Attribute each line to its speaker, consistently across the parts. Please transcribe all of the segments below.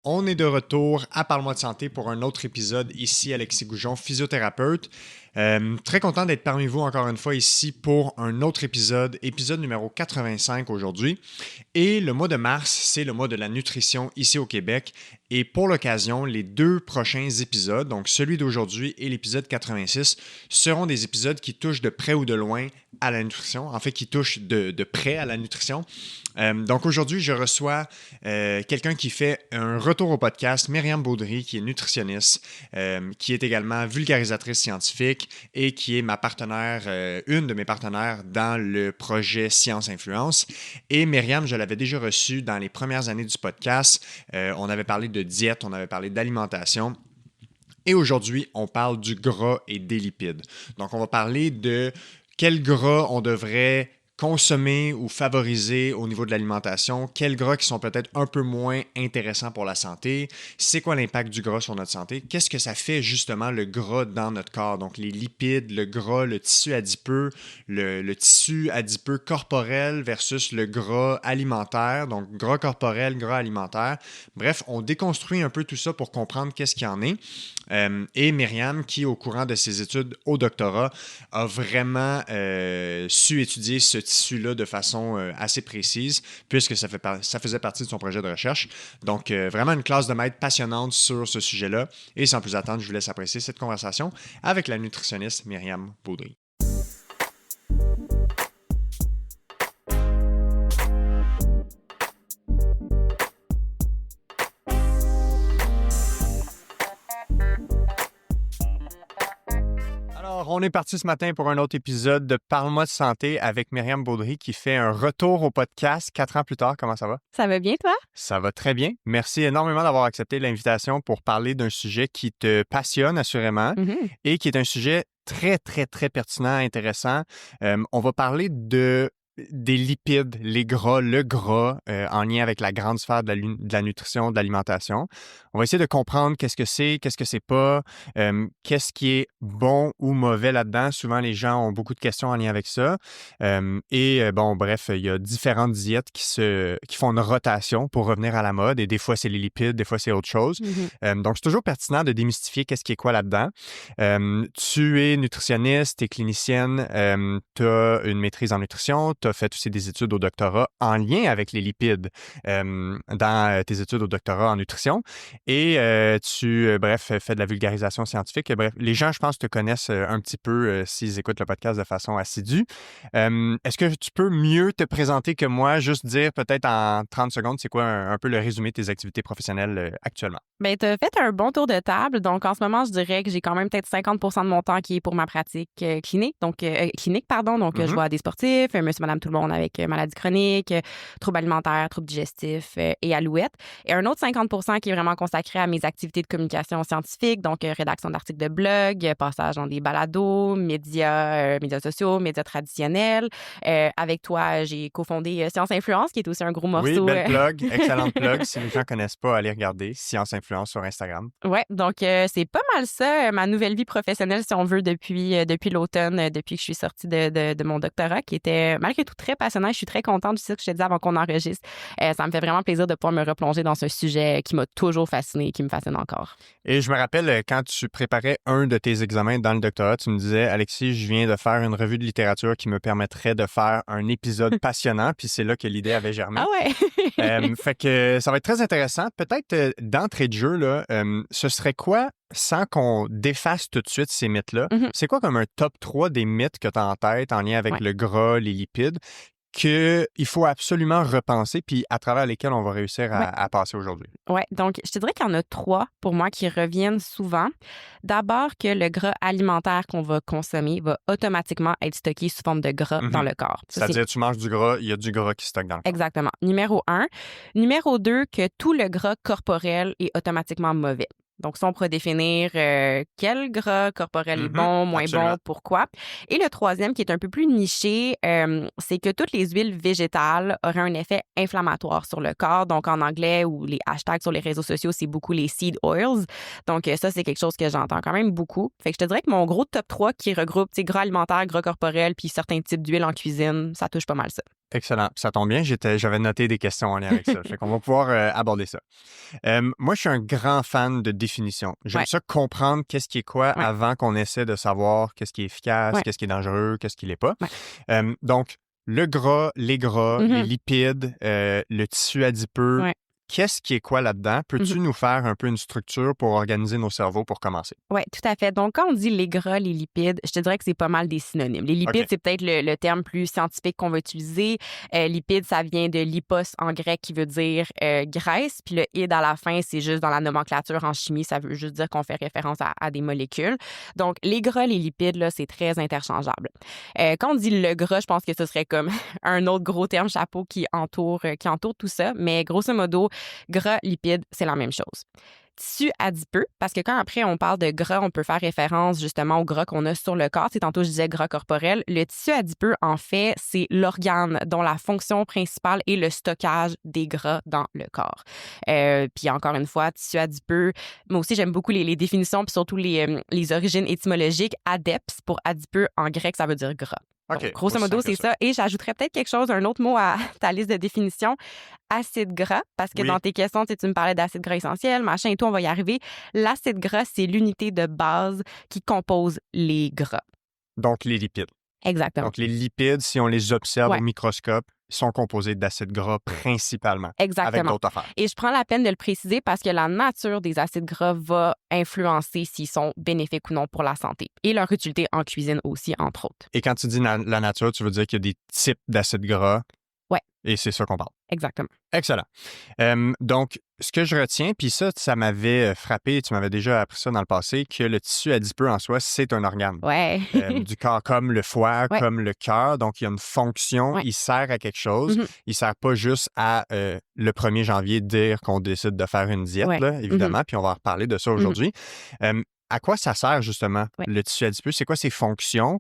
Speaker 1: On est de retour à Parle-moi de santé pour un autre épisode. Ici, Alexis Goujon, physiothérapeute. Très content d'être parmi vous encore une fois ici pour un autre épisode, épisode numéro 85 aujourd'hui. Et le mois de mars, c'est le mois de la nutrition ici au Québec. Et pour l'occasion, les deux prochains épisodes, donc celui d'aujourd'hui et l'épisode 86, seront des épisodes qui touchent de près ou de loin à la nutrition. En fait, qui touchent de près à la nutrition. Donc aujourd'hui, je reçois quelqu'un qui fait un retour au podcast, Myriam Beaudry, qui est nutritionniste, qui est également vulgarisatrice scientifique et qui est ma partenaire, une de mes partenaires dans le projet Science Influence. Et Myriam, je l'avais déjà reçue dans les premières années du podcast. On avait parlé de diète, on avait parlé d'alimentation. Et aujourd'hui, on parle du gras et des lipides. Donc, on va parler de quel gras on devrait consommer ou favoriser au niveau de l'alimentation, quels gras qui sont peut-être un peu moins intéressants pour la santé, c'est quoi l'impact du gras sur notre santé, qu'est-ce que ça fait justement le gras dans notre corps, donc les lipides, le gras, le tissu adipeux, le tissu adipeux corporel versus le gras alimentaire, donc gras corporel, gras alimentaire. Bref, on déconstruit un peu tout ça pour comprendre qu'est-ce qu'il y en est. Et Myriam, qui au courant de ses études au doctorat, a vraiment su étudier ce tissu-là de façon assez précise, puisque ça faisait partie de son projet de recherche. Donc, vraiment une classe de maître passionnante sur ce sujet-là. Et sans plus attendre, je vous laisse apprécier cette conversation avec la nutritionniste Myriam Beaudry. Alors, on est parti ce matin pour un autre épisode de Parle-moi de santé avec Myriam Beaudry qui fait un retour au podcast 4 ans plus tard. Comment ça va?
Speaker 2: Ça va bien, toi?
Speaker 1: Ça va très bien. Merci énormément d'avoir accepté l'invitation pour parler d'un sujet qui te passionne assurément et qui est un sujet très, très, très pertinent, intéressant. On va parler des lipides, les gras, le gras, en lien avec la grande sphère de la nutrition, de l'alimentation. On va essayer de comprendre qu'est-ce que c'est pas, qu'est-ce qui est bon ou mauvais là-dedans. Souvent, les gens ont beaucoup de questions en lien avec ça. Bref, il y a différentes diètes qui font une rotation pour revenir à la mode et des fois, c'est les lipides, des fois, c'est autre chose. Donc, c'est toujours pertinent de démystifier qu'est-ce qui est quoi là-dedans. Tu es nutritionniste, tu es clinicienne, tu as une maîtrise en nutrition, tu as fait aussi des études au doctorat en lien avec les lipides dans tes études au doctorat en nutrition. Et tu fais de la vulgarisation scientifique. Bref, les gens, je pense, te connaissent un petit peu s'ils écoutent le podcast de façon assidue. Est-ce que tu peux mieux te présenter que moi, juste dire peut-être en 30 secondes, c'est quoi un peu le résumé de tes activités professionnelles actuellement?
Speaker 2: Bien, tu as fait un bon tour de table. Donc, en ce moment, je dirais que j'ai quand même peut-être 50 % de mon temps qui est pour ma pratique clinique. Donc, je vois des sportifs, monsieur, madame, tout le monde avec maladies chroniques, troubles alimentaires, troubles digestifs et alouettes. Et un autre 50 % qui est vraiment consacré à mes activités de communication scientifique, donc rédaction d'articles de blog, passage dans des balados, médias sociaux, médias traditionnels. Avec toi, j'ai cofondé Science Influence, qui est aussi un gros morceau.
Speaker 1: Oui, belle plug, excellente plug. Si les gens ne connaissent pas, allez regarder Science Influence sur Instagram.
Speaker 2: Oui, donc c'est pas mal ça, ma nouvelle vie professionnelle, si on veut, depuis l'automne, depuis que je suis sortie de mon doctorat, qui était malgré tout très passionnant. Je suis très contente du titre que je te disais avant qu'on enregistre. Ça me fait vraiment plaisir de pouvoir me replonger dans ce sujet qui m'a toujours fascinée et qui me fascine encore.
Speaker 1: Et je me rappelle, quand tu préparais un de tes examens dans le doctorat, tu me disais, Alexis, je viens de faire une revue de littérature qui me permettrait de faire un épisode passionnant, puis c'est là que l'idée avait germé.
Speaker 2: Ah ouais!
Speaker 1: Fait que ça va être très intéressant. Peut-être d'entrée de jeu, là, ce serait quoi, sans qu'on défasse tout de suite ces mythes-là, c'est quoi comme un top 3 des mythes que tu as en tête en lien avec le gras, les lipides, qu'il faut absolument repenser, puis à travers lesquels on va réussir à passer aujourd'hui?
Speaker 2: Oui, donc je te dirais qu'il y en a 3 pour moi qui reviennent souvent. D'abord, que le gras alimentaire qu'on va consommer va automatiquement être stocké sous forme de gras dans le corps.
Speaker 1: C'est-à-dire, tu manges du gras, il y a du gras qui stocke dans le corps.
Speaker 2: Exactement. Numéro 1. Numéro 2, que tout le gras corporel est automatiquement mauvais. Donc, ça, on pourra définir quel gras corporel est bon, moins bon, pourquoi. Et le troisième, qui est un peu plus niché, c'est que toutes les huiles végétales auraient un effet inflammatoire sur le corps. Donc, en anglais, ou les hashtags sur les réseaux sociaux, c'est beaucoup les seed oils. Donc, ça, c'est quelque chose que j'entends quand même beaucoup. Fait que je te dirais que mon gros top 3 qui regroupe gras alimentaire, gras corporel, puis certains types d'huiles en cuisine, ça touche pas mal ça.
Speaker 1: Excellent. Ça tombe bien, j'avais noté des questions en lien avec ça. Fait qu'on va pouvoir aborder ça. Moi, je suis un grand fan de définition. J'aime ça comprendre qu'est-ce qui est quoi avant qu'on essaie de savoir qu'est-ce qui est efficace, qu'est-ce qui est dangereux, qu'est-ce qui l'est pas. Donc, le gras, les lipides, le tissu adipeux, qu'est-ce qui est quoi là-dedans? Peux-tu nous faire un peu une structure pour organiser nos cerveaux pour commencer?
Speaker 2: Oui, tout à fait. Donc, quand on dit les gras, les lipides, je te dirais que c'est pas mal des synonymes. Les lipides, c'est peut-être le terme plus scientifique qu'on va utiliser. Lipides, ça vient de lipos en grec qui veut dire graisse. Puis le ide à la fin, c'est juste dans la nomenclature en chimie, ça veut juste dire qu'on fait référence à des molécules. Donc, les gras, les lipides, là, c'est très interchangeable. Quand on dit le gras, je pense que ce serait comme un autre gros terme chapeau qui entoure tout ça. Mais grosso modo, gras, lipides, c'est la même chose. Tissu adipeux, parce que quand après on parle de gras, on peut faire référence justement au gras qu'on a sur le corps. Tantôt, je disais gras corporel. Le tissu adipeux, en fait, c'est l'organe dont la fonction principale est le stockage des gras dans le corps. Puis encore une fois, tissu adipeux, moi aussi, j'aime beaucoup les définitions, puis surtout les origines étymologiques. Adeps, pour adipeux, en grec, ça veut dire gras.
Speaker 1: Okay,
Speaker 2: donc, grosso modo, c'est ça. Et j'ajouterais peut-être quelque chose, un autre mot à ta liste de définition, acide gras, parce que dans tes questions, tu me parlais d'acide gras essentiel, machin et tout, on va y arriver. L'acide gras, c'est l'unité de base qui compose les gras.
Speaker 1: Donc, les lipides.
Speaker 2: Exactement.
Speaker 1: Donc, les lipides, si on les observe au microscope, sont composés d'acides gras principalement.
Speaker 2: Exactement.
Speaker 1: Avec d'autres affaires.
Speaker 2: Et je prends la peine de le préciser parce que la nature des acides gras va influencer s'ils sont bénéfiques ou non pour la santé. Et leur utilité en cuisine aussi, entre autres.
Speaker 1: Et quand tu dis la nature, tu veux dire qu'il y a des types d'acides gras.
Speaker 2: Oui.
Speaker 1: Et c'est ça qu'on parle.
Speaker 2: Exactement.
Speaker 1: Excellent. Donc, ce que je retiens, puis ça m'avait frappé, tu m'avais déjà appris ça dans le passé, que le tissu adipeux en soi, c'est un organe.
Speaker 2: Ouais.
Speaker 1: Du corps, comme le foie, comme le cœur. Donc, il y a une fonction, il sert à quelque chose. Il ne sert pas juste à le 1er janvier dire qu'on décide de faire une diète, là, évidemment, puis on va en reparler de ça aujourd'hui. À quoi ça sert, justement, le tissu adipeux? C'est quoi ses fonctions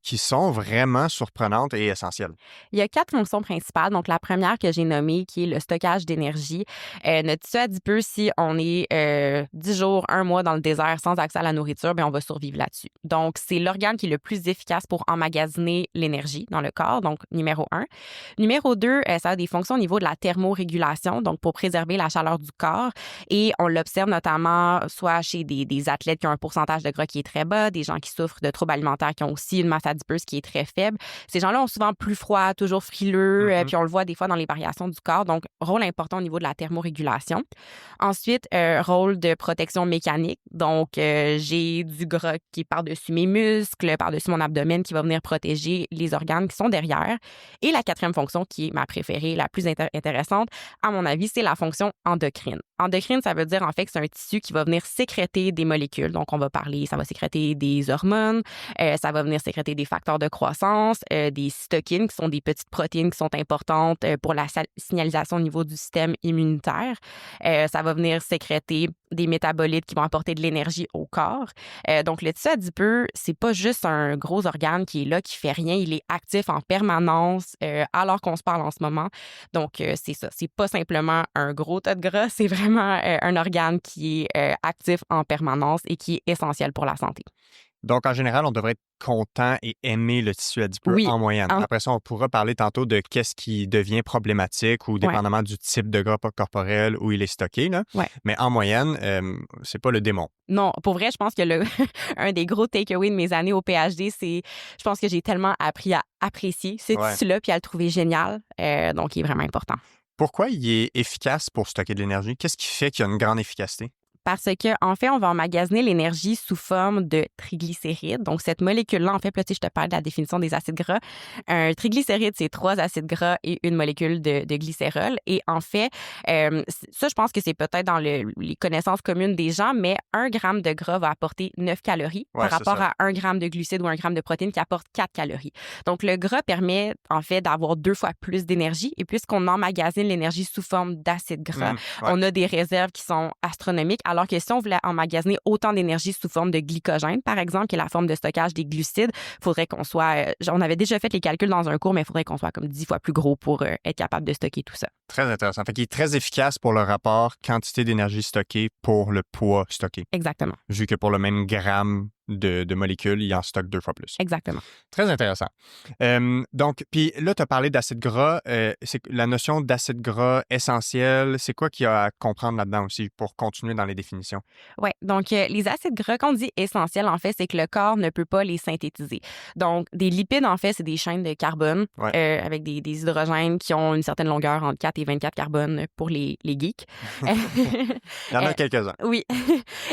Speaker 1: qui sont vraiment surprenantes et essentielles?
Speaker 2: Il y a 4 fonctions principales. Donc, la première que j'ai nommée, qui est le stockage d'énergie. Notre tissu adipeux, si on est 10 jours, 1 mois dans le désert sans accès à la nourriture, bien, on va survivre là-dessus. Donc, c'est l'organe qui est le plus efficace pour emmagasiner l'énergie dans le corps. Donc, numéro 1. Numéro 2, ça a des fonctions au niveau de la thermorégulation, donc pour préserver la chaleur du corps. Et on l'observe notamment soit chez des athlètes qui ont un pourcentage de gras qui est très bas, des gens qui souffrent de troubles alimentaires qui ont aussi une masse adipeuse qui est très faible. Ces gens-là ont souvent plus froid, toujours frileux, puis on le voit des fois dans les variations du corps. Donc, rôle important au niveau de la thermorégulation. Ensuite, rôle de protection mécanique. Donc, j'ai du gras qui est par-dessus mes muscles, par-dessus mon abdomen, qui va venir protéger les organes qui sont derrière. Et la 4e fonction, qui est ma préférée, la plus intéressante, à mon avis, c'est la fonction endocrine. Endocrine, ça veut dire en fait que c'est un tissu qui va venir sécréter des molécules. Donc, on va parler, ça va sécréter des hormones, ça va venir sécréter des facteurs de croissance, des cytokines, qui sont des petites protéines qui sont importantes pour la signalisation au niveau du système immunitaire. Ça va venir sécréter des métabolites qui vont apporter de l'énergie au corps. Donc, le tissu adipeux, c'est pas juste un gros organe qui est là, qui fait rien. Il est actif en permanence alors qu'on se parle en ce moment. Donc, c'est ça. C'est pas simplement un gros tas de gras, c'est vraiment un organe qui est actif en permanence et qui est essentiel pour la santé.
Speaker 1: Donc, en général, on devrait être content et aimer le tissu adipeux en moyenne. Après ça, on pourra parler tantôt de qu'est-ce qui devient problématique ou dépendamment du type de gras corporel où il est stocké. Là. Mais en moyenne, c'est pas le démon.
Speaker 2: Non, pour vrai, je pense que un des gros takeaways de mes années au PhD, c'est je pense que j'ai tellement appris à apprécier ce tissu-là puis à le trouver génial. Donc, il est vraiment important.
Speaker 1: Pourquoi il est efficace pour stocker de l'énergie? Qu'est-ce qui fait qu'il y a une grande efficacité?
Speaker 2: Parce que, en fait, on va emmagasiner l'énergie sous forme de triglycérides. Donc, cette molécule-là, en fait, là, je te parle de la définition des acides gras. Un triglycéride, c'est 3 acides gras et une molécule de glycérol. Et en fait, ça, je pense que c'est peut-être dans les connaissances communes des gens, mais 1 gramme de gras va apporter 9 calories par rapport à 1 gramme de glucides ou 1 gramme de protéines qui apporte 4 calories. Donc, le gras permet, en fait, d'avoir 2 fois plus d'énergie. Et puisqu'on emmagasine l'énergie sous forme d'acides gras, on a des réserves qui sont astronomiques. Alors que si on voulait emmagasiner autant d'énergie sous forme de glycogène, par exemple, qui est la forme de stockage des glucides, il faudrait qu'on soit... on avait déjà fait les calculs dans un cours, mais il faudrait qu'on soit comme 10 fois plus gros pour être capable de stocker tout ça.
Speaker 1: Très intéressant. Fait qu'il est très efficace pour le rapport quantité d'énergie stockée pour le poids stocké.
Speaker 2: Exactement.
Speaker 1: Vu que pour le même gramme de molécules, il en stocke 2 fois plus.
Speaker 2: Exactement.
Speaker 1: Très intéressant. Donc, puis là, tu as parlé d'acide gras. C'est la notion d'acide gras essentiel, c'est quoi qu'il y a à comprendre là-dedans aussi pour continuer dans les définitions?
Speaker 2: Oui, donc les acides gras, quand on dit essentiels, en fait, c'est que le corps ne peut pas les synthétiser. Donc, des lipides, en fait, c'est des chaînes de carbone avec des hydrogènes qui ont une certaine longueur entre 4 et 24 carbone pour les geeks.
Speaker 1: Il y en a quelques-uns.
Speaker 2: Oui.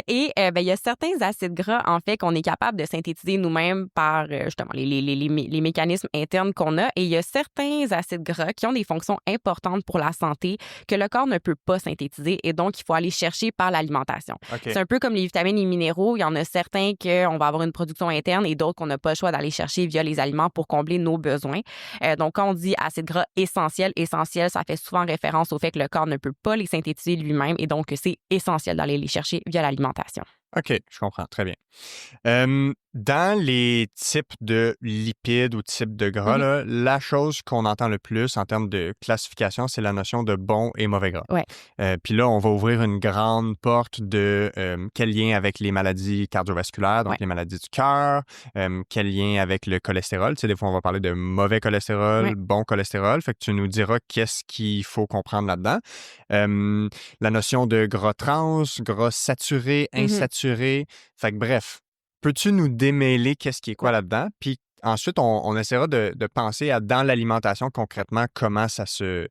Speaker 2: Et il y a certains acides gras, en fait, qu'on est capable de synthétiser nous-mêmes par justement les mécanismes internes qu'on a. Et il y a certains acides gras qui ont des fonctions importantes pour la santé que le corps ne peut pas synthétiser et donc il faut aller chercher par l'alimentation.
Speaker 1: Okay.
Speaker 2: C'est un peu comme les vitamines et minéraux. Il y en a certains qu'on va avoir une production interne et d'autres qu'on n'a pas le choix d'aller chercher via les aliments pour combler nos besoins. Donc, quand on dit acides gras essentiels, ça fait souvent référence au fait que le corps ne peut pas les synthétiser lui-même et donc c'est essentiel d'aller les chercher via l'alimentation.
Speaker 1: OK, je comprends. Très bien. Dans les types de lipides ou types de gras, là, la chose qu'on entend le plus en termes de classification, c'est la notion de bon et mauvais gras.
Speaker 2: Ouais.
Speaker 1: Puis là, on va ouvrir une grande porte de quel lien avec les maladies cardiovasculaires, donc les maladies du cœur, quel lien avec le cholestérol. Tu sais, des fois, on va parler de mauvais cholestérol, bon cholestérol. Fait que tu nous diras qu'est-ce qu'il faut comprendre là-dedans. La notion de gras trans, gras saturé, insaturé. Fait que bref, peux-tu nous démêler qu'est-ce qui est quoi là-dedans? Puis ensuite, on essaiera de penser à, dans l'alimentation, concrètement, comment ça se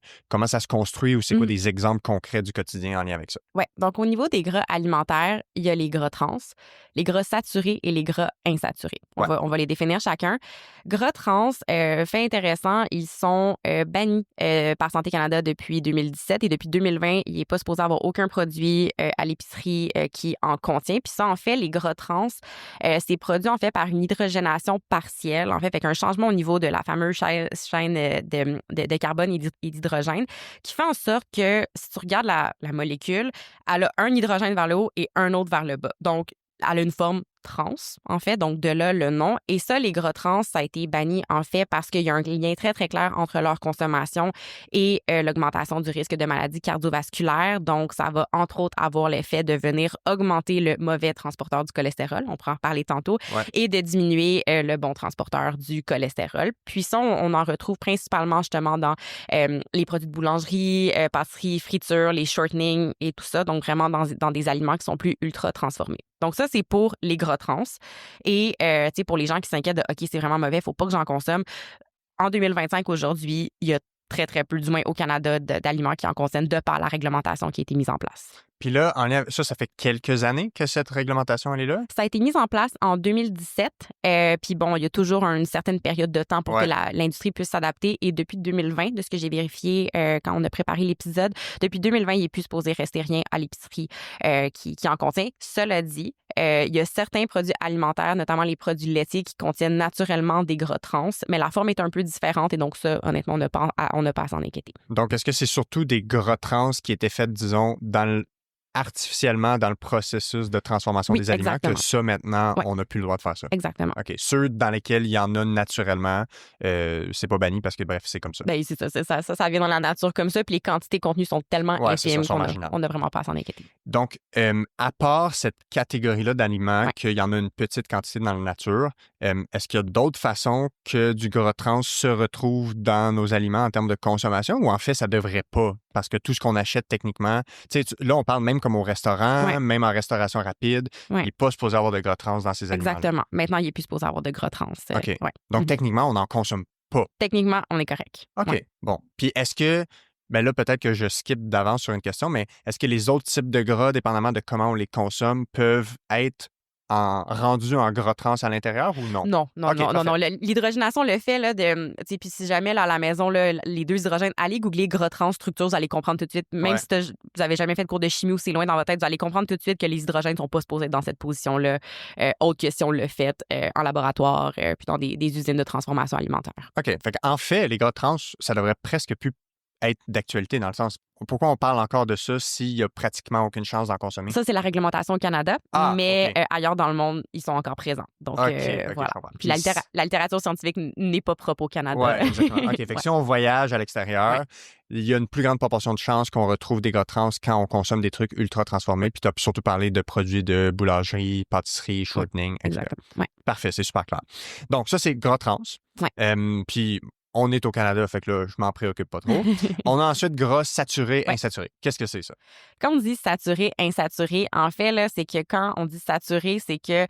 Speaker 1: construit ou c'est quoi des exemples concrets du quotidien en lien avec ça?
Speaker 2: Oui. Donc, au niveau des gras alimentaires, il y a les gras trans, les gras saturés et les gras insaturés. On va les définir chacun. Gras trans, fait intéressant, ils sont bannis par Santé Canada depuis 2017 et depuis 2020, il n'est pas supposé avoir aucun produit à l'épicerie qui en contient. Puis ça, en fait, les gras trans, c'est produit en fait par une hydrogénation partielle, en fait, avec un changement au niveau de la fameuse chaîne de carbone et d'hydrogène, qui fait en sorte que si tu regardes la molécule, elle a un hydrogène vers le haut et un autre vers le bas. Donc, elle a une forme trans, en fait, donc de là le nom. Et ça, les gras trans, ça a été banni, en fait, parce qu'il y a un lien très, très clair entre leur consommation et l'augmentation du risque de maladies cardiovasculaires. Donc, ça va, entre autres, avoir l'effet de venir augmenter le mauvais transporteur du cholestérol, on pourra en reparler tantôt, et de diminuer le bon transporteur du cholestérol. Puis ça, on en retrouve principalement, justement, dans les produits de boulangerie, pâtisserie, friture, les shortening et tout ça, donc vraiment dans des aliments qui sont plus ultra transformés. Donc ça, c'est pour les gras trans. Et tu sais, pour les gens qui s'inquiètent de « OK, c'est vraiment mauvais, il ne faut pas que j'en consomme », en 2025, aujourd'hui, il y a très, très peu, du moins au Canada, d'aliments qui en contiennent de par la réglementation qui a été mise en place.
Speaker 1: Puis là, ça fait quelques années que cette réglementation, elle est là?
Speaker 2: Ça a été mis en place en 2017. Puis bon, il y a toujours une certaine période de temps pour que l'industrie puisse s'adapter. Et depuis 2020, de ce que j'ai vérifié quand on a préparé l'épisode, depuis 2020, il n'est plus supposé rester rien à l'épicerie qui en contient. Cela dit, il y a certains produits alimentaires, notamment les produits laitiers, qui contiennent naturellement des gras trans, mais la forme est un peu différente. Et donc ça, honnêtement, on n'a pas à s'en inquiéter.
Speaker 1: Donc, est-ce que c'est surtout des gras trans qui étaient faits, disons, artificiellement dans le processus de transformation des aliments, exactement. Que ça, maintenant, on n'a plus le droit de faire ça?
Speaker 2: Exactement.
Speaker 1: OK. Ceux dans lesquels il y en a naturellement, c'est pas banni parce que, bref, c'est comme ça.
Speaker 2: Bien, c'est ça. Ça vient dans la nature comme ça, puis les quantités contenues sont tellement infimes qu'on n'a vraiment pas à s'en inquiéter.
Speaker 1: Donc, à part cette catégorie-là d'aliments, qu'il y en a une petite quantité dans la nature, est-ce qu'il y a d'autres façons que du gras trans se retrouve dans nos aliments en termes de consommation, ou en fait, ça devrait pas? Parce que tout ce qu'on achète techniquement, tu sais, là, on parle même comme au restaurant, même en restauration rapide, il n'est pas supposé avoir de gras trans dans ces aliments.
Speaker 2: Exactement. Maintenant, il n'est plus supposé avoir de gras trans.
Speaker 1: OK. Donc, techniquement, on n'en consomme pas.
Speaker 2: Techniquement, on est correct.
Speaker 1: OK. Bon. Puis, est-ce que, ben là, peut-être que je skip d'avance sur une question, mais est-ce que les autres types de gras, dépendamment de comment on les consomme, peuvent être rendu en gras trans à l'intérieur ou non?
Speaker 2: Non. L'hydrogénation le fait, là, puis si jamais, là, à la maison, là, les deux hydrogènes, allez googler gras trans structure, vous allez comprendre tout de suite. Même si vous n'avez jamais fait de cours de chimie ou c'est loin dans votre tête, vous allez comprendre tout de suite que les hydrogènes ne sont pas supposés être dans cette position-là, autre que si on le fait en laboratoire, puis dans des usines de transformation alimentaire.
Speaker 1: OK. Fait qu'en fait, les gras trans, ça devrait presque plus être d'actualité dans le sens, pourquoi on parle encore de ça s'il n'y a pratiquement aucune chance d'en consommer?
Speaker 2: Ça, c'est la réglementation au Canada, mais
Speaker 1: OK.
Speaker 2: ailleurs dans le monde, ils sont encore présents. Donc,
Speaker 1: OK,
Speaker 2: voilà.
Speaker 1: je comprends.
Speaker 2: Puis la littérature scientifique n'est pas propre au Canada.
Speaker 1: Oui, exactement. OK, fait que si on voyage à l'extérieur, il y a une plus grande proportion de chances qu'on retrouve des gras trans quand on consomme des trucs ultra transformés. Puis tu as surtout parlé de produits de boulangerie, pâtisserie, shortening, etc.
Speaker 2: Exactement.
Speaker 1: Parfait, c'est super clair. Donc, ça, c'est gras trans. Puis on est au Canada, fait que là, je m'en préoccupe pas trop. On a ensuite gras saturé, insaturé. Qu'est-ce que c'est ça?
Speaker 2: Quand on dit saturé, insaturé, en fait, là, c'est que quand on dit saturé, c'est que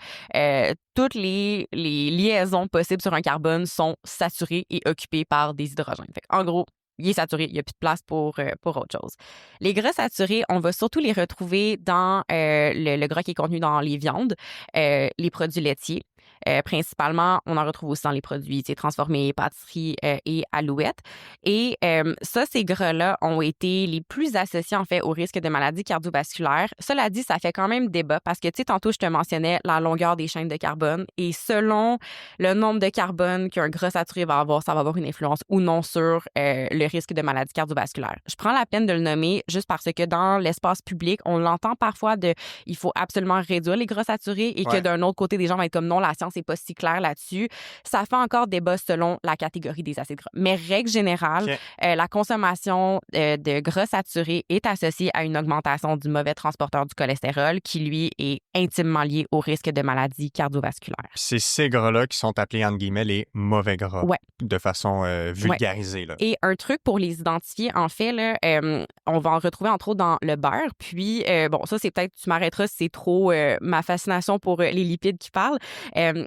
Speaker 2: toutes les liaisons possibles sur un carbone sont saturées et occupées par des hydrogènes. Fait en gros, il est saturé, il n'y a plus de place pour autre chose. Les gras saturés, on va surtout les retrouver dans le gras qui est contenu dans les viandes, les produits laitiers. Principalement, on en retrouve aussi dans les produits transformés, pâtisseries et alouettes. Et ça, ces gras-là ont été les plus associés, en fait, au risque de maladies cardiovasculaires. Cela dit, ça fait quand même débat parce que, tu sais, tantôt, je te mentionnais la longueur des chaînes de carbone. Et selon le nombre de carbone qu'un gras saturé va avoir, ça va avoir une influence ou non sur le risque de maladies cardiovasculaires. Je prends la peine de le nommer juste parce que dans l'espace public, on l'entend parfois il faut absolument réduire les gras saturés et que d'un autre côté, des gens vont être comme non, la science n'est pas si claire là-dessus. Ça fait encore débat selon la catégorie des acides gras. Mais règle générale, la consommation de gras saturés est associée à une augmentation du mauvais transporteur du cholestérol qui, lui, est intimement lié au risque de maladies cardiovasculaires.
Speaker 1: C'est ces gras-là qui sont appelés, entre guillemets, les mauvais gras, de façon vulgarisée. Là.
Speaker 2: Et un truc pour les identifier, en fait, là, on va en retrouver entre autres dans le beurre. Puis, bon, ça, c'est peut-être, tu m'arrêteras si c'est trop ma fascination pour les lipides qui parlent.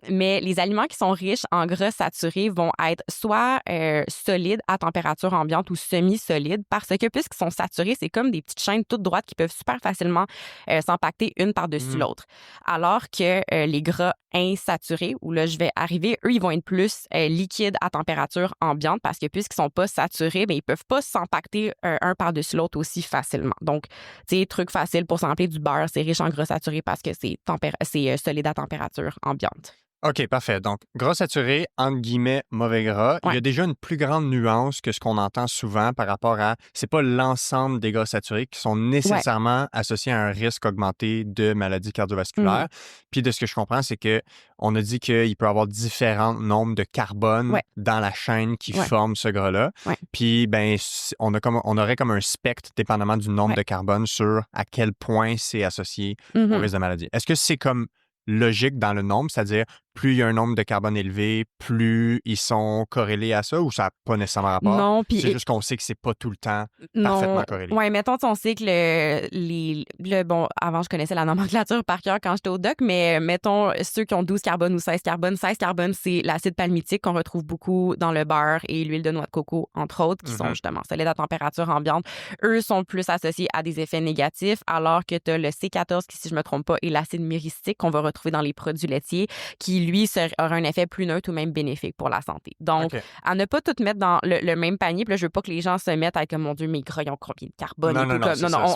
Speaker 2: Mais les aliments qui sont riches en gras saturés vont être soit solides à température ambiante ou semi-solides parce que puisqu'ils sont saturés, c'est comme des petites chaînes toutes droites qui peuvent super facilement s'empacter une par-dessus l'autre. Alors que les gras insaturés, où là, je vais arriver, eux, ils vont être plus liquides à température ambiante parce que puisqu'ils sont pas saturés, bien, ils peuvent pas s'empacter un par-dessus l'autre aussi facilement. Donc, tu sais, truc facile pour s'emplir du beurre, c'est riche en gras saturés parce que c'est solide à température ambiante.
Speaker 1: OK, parfait. Donc, gras saturé, entre guillemets, mauvais gras. Il y a déjà une plus grande nuance que ce qu'on entend souvent par rapport à... C'est pas l'ensemble des gras saturés qui sont nécessairement associés à un risque augmenté de maladies cardiovasculaires. Puis de ce que je comprends, c'est que on a dit qu'il peut y avoir différents nombres de carbone dans la chaîne qui forme ce gras-là. Puis, ben, on aurait comme un spectre, dépendamment du nombre de carbone, sur à quel point c'est associé au risque de maladie. Est-ce que c'est comme logique dans le nombre, c'est-à-dire plus il y a un nombre de carbone élevé, plus ils sont corrélés à ça ou ça n'a pas nécessairement rapport?
Speaker 2: Non, puis
Speaker 1: c'est juste qu'on sait que c'est pas tout le temps parfaitement corrélé.
Speaker 2: Oui, mettons, on sait que bon, avant, je connaissais la nomenclature par cœur quand j'étais au doc, mais mettons, ceux qui ont 12 carbone ou 16 carbone, c'est l'acide palmitique qu'on retrouve beaucoup dans le beurre et l'huile de noix de coco, entre autres, qui sont justement solides à température ambiante. Eux sont plus associés à des effets négatifs, alors que tu as le C14, qui, si je me trompe pas, est l'acide myristique qu'on va retrouver dans les produits laitiers, qui, lui, aura un effet plus neutre ou même bénéfique pour la santé. Donc, à ne pas tout mettre dans le même panier. Puis là, je veux pas que les gens se mettent à comme, mon Dieu, mes gras, ils ont combien de carbone? Non,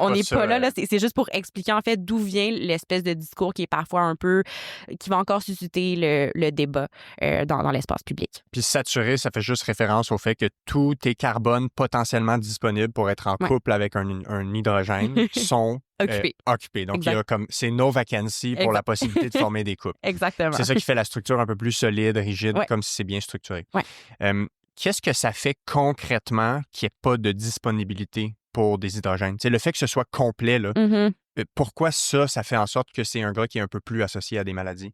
Speaker 2: on n'est pas là. C'est juste pour expliquer, en fait, d'où vient l'espèce de discours qui est parfois un peu... qui va encore susciter le débat dans l'espace public.
Speaker 1: Puis saturé, ça fait juste référence au fait que tous tes carbones potentiellement disponibles pour être en couple avec un hydrogène sont occupés. Donc, il y a comme c'est no vacancy pour la possibilité de former des couples.
Speaker 2: Exactement.
Speaker 1: C'est ça qui fait la structure un peu plus solide, rigide, comme si c'est bien structuré. Qu'est-ce que ça fait concrètement qu'il n'y ait pas de disponibilité pour des hydrogènes? T'sais, le fait que ce soit complet, là, pourquoi ça fait en sorte que c'est un gras qui est un peu plus associé à des maladies?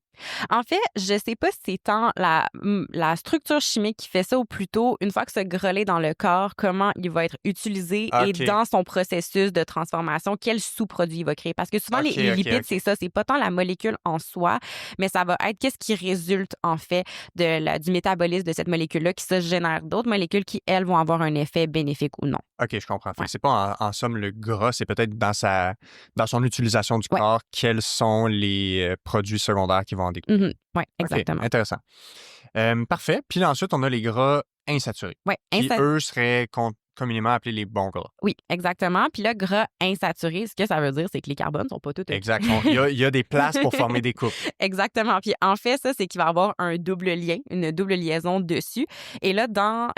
Speaker 2: En fait, je sais pas si c'est tant la structure chimique qui fait ça ou plutôt, une fois que ce gras-là est dans le corps, comment il va être utilisé et dans son processus de transformation, quel sous-produit il va créer. Parce que souvent, les lipides, c'est ça, c'est pas tant la molécule en soi, mais ça va être qu'est-ce qui résulte, en fait, du métabolisme de cette molécule-là qui se génère d'autres molécules qui, elles, vont avoir un effet bénéfique ou non.
Speaker 1: OK, je comprends. C'est pas en somme le gras, c'est peut-être dans son utilisation du corps, quels sont les produits secondaires qui vont en découler.
Speaker 2: Oui, exactement.
Speaker 1: Okay, intéressant. Parfait. Puis là, ensuite, on a les gras insaturés. Qui, eux, seraient communément appelés les bons gras.
Speaker 2: Oui, exactement. Puis là, gras insaturés, ce que ça veut dire, c'est que les carbones ne sont pas tous...
Speaker 1: Exact. Il y a des places pour former des couples.
Speaker 2: Exactement. Puis en fait, ça, c'est qu'il va y avoir un double lien, une double liaison dessus. Et là, dans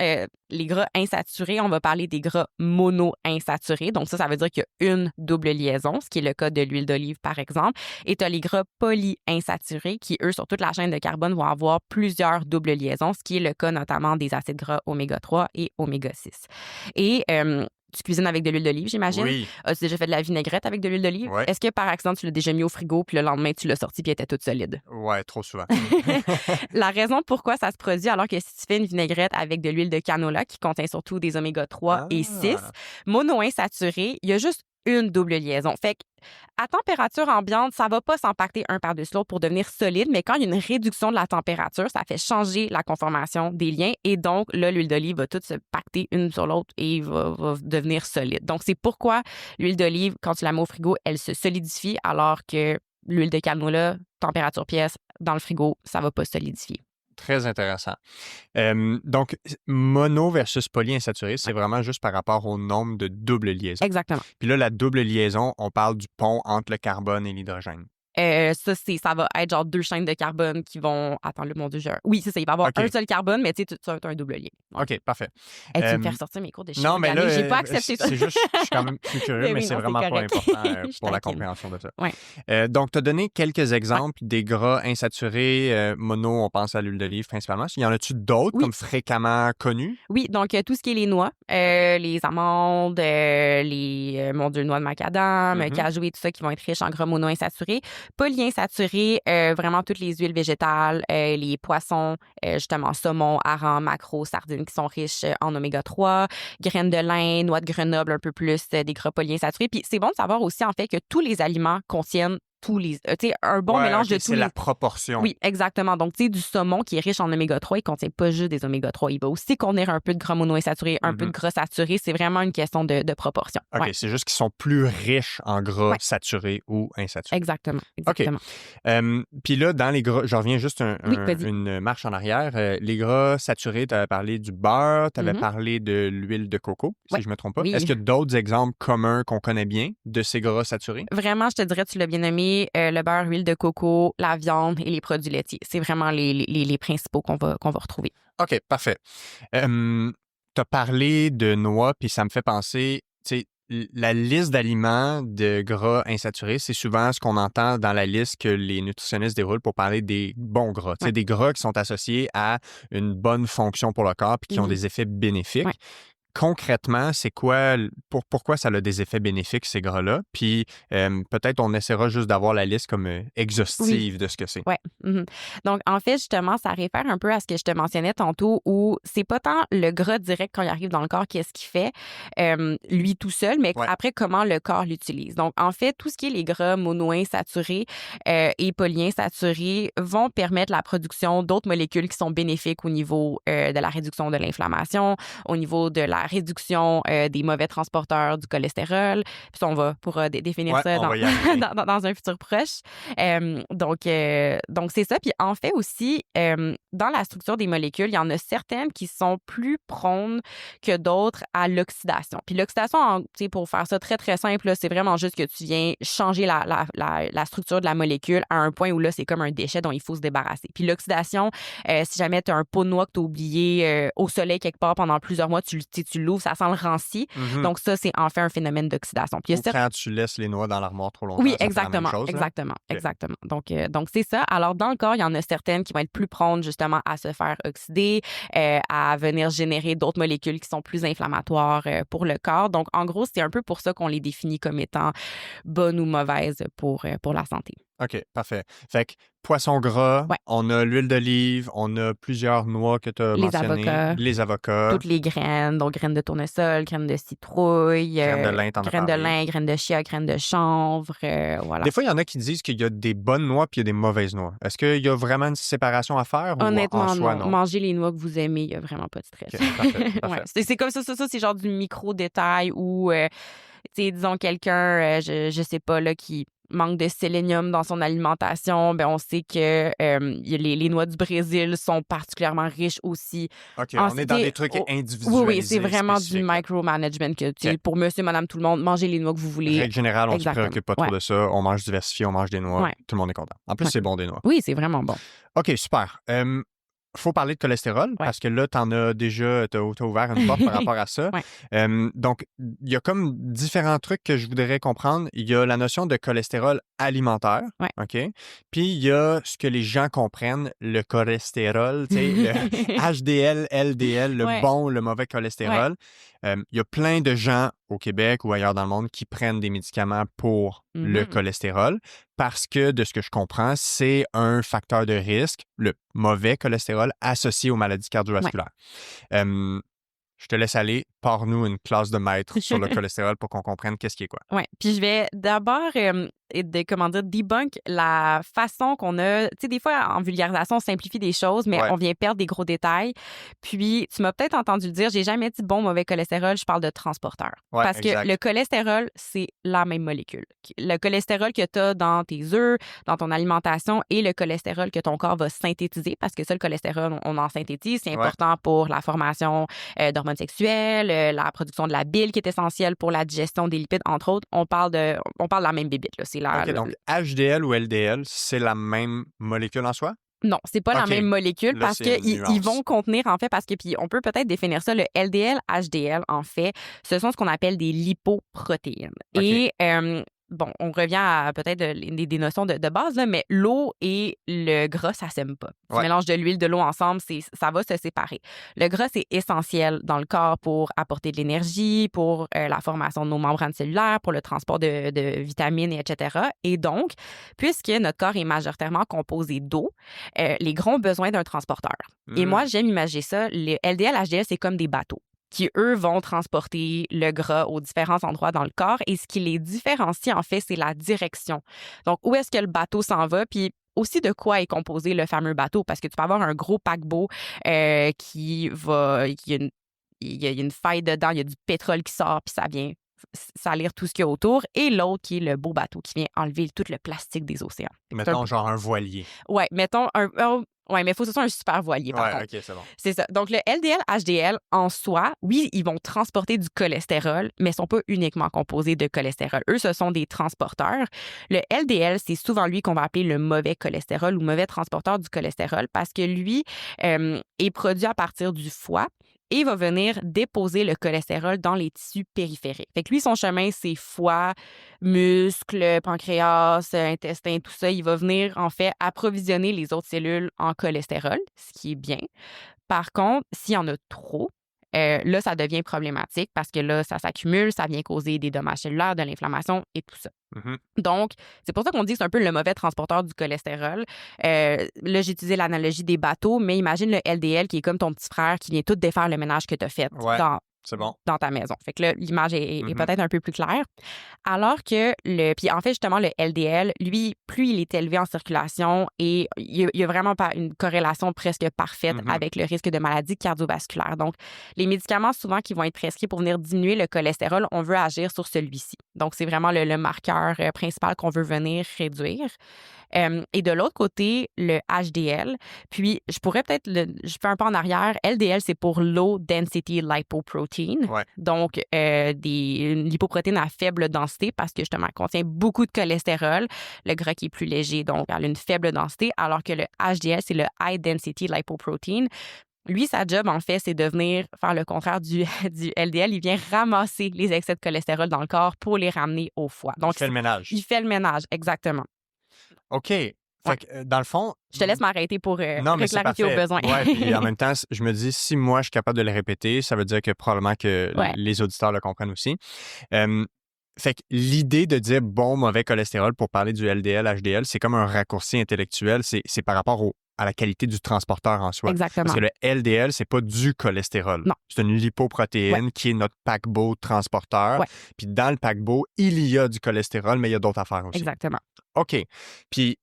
Speaker 2: les gras insaturés, on va parler des gras mono-insaturés. Donc, ça veut dire qu'il y a une double liaison, ce qui est le cas de l'huile d'olive, par exemple. Et tu as les gras polyinsaturés qui, eux, sur toute la chaîne de carbone, vont avoir plusieurs doubles liaisons, ce qui est le cas notamment des acides gras oméga 3 et oméga 6. Et tu cuisines avec de l'huile d'olive, j'imagine.
Speaker 1: Oui.
Speaker 2: As-tu déjà fait de la vinaigrette avec de l'huile d'olive?
Speaker 1: Ouais.
Speaker 2: Est-ce que par accident, tu l'as déjà mis au frigo, puis le lendemain, tu l'as sorti, puis elle était toute solide?
Speaker 1: Ouais, trop souvent.
Speaker 2: La raison pourquoi ça se produit, alors que si tu fais une vinaigrette avec de l'huile de canola qui contient surtout des oméga 3 et 6, mono-insaturé, il y a juste une double liaison. Fait que à température ambiante, ça va pas s'impacter un par-dessus l'autre pour devenir solide, mais quand il y a une réduction de la température, ça fait changer la conformation des liens et donc là, l'huile d'olive va toutes se pacter une sur l'autre et va devenir solide. Donc, c'est pourquoi l'huile d'olive, quand tu la mets au frigo, elle se solidifie alors que l'huile de canola, température pièce, dans le frigo, ça va pas solidifier.
Speaker 1: Très intéressant. Donc, mono versus polyinsaturé, c'est vraiment juste par rapport au nombre de doubles liaisons.
Speaker 2: Exactement.
Speaker 1: Puis là, la double liaison, on parle du pont entre le carbone et l'hydrogène.
Speaker 2: Ça va être genre 2 chaînes de carbone qui vont... Attends, là, mon Dieu, oui, c'est ça. Il va y avoir un seul carbone, mais tu sais, tu as un double lien.
Speaker 1: OK, parfait.
Speaker 2: Tu me fais ressortir mes cours de chimie.
Speaker 1: Non, mais là,
Speaker 2: j'ai pas accepté ça.
Speaker 1: C'est juste, je suis quand même plus curieux, mais c'est vraiment pas important pour la compréhension de ça.
Speaker 2: Ouais.
Speaker 1: Donc, tu as donné quelques exemples des gras insaturés. Mono, on pense à l'huile d'olive principalement. Y en a-tu d'autres comme fréquemment connus?
Speaker 2: Oui, donc tout ce qui est les noix, les amandes, les noix de macadam, cajou et tout ça qui vont être riches en gras mono-insaturés. Polyinsaturés, vraiment toutes les huiles végétales, les poissons, justement saumon, hareng, maquereau, sardines qui sont riches en oméga 3, graines de lin, noix de Grenoble, un peu plus des gras polyinsaturés. Puis c'est bon de savoir aussi en fait que tous les aliments contiennent un bon mélange de tous
Speaker 1: c'est la proportion.
Speaker 2: Oui, exactement. Donc, tu sais, du saumon qui est riche en oméga 3, il contient pas juste des oméga 3. Il va aussi contenir un peu de gras monoinsaturés, un peu de gras saturés. C'est vraiment une question de proportion.
Speaker 1: OK, c'est juste qu'ils sont plus riches en gras saturés ou insaturés.
Speaker 2: Exactement.
Speaker 1: OK. Puis là, dans les gras, je reviens juste une marche en arrière. Les gras saturés, tu avais parlé du beurre, tu avais parlé de l'huile de coco, si je ne me trompe pas.
Speaker 2: Oui.
Speaker 1: Est-ce qu'il y a d'autres exemples communs qu'on connaît bien de ces gras saturés?
Speaker 2: Vraiment, je te dirais, tu l'as bien nommé, le beurre, l'huile de coco, la viande et les produits laitiers. C'est vraiment les principaux qu'on va retrouver.
Speaker 1: OK, parfait. Tu as parlé de noix, puis ça me fait penser, tu sais, la liste d'aliments de gras insaturés, c'est souvent ce qu'on entend dans la liste que les nutritionnistes déroulent pour parler des bons gras. Tu sais, des gras qui sont associés à une bonne fonction pour le corps puis qui ont des effets bénéfiques.
Speaker 2: Ouais.
Speaker 1: Concrètement, c'est quoi, pourquoi ça a des effets bénéfiques, ces gras-là? Puis peut-être on essaiera juste d'avoir la liste comme exhaustive de ce que c'est.
Speaker 2: Oui. Donc, en fait, justement, ça réfère un peu à ce que je te mentionnais tantôt où c'est pas tant le gras direct quand il arrive dans le corps, qu'est-ce qu'il fait, lui tout seul, mais après, comment le corps l'utilise. Donc, en fait, tout ce qui est les gras monoinsaturés et polyinsaturés vont permettre la production d'autres molécules qui sont bénéfiques au niveau de la réduction de l'inflammation, au niveau de la réduction des mauvais transporteurs du cholestérol. Puis on va pour définir ça dans un futur proche. Donc c'est ça. Puis en fait aussi, dans la structure des molécules, il y en a certaines qui sont plus prônes que d'autres à l'oxydation. Puis l'oxydation, pour faire ça très, très simple, là, c'est vraiment juste que tu viens changer la structure de la molécule à un point où là, c'est comme un déchet dont il faut se débarrasser. Puis l'oxydation, si jamais tu as un pot de noix que tu as oublié au soleil quelque part pendant plusieurs mois, tu l'ouvres, ça sent le ranci. Donc ça, c'est en fait un phénomène d'oxydation. Puis
Speaker 1: quand tu laisses les noix dans l'armoire trop longtemps,
Speaker 2: oui,
Speaker 1: ça
Speaker 2: exactement,
Speaker 1: fait la même chose,
Speaker 2: exactement. Donc c'est ça. Alors dans le corps, il y en a certaines qui vont être plus prônes justement à se faire oxyder, à venir générer d'autres molécules qui sont plus inflammatoires pour le corps. Donc en gros, c'est un peu pour ça qu'on les définit comme étant bonnes ou mauvaises pour la santé.
Speaker 1: OK, parfait. Fait que poisson gras, on a l'huile d'olive, on a plusieurs noix que tu as mentionnées. Les avocats.
Speaker 2: Toutes les graines, donc graines de tournesol, graines de citrouille,
Speaker 1: graines de lin,
Speaker 2: graines de chia, graines de chanvre, voilà.
Speaker 1: Des fois, il y en a qui disent qu'il y a des bonnes noix puis il y a des mauvaises noix. Est-ce qu'il y a vraiment une séparation à faire?
Speaker 2: Honnêtement,
Speaker 1: ou en soi, non?
Speaker 2: Mangez les noix que vous aimez, il n'y a vraiment pas de stress.
Speaker 1: Okay, parfait.
Speaker 2: C'est comme ça, c'est genre du micro-détail où, disons, quelqu'un, je sais pas, là, qui manque de sélénium dans son alimentation, ben on sait que les noix du Brésil sont particulièrement riches aussi.
Speaker 1: OK, on est dans des trucs individualisés.
Speaker 2: Oui, c'est vraiment du micromanagement que pour monsieur, madame, tout le monde, mangez les noix que vous voulez.
Speaker 1: Règle générale, on ne se préoccupe pas trop de ça. On mange diversifié, on mange des noix. Tout le monde est content. En plus, c'est bon des noix.
Speaker 2: Oui, c'est vraiment bon.
Speaker 1: OK, super. faut parler de cholestérol parce que là, t'as ouvert une porte par rapport à ça. Donc, il y a comme différents trucs que je voudrais comprendre. Il y a la notion de cholestérol alimentaire, OK? Puis, il y a ce que les gens comprennent, le cholestérol, tu sais, le HDL, LDL, le bon, le mauvais cholestérol. Il y a plein de gens au Québec ou ailleurs dans le monde qui prennent des médicaments pour le cholestérol parce que, de ce que je comprends, c'est un facteur de risque, le mauvais cholestérol associé aux maladies cardiovasculaires. Je te laisse aller. Pars-nous une classe de maître sur le cholestérol pour qu'on comprenne qu'est-ce qui est quoi.
Speaker 2: Oui, puis je vais d'abord debunk la façon qu'on a. Tu sais, des fois, en vulgarisation, on simplifie des choses, mais on vient perdre des gros détails. Puis, tu m'as peut-être entendu le dire, j'ai jamais dit bon, mauvais cholestérol, je parle de transporteur. Parce que le cholestérol, c'est la même molécule. Le cholestérol que tu as dans tes œufs, dans ton alimentation et le cholestérol que ton corps va synthétiser, parce que ça, le cholestérol, on en synthétise. C'est important pour la formation d'hormones sexuelles, la production de la bile qui est essentielle pour la digestion des lipides, entre autres. On parle de la même bébite, là.
Speaker 1: Donc, HDL ou LDL, c'est la même molécule en soi?
Speaker 2: Non, c'est pas la même molécule parce qu'ils vont contenir, en fait, puis on peut peut-être définir ça, le LDL, HDL, en fait, ce sont ce qu'on appelle des lipoprotéines. Et bon, on revient à peut-être des notions de base, là, mais l'eau et le gras, ça s'aime pas. Tu mélanges de l'huile, de l'eau ensemble, ça va se séparer. Le gras, c'est essentiel dans le corps pour apporter de l'énergie, pour la formation de nos membranes cellulaires, pour le transport de vitamines, etc. Et donc, puisque notre corps est majoritairement composé d'eau, les gras ont besoin d'un transporteur. Et moi, j'aime imaginer ça. Les LDL, HDL, c'est comme des bateaux qui, eux, vont transporter le gras aux différents endroits dans le corps. Et ce qui les différencie, en fait, c'est la direction. Donc, où est-ce que le bateau s'en va? Puis aussi de quoi est composé le fameux bateau, parce que tu peux avoir un gros paquebot il y a une faille dedans, il y a du pétrole qui sort, puis ça vient salir tout ce qu'il y a autour, et l'autre qui est le beau bateau qui vient enlever tout le plastique des océans.
Speaker 1: Mettons genre un voilier.
Speaker 2: Oui, mettons oui, mais il faut que ce soit un super voilier, par contre.
Speaker 1: OK, c'est bon.
Speaker 2: C'est ça. Donc, le LDL, HDL, en soi, oui, ils vont transporter du cholestérol, mais ils ne sont pas uniquement composés de cholestérol. Eux, ce sont des transporteurs. Le LDL, c'est souvent lui qu'on va appeler le mauvais cholestérol ou mauvais transporteur du cholestérol parce que lui est produit à partir du foie et va venir déposer le cholestérol dans les tissus périphériques. Fait que lui, son chemin, c'est foie, muscles, pancréas, intestin, tout ça. Il va venir, en fait, approvisionner les autres cellules en cholestérol, ce qui est bien. Par contre, s'il y en a trop, là, ça devient problématique parce que là, ça s'accumule, ça vient causer des dommages cellulaires, de l'inflammation et tout ça. Donc, c'est pour ça qu'on dit que c'est un peu le mauvais transporteur du cholestérol. Là, j'ai utilisé l'analogie des bateaux, mais imagine le LDL qui est comme ton petit frère qui vient tout défaire le ménage que tu as fait
Speaker 1: c'est bon.
Speaker 2: Dans ta maison. Fait que là, l'image est peut-être un peu plus claire. Alors que puis en fait, justement, le LDL, lui, plus il est élevé en circulation et il y a vraiment pas une corrélation presque parfaite avec le risque de maladie cardiovasculaire. Donc, les médicaments souvent qui vont être prescrits pour venir diminuer le cholestérol, on veut agir sur celui-ci. Donc, c'est vraiment le marqueur principal qu'on veut venir réduire. Et de l'autre côté, le HDL. Puis, je fais un pas en arrière. LDL, c'est pour Low Density Lipoprotein. Donc, une lipoprotéine à faible densité parce que justement, elle contient beaucoup de cholestérol. Le gras qui est plus léger, donc, elle a une faible densité, alors que le HDL, c'est le High Density Lipoprotein. Lui, sa job, en fait, c'est de venir faire le contraire du LDL. Il vient ramasser les excès de cholestérol dans le corps pour les ramener au foie. Donc,
Speaker 1: il fait le ménage.
Speaker 2: Il fait le ménage, exactement.
Speaker 1: OK. Fait que, dans le fond...
Speaker 2: Je te laisse m'arrêter pour clarifier au besoin.
Speaker 1: Oui, puis en même temps, je me dis, si moi, je suis capable de le répéter, ça veut dire que probablement que les auditeurs le comprennent aussi. Fait que l'idée de dire bon, mauvais cholestérol pour parler du LDL, HDL, c'est comme un raccourci intellectuel. C'est par rapport à la qualité du transporteur en soi.
Speaker 2: Exactement.
Speaker 1: Parce que le LDL, c'est pas du cholestérol.
Speaker 2: Non.
Speaker 1: C'est une lipoprotéine qui est notre paquebot transporteur. Puis dans le paquebot, il y a du cholestérol, mais il y a d'autres affaires aussi.
Speaker 2: Exactement.
Speaker 1: OK. Puis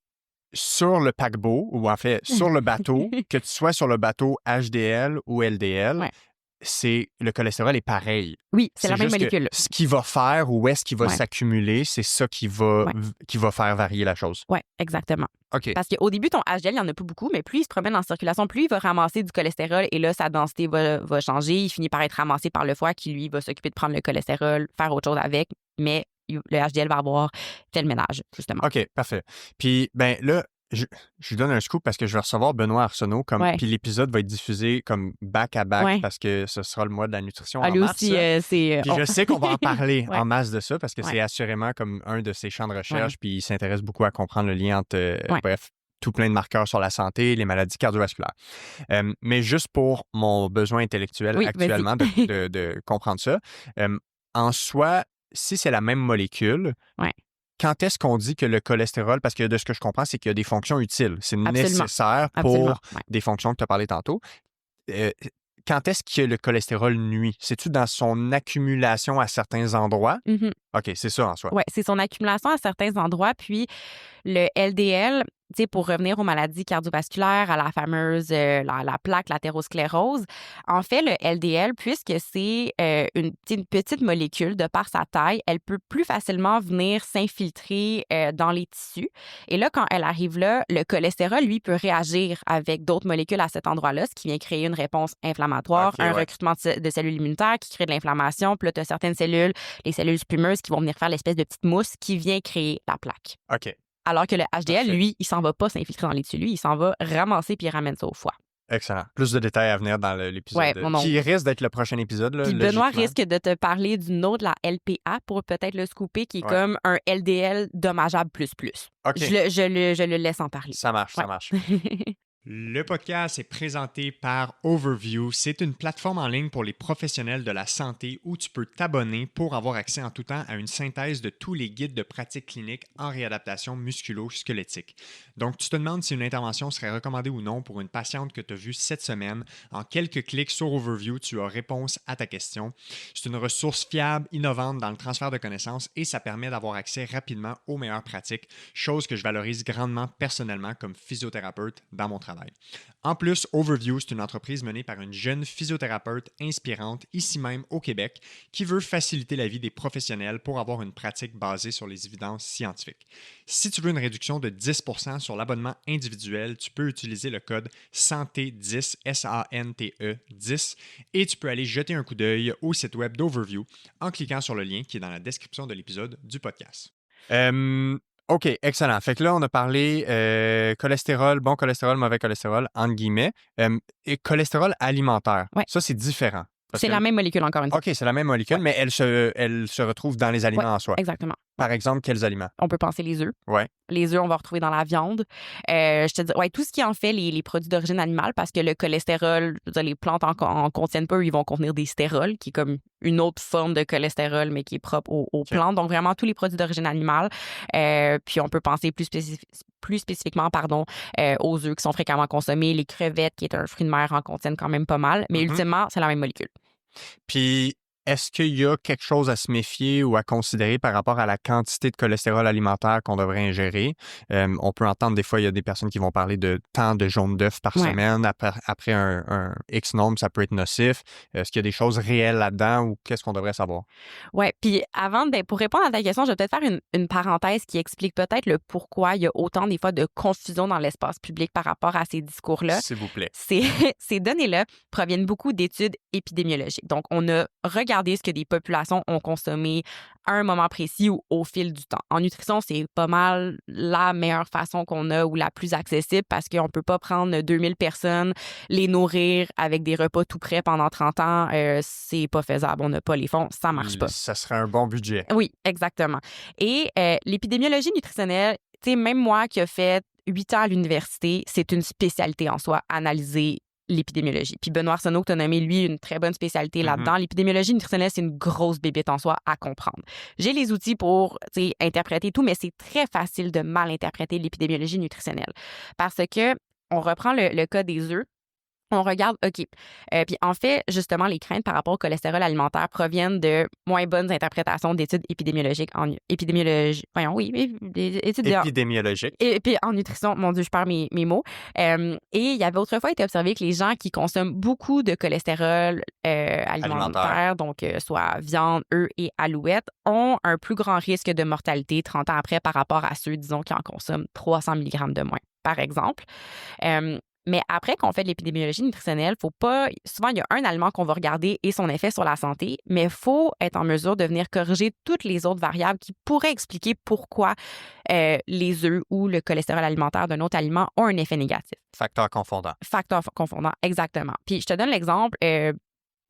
Speaker 1: sur le paquebot, ou en fait, sur le bateau, que tu sois sur le bateau HDL ou LDL, le cholestérol est pareil.
Speaker 2: Oui, c'est la même molécule.
Speaker 1: Ce qu'il va faire, où est-ce qu'il va s'accumuler, c'est ça qui va faire varier la chose.
Speaker 2: Oui, exactement.
Speaker 1: OK.
Speaker 2: Parce qu'au début, ton HDL, il n'y en a pas beaucoup, mais plus il se promène en circulation, plus il va ramasser du cholestérol et là, sa densité va changer. Il finit par être ramassé par le foie qui, lui, va s'occuper de prendre le cholestérol, faire autre chose avec, mais le HDL va avoir fait le ménage, justement.
Speaker 1: OK, parfait. Puis, ben là, Je, je lui donne un scoop parce que je vais recevoir Benoît Arsenault,
Speaker 2: Ouais.
Speaker 1: puis l'épisode va être diffusé comme back-à-back
Speaker 2: Ouais.
Speaker 1: parce que ce sera le mois de la nutrition
Speaker 2: Ah,
Speaker 1: en
Speaker 2: lui
Speaker 1: mars.
Speaker 2: aussi, c'est...
Speaker 1: Puis je sais qu'on va en parler
Speaker 2: Ouais.
Speaker 1: en masse de ça parce que
Speaker 2: Ouais.
Speaker 1: c'est assurément comme un de ses champs de recherche,
Speaker 2: Ouais.
Speaker 1: puis il s'intéresse beaucoup à comprendre le lien entre,
Speaker 2: Ouais.
Speaker 1: bref, tout plein de marqueurs sur la santé, les maladies cardiovasculaires. Mais juste pour mon besoin intellectuel
Speaker 2: Oui,
Speaker 1: actuellement de comprendre ça, en soi, si c'est la même molécule,
Speaker 2: Ouais.
Speaker 1: quand est-ce qu'on dit que le cholestérol, parce que de ce que je comprends, c'est qu'il y a des fonctions utiles, c'est
Speaker 2: Absolument.
Speaker 1: nécessaire
Speaker 2: Absolument.
Speaker 1: pour des fonctions que tu as parlé tantôt. Euh, Quand est-ce que le cholestérol nuit? C'est-tu dans son accumulation à certains endroits?
Speaker 2: Mhm.
Speaker 1: OK, c'est ça en soi.
Speaker 2: Ouais, c'est son accumulation à certains endroits. Puis le LDL, tu sais, pour revenir aux maladies cardiovasculaires, à la fameuse la plaque, l'athérosclérose, en fait, le LDL, puisque c'est une petite molécule, de par sa taille, elle peut plus facilement venir s'infiltrer dans les tissus. Et là, quand elle arrive là, le cholestérol, lui, peut réagir avec d'autres molécules à cet endroit-là, ce qui vient créer une réponse inflammatoire,
Speaker 1: OK,
Speaker 2: un
Speaker 1: ouais.
Speaker 2: recrutement de cellules immunitaires qui crée de l'inflammation. Puis là, tu as certaines cellules, les cellules spumeuses, qui vont venir faire l'espèce de petite mousse qui vient créer la plaque.
Speaker 1: OK.
Speaker 2: Alors que le HDL,
Speaker 1: Parfait.
Speaker 2: lui, il s'en va pas s'infiltrer dans les tissus. Lui, il s'en va ramasser puis il ramène ça au foie.
Speaker 1: Excellent. Plus de détails à venir dans l'épisode.
Speaker 2: Ouais, mon oncle.
Speaker 1: Qui risque d'être le prochain épisode. Là,
Speaker 2: Puis Benoît
Speaker 1: logiquement.
Speaker 2: risque de te parler d'une autre, la LPA, pour peut-être le scooper, qui est
Speaker 1: Ouais.
Speaker 2: comme un LDL dommageable plus.
Speaker 1: OK.
Speaker 2: Je le laisse en parler.
Speaker 1: Ça marche,
Speaker 2: Ouais.
Speaker 1: ça marche. Le podcast est présenté par Overview. C'est une plateforme en ligne pour les professionnels de la santé où tu peux t'abonner pour avoir accès en tout temps à une synthèse de tous les guides de pratique clinique en réadaptation musculo-squelettique. Donc, tu te demandes si une intervention serait recommandée ou non pour une patiente que tu as vue cette semaine. En quelques clics sur Overview, tu as réponse à ta question. C'est une ressource fiable, innovante dans le transfert de connaissances et ça permet d'avoir accès rapidement aux meilleures pratiques, chose que je valorise grandement personnellement comme physiothérapeute dans mon travail. En plus, Overview, c'est une entreprise menée par une jeune physiothérapeute inspirante ici même au Québec qui veut faciliter la vie des professionnels pour avoir une pratique basée sur les évidences scientifiques. Si tu veux une réduction de 10% sur l'abonnement individuel, tu peux utiliser le code SANTE10, SANTE 10, et tu peux aller jeter un coup d'œil au site web d'Overview en cliquant sur le lien qui est dans la description de l'épisode du podcast. OK, excellent. Fait que là, on a parlé cholestérol, bon cholestérol, mauvais cholestérol, entre guillemets. Et cholestérol alimentaire,
Speaker 2: Ouais.
Speaker 1: ça, c'est différent.
Speaker 2: C'est la même molécule, encore une fois.
Speaker 1: OK, c'est la même molécule,
Speaker 2: Ouais.
Speaker 1: mais elle se retrouve dans les aliments en soi.
Speaker 2: Exactement.
Speaker 1: Par exemple, quels aliments?
Speaker 2: On peut penser les œufs.
Speaker 1: Ouais.
Speaker 2: Les œufs, on va retrouver dans la viande. Je te dis, ouais, tout ce qui en fait les produits d'origine animale, parce que le cholestérol, je veux dire, les plantes en contiennent pas, ils vont contenir des stérols, qui est comme une autre forme de cholestérol, mais qui est propre aux plantes. Donc, vraiment, tous les produits d'origine animale. Puis, on peut penser plus spécifiquement aux œufs qui sont fréquemment consommés. Les crevettes, qui est un fruit de mer, en contiennent quand même pas mal. Mais ultimement, c'est la même molécule.
Speaker 1: Puis, est-ce qu'il y a quelque chose à se méfier ou à considérer par rapport à la quantité de cholestérol alimentaire qu'on devrait ingérer? On peut entendre des fois, il y a des personnes qui vont parler de tant de jaunes d'œufs par semaine. Après un X nombre, ça peut être nocif. Est-ce qu'il y a des choses réelles là-dedans ou qu'est-ce qu'on devrait savoir?
Speaker 2: Oui, puis pour répondre à ta question, je vais peut-être faire une parenthèse qui explique peut-être le pourquoi il y a autant des fois de confusion dans l'espace public par rapport à ces discours-là.
Speaker 1: S'il vous plaît.
Speaker 2: Ces données-là proviennent beaucoup d'études épidémiologiques. Donc, on a regardé ce que des populations ont consommé à un moment précis ou au fil du temps. En nutrition, c'est pas mal la meilleure façon qu'on a ou la plus accessible parce qu'on ne peut pas prendre 2000 personnes, les nourrir avec des repas tout prêts pendant 30 ans. C'est pas faisable. On n'a pas les fonds. Ça marche pas.
Speaker 1: Ça serait un bon budget.
Speaker 2: Oui, exactement. Et l'épidémiologie nutritionnelle, tu sais, même moi qui ai fait 8 ans à l'université, c'est une spécialité en soi, analyser l'épidémiologie. Puis Benoît Arsenault, tu as nommé, lui, une très bonne spécialité là-dedans. L'épidémiologie nutritionnelle, c'est une grosse bébête en soi à comprendre. J'ai les outils pour interpréter tout, mais c'est très facile de mal interpréter l'épidémiologie nutritionnelle. Parce que on reprend le cas des œufs. On regarde, OK. Puis en fait, justement, les craintes par rapport au cholestérol alimentaire proviennent de moins bonnes interprétations d'études épidémiologiques en épidémiologie. Voyons, oui, études
Speaker 1: épidémiologiques.
Speaker 2: Et puis en nutrition, mon Dieu, je perds mes mots. Et il y avait autrefois été observé que les gens qui consomment beaucoup de cholestérol alimentaire, donc soit viande, œufs et alouettes, ont un plus grand risque de mortalité 30 ans après par rapport à ceux, disons, qui en consomment 300 mg de moins, par exemple. Mais après qu'on fait de l'épidémiologie nutritionnelle, faut pas. Souvent, il y a un aliment qu'on va regarder et son effet sur la santé, mais il faut être en mesure de venir corriger toutes les autres variables qui pourraient expliquer pourquoi les œufs ou le cholestérol alimentaire d'un autre aliment ont un effet négatif.
Speaker 3: Facteur confondant.
Speaker 2: Facteur confondant, exactement. Puis je te donne l'exemple.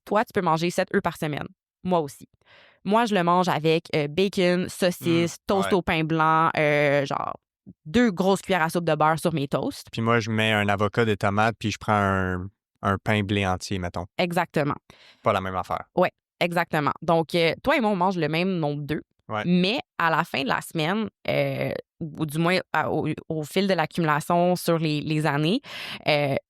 Speaker 2: Toi, tu peux manger 7 œufs par semaine. Moi aussi. Moi, je le mange avec bacon, saucisse, toast au pain blanc, genre 2 grosses cuillères à soupe de beurre sur mes toasts.
Speaker 3: Puis moi, je mets un avocat, des tomates, puis je prends un pain blé entier, mettons.
Speaker 2: Exactement.
Speaker 3: Pas la même affaire.
Speaker 2: Oui, exactement. Donc, toi et moi, on mange le même nombre d'œufs.
Speaker 3: Ouais.
Speaker 2: Mais à la fin de la semaine, ou du moins au fil de l'accumulation sur les années,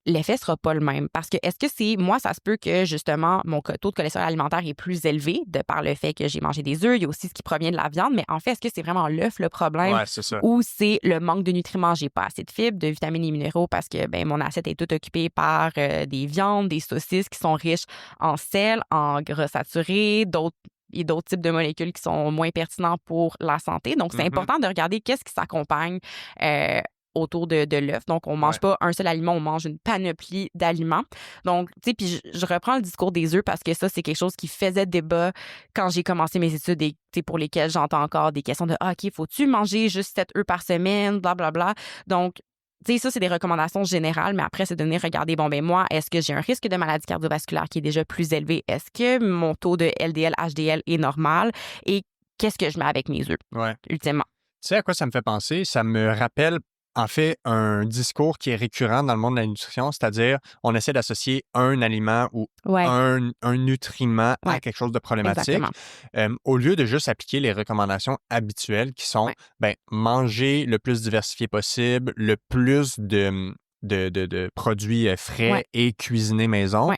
Speaker 2: l'effet ne sera pas le même. Parce que est-ce que c'est... Moi, ça se peut que, justement, mon taux de cholestérol alimentaire est plus élevé de par le fait que j'ai mangé des œufs. Il y a aussi ce qui provient de la viande. Mais en fait, est-ce que c'est vraiment l'œuf le problème?
Speaker 3: Ouais, c'est ça.
Speaker 2: Ou c'est le manque de nutriments? J'ai pas assez de fibres, de vitamines et minéraux parce que mon assiette est toute occupée par des viandes, des saucisses qui sont riches en sel, en gras saturés, d'autres types de molécules qui sont moins pertinents pour la santé. Donc, c'est important de regarder qu'est-ce qui s'accompagne autour de l'œuf. Donc, on ne mange pas un seul aliment, on mange une panoplie d'aliments. Donc, tu sais, puis je reprends le discours des œufs parce que ça, c'est quelque chose qui faisait débat quand j'ai commencé mes études et pour lesquelles j'entends encore des questions de « OK, faut-tu manger juste 7 œufs par semaine? » Blablabla. Donc, tu sais, ça, c'est des recommandations générales, mais après, c'est de venir regarder, moi, est-ce que j'ai un risque de maladie cardiovasculaire qui est déjà plus élevé? Est-ce que mon taux de LDL, HDL est normal? Et qu'est-ce que je mets avec mes œufs, ultimement?
Speaker 3: Tu sais à quoi ça me fait penser? Ça me rappelle, en fait, un discours qui est récurrent dans le monde de la nutrition, c'est-à-dire on essaie d'associer un aliment ou un nutriment à quelque chose de problématique, au lieu de juste appliquer les recommandations habituelles qui sont manger le plus diversifié possible, le plus de produits frais et cuisinés maison.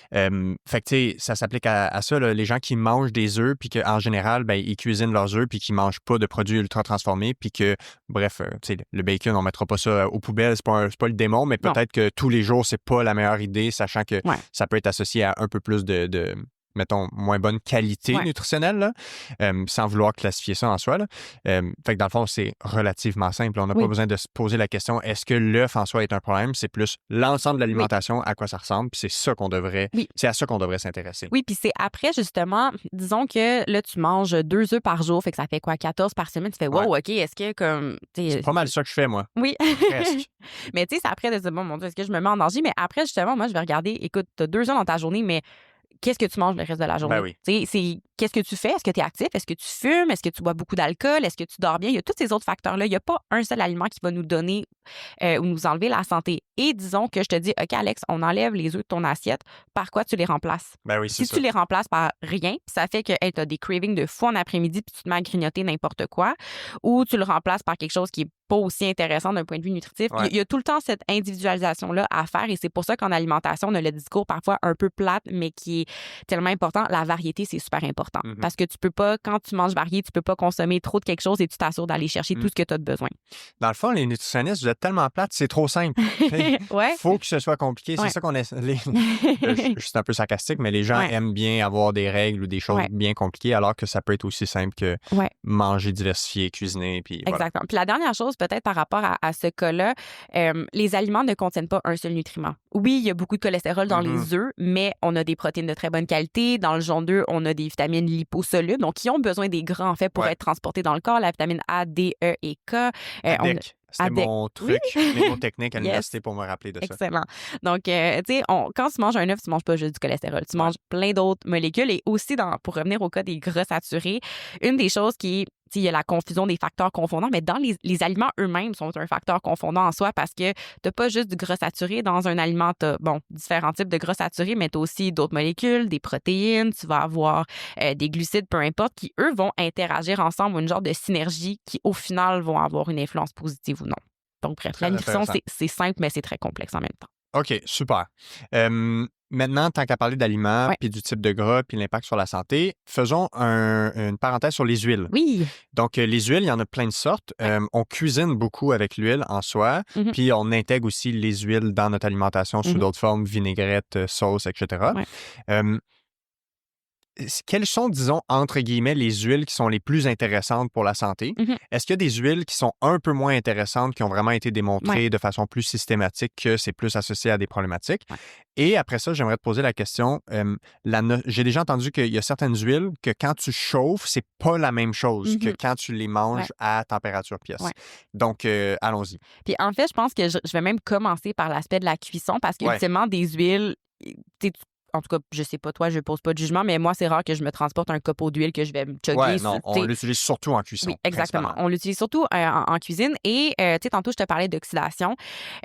Speaker 3: Fait que, tu sais, ça s'applique à ça, là, les gens qui mangent des œufs, puis qu'en général, ils cuisinent leurs œufs, puis qu'ils ne mangent pas de produits ultra transformés, puis que, bref, tu sais, le bacon, on ne mettra pas ça aux poubelles, c'est pas le démon, mais peut-être que tous les jours, c'est pas la meilleure idée, sachant que ça peut être associé à un peu plus de mettons, moins bonne qualité nutritionnelle, là, sans vouloir classifier ça en soi. Là. Fait que dans le fond, c'est relativement simple. On n'a pas besoin de se poser la question, est-ce que l'œuf en soi est un problème? C'est plus l'ensemble de l'alimentation, à quoi ça ressemble, puis c'est ça qu'on devrait, c'est à ça qu'on devrait s'intéresser.
Speaker 2: Oui, puis c'est après, justement, disons que là, tu manges 2 œufs par jour, fait que ça fait quoi, 14 par semaine? Tu fais, wow, OK, est-ce que comme...
Speaker 3: C'est pas mal ça que je fais, moi.
Speaker 2: Oui.
Speaker 3: Presque.
Speaker 2: Mais tu sais, c'est après de dire, bon, mon Dieu, est-ce que je me mets en danger? Mais après, justement, moi, je vais regarder, écoute, tu as 2 œufs dans ta journée, mais qu'est-ce que tu manges le reste de la journée? C'est qu'est-ce que tu fais? Est-ce que tu es actif? Est-ce que tu fumes? Est-ce que tu bois beaucoup d'alcool? Est-ce que tu dors bien? Il y a tous ces autres facteurs-là. Il n'y a pas un seul aliment qui va nous donner ou nous enlever la santé. Et disons que je te dis, OK, Alex, on enlève les œufs de ton assiette. Par quoi tu les remplaces? Si tu les remplaces par rien, ça fait que tu as des cravings de fou en après-midi puis tu te mets à grignoter n'importe quoi, ou tu le remplaces par quelque chose qui est pas aussi intéressant d'un point de vue nutritif. Il y a tout le temps cette individualisation-là à faire et c'est pour ça qu'en alimentation, on a le discours parfois un peu plate, mais qui est tellement important. La variété, c'est super important parce que tu peux pas, quand tu manges varié, tu peux pas consommer trop de quelque chose et tu t'assures d'aller chercher tout ce que tu as de besoin.
Speaker 3: Dans le fond, les nutritionnistes, vous êtes tellement plates, c'est trop simple. Faut que ce soit compliqué. C'est ça qu'on est... Je suis un peu sarcastique, mais les gens aiment bien avoir des règles ou des choses bien compliquées alors que ça peut être aussi simple que manger diversifié, cuisiner. Puis
Speaker 2: exactement. Puis la dernière chose, peut-être par rapport à ce cas-là, les aliments ne contiennent pas un seul nutriment. Oui, il y a beaucoup de cholestérol dans les œufs, mais on a des protéines de très bonne qualité. Dans le jaune d'œuf, on a des vitamines liposolubles, donc qui ont besoin des gras, en fait, pour être transportés dans le corps, la vitamine A, D, E et K.
Speaker 3: C'était mon truc, mes mots techniques à l'université pour me rappeler de ça.
Speaker 2: Excellent. Donc, tu sais, quand tu manges un œuf, tu manges pas juste du cholestérol. Tu manges plein d'autres molécules. Et aussi, pour revenir au cas des gras saturés, une des choses qui il y a la confusion des facteurs confondants, mais dans les aliments eux-mêmes sont un facteur confondant en soi parce que tu n'as pas juste du gras saturé dans un aliment. Tu as, différents types de gras saturés, mais tu as aussi d'autres molécules, des protéines, tu vas avoir des glucides, peu importe, qui, eux, vont interagir ensemble, une genre de synergie qui, au final, vont avoir une influence positive ou non. Donc, bref, la nutrition, c'est simple, mais c'est très complexe en même temps.
Speaker 3: OK, super. Maintenant, tant qu'à parler d'aliments, puis du type de gras, puis l'impact sur la santé, faisons une parenthèse sur les huiles.
Speaker 2: Oui.
Speaker 3: Donc, les huiles, il y en a plein de sortes. On cuisine beaucoup avec l'huile en soi, puis on intègre aussi les huiles dans notre alimentation sous d'autres formes, vinaigrette, sauce, etc. quelles sont, disons, entre guillemets, les huiles qui sont les plus intéressantes pour la santé? Est-ce qu'il y a des huiles qui sont un peu moins intéressantes, qui ont vraiment été démontrées de façon plus systématique que c'est plus associé à des problématiques? Et après ça, j'aimerais te poser la question, j'ai déjà entendu qu'il y a certaines huiles que quand tu chauffes, c'est pas la même chose que quand tu les manges à température pièce. Donc, allons-y.
Speaker 2: Puis en fait, je pense que je vais même commencer par l'aspect de la cuisson parce qu'ultimement, des huiles, en tout cas, je sais pas toi, je pose pas de jugement, mais moi, c'est rare que je me transporte un copeau d'huile que je vais me chugger.
Speaker 3: Ouais, non, on l'utilise surtout en cuisson.
Speaker 2: Oui, exactement. On l'utilise surtout en cuisine. Et, tu sais, tantôt, je te parlais d'oxydation.